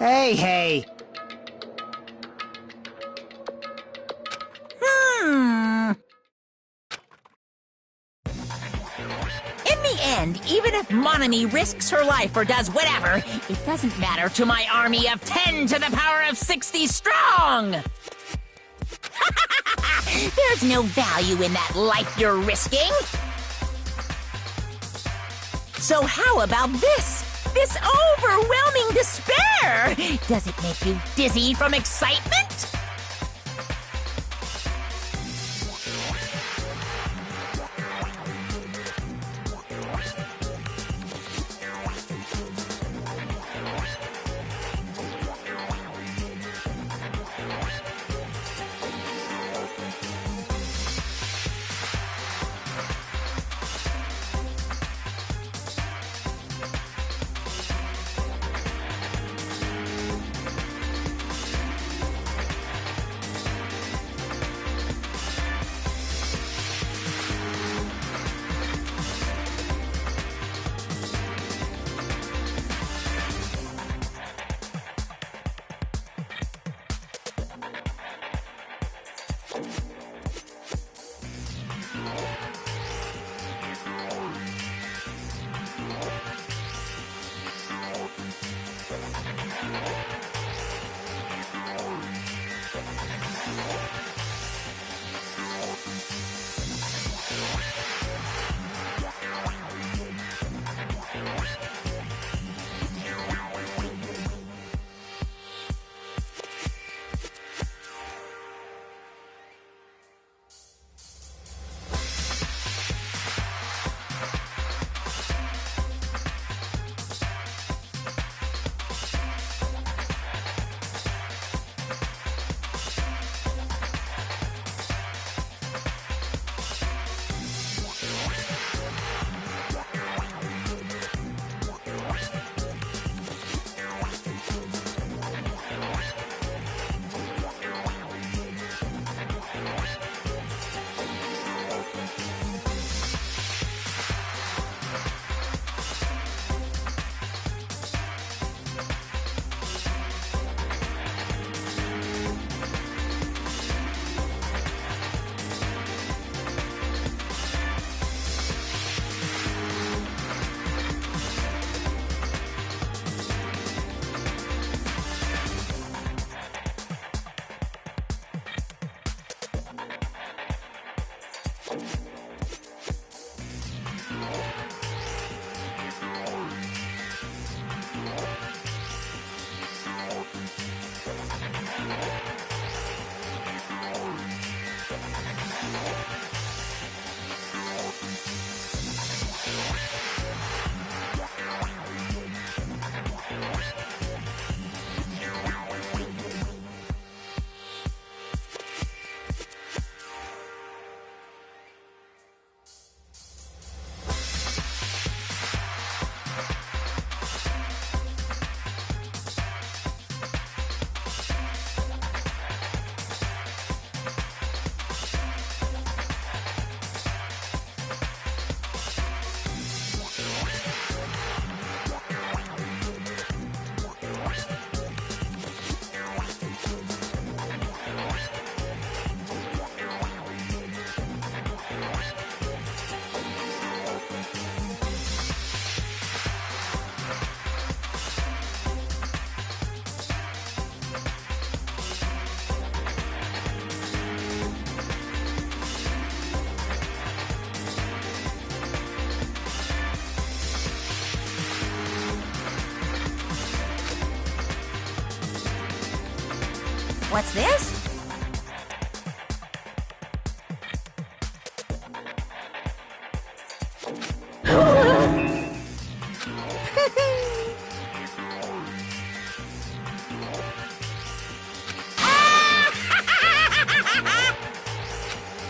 S4: Hey, hey!
S1: In the end, even if Monami risks her life or does whatever, it doesn't matter to my army of 10 to the power of 60 strong! There's no value in that life you're risking! So how about this? This overwhelming despair! Does it make you dizzy from excitement? What's this?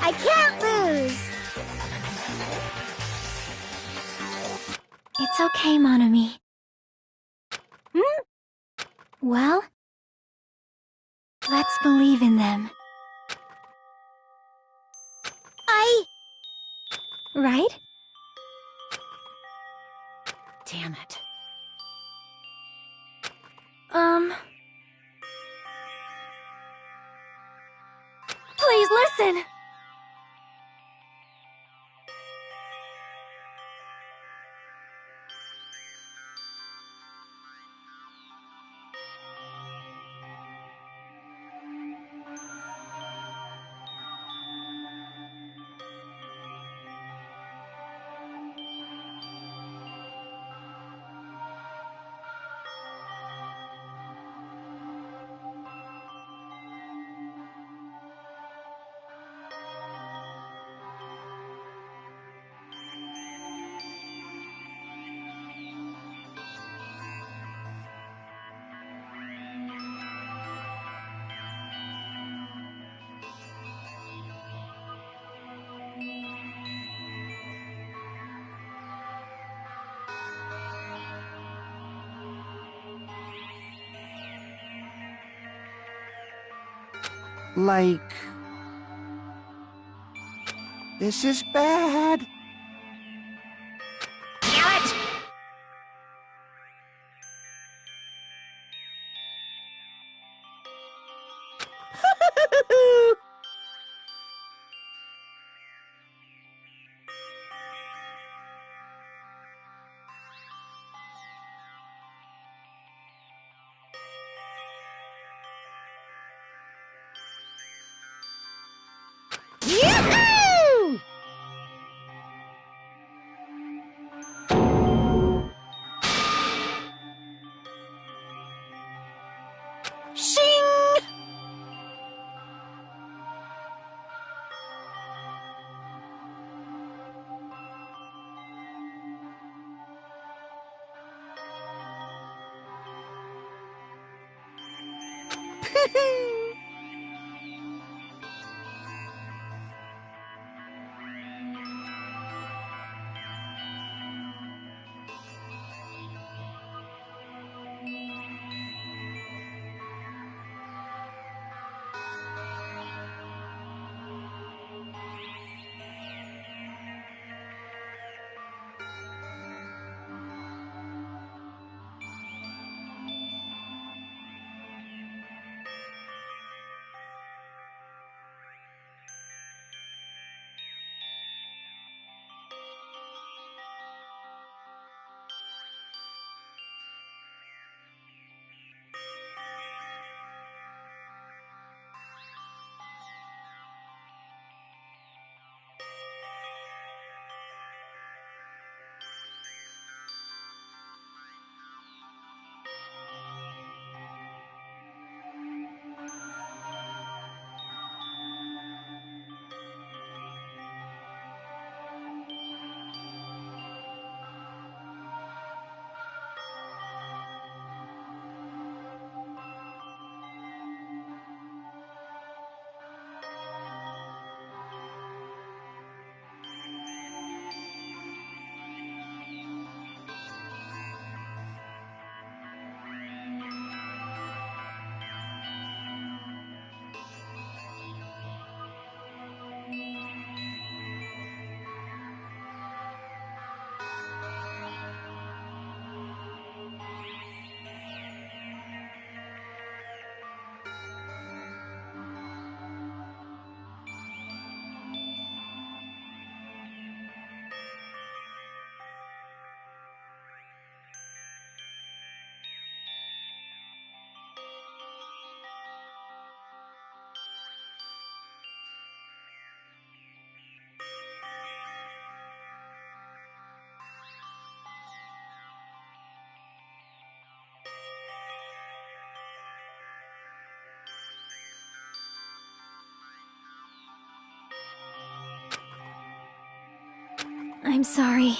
S8: I can't lose.
S6: It's okay, Monami. Well, let's believe in them. Right?
S7: Damn it.
S3: Please listen!
S2: Like... This is bad.
S1: Damn it! Yahoo! Shing!
S6: I'm sorry.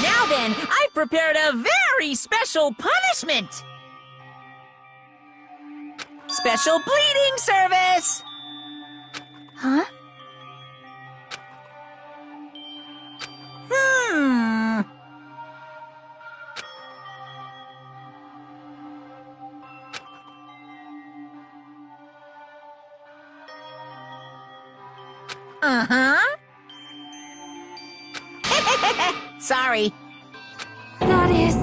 S1: Now then, I've prepared a very special punishment! Special bleeding service!
S6: Huh?
S1: Uh-huh. Sorry.
S6: That is...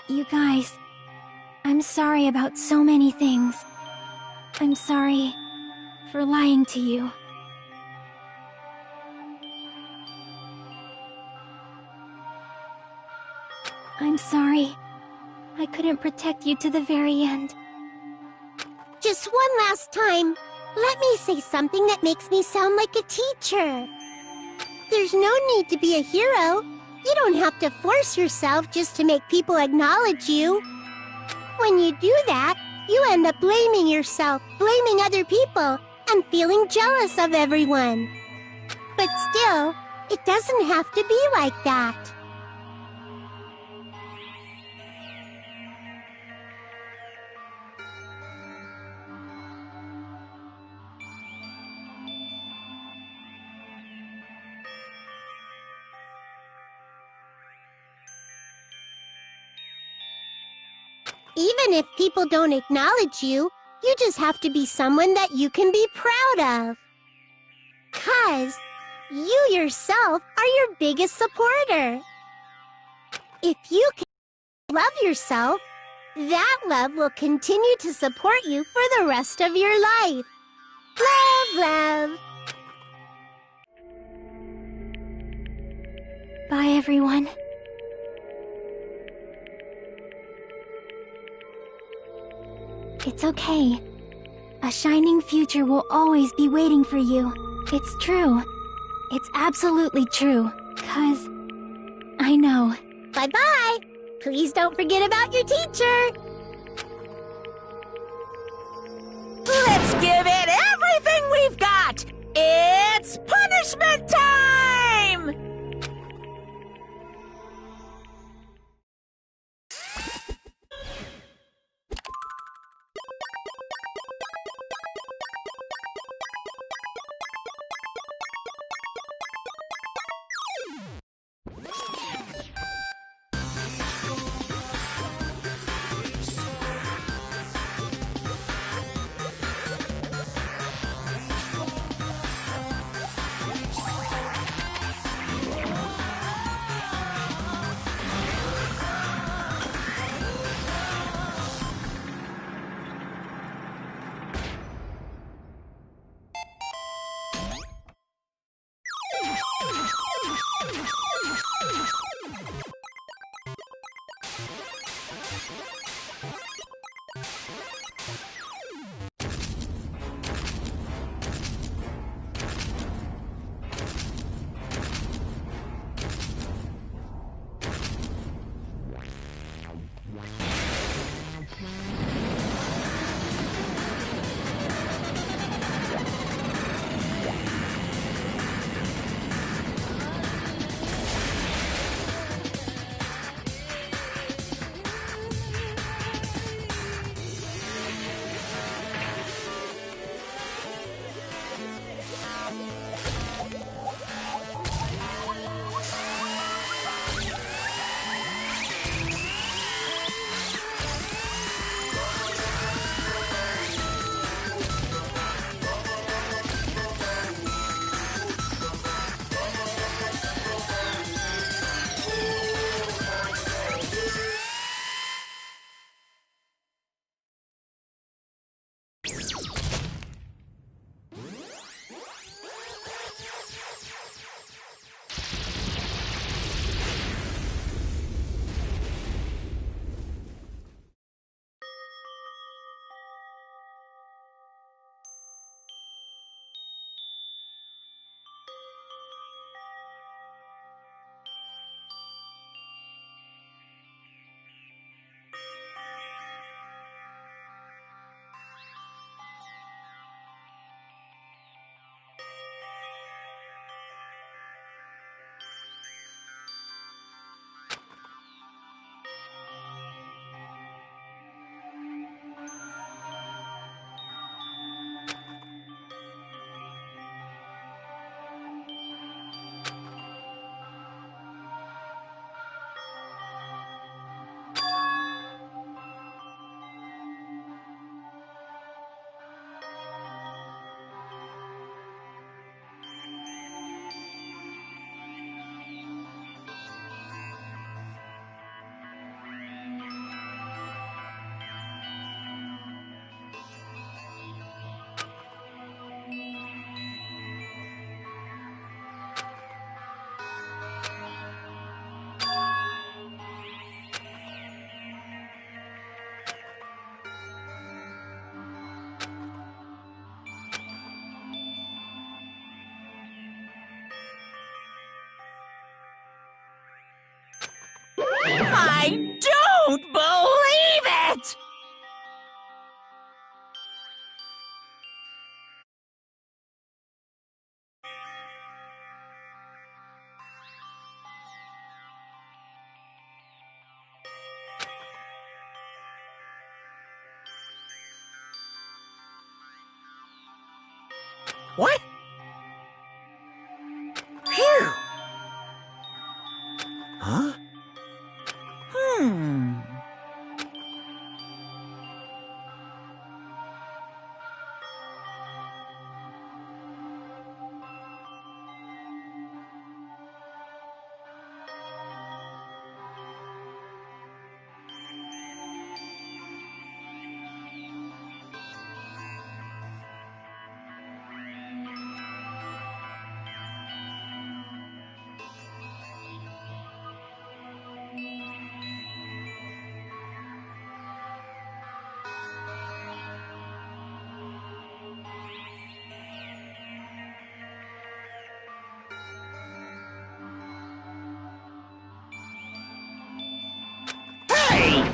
S6: You guys, I'm sorry about so many things. I'm sorry for lying to you. I'm sorry. I couldn't protect you to the very end.
S8: Just one last time, let me say something that makes me sound like a teacher. There's no need to be a hero. You don't have to force yourself just to make people acknowledge you. When you do that, you end up blaming yourself, blaming other people, and feeling jealous of everyone. But still, it doesn't have to be like that. Even if people don't acknowledge you, you just have to be someone that you can be proud of. 'Cause you yourself are your biggest supporter. If you can love yourself, that love will continue to support you for the rest of your life. Love, love.
S6: Bye, everyone. It's okay. A shining future will always be waiting for you. It's true. It's absolutely true. 'Cause I know.
S8: Bye-bye. Please don't forget about your teacher.
S1: Let's give it everything we've got! It's punishment time! What? Phew. Huh? Hey!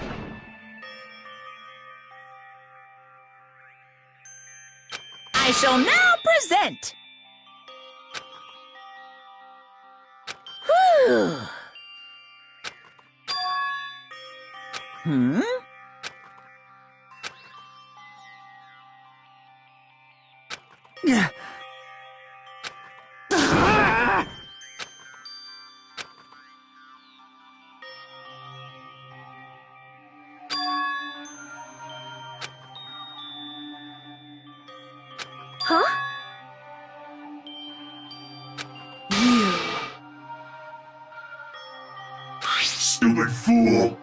S1: I shall now present. Whew. Hmm?
S3: Huh?
S9: Stupid fool!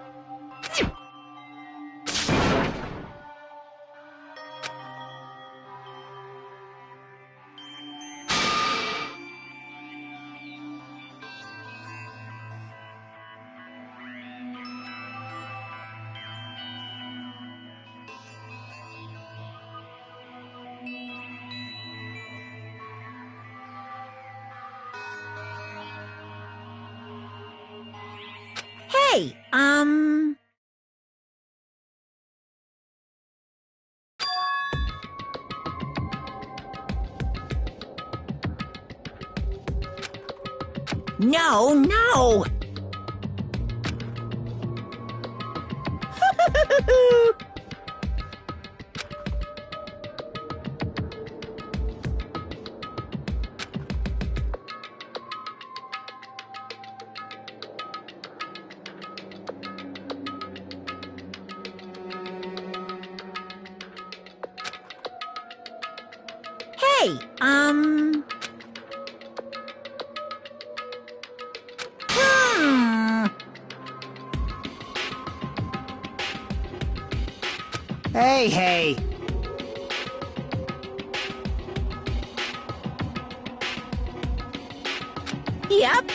S1: Hey, No, no! Hey,
S4: Hey, hey.
S1: Yep.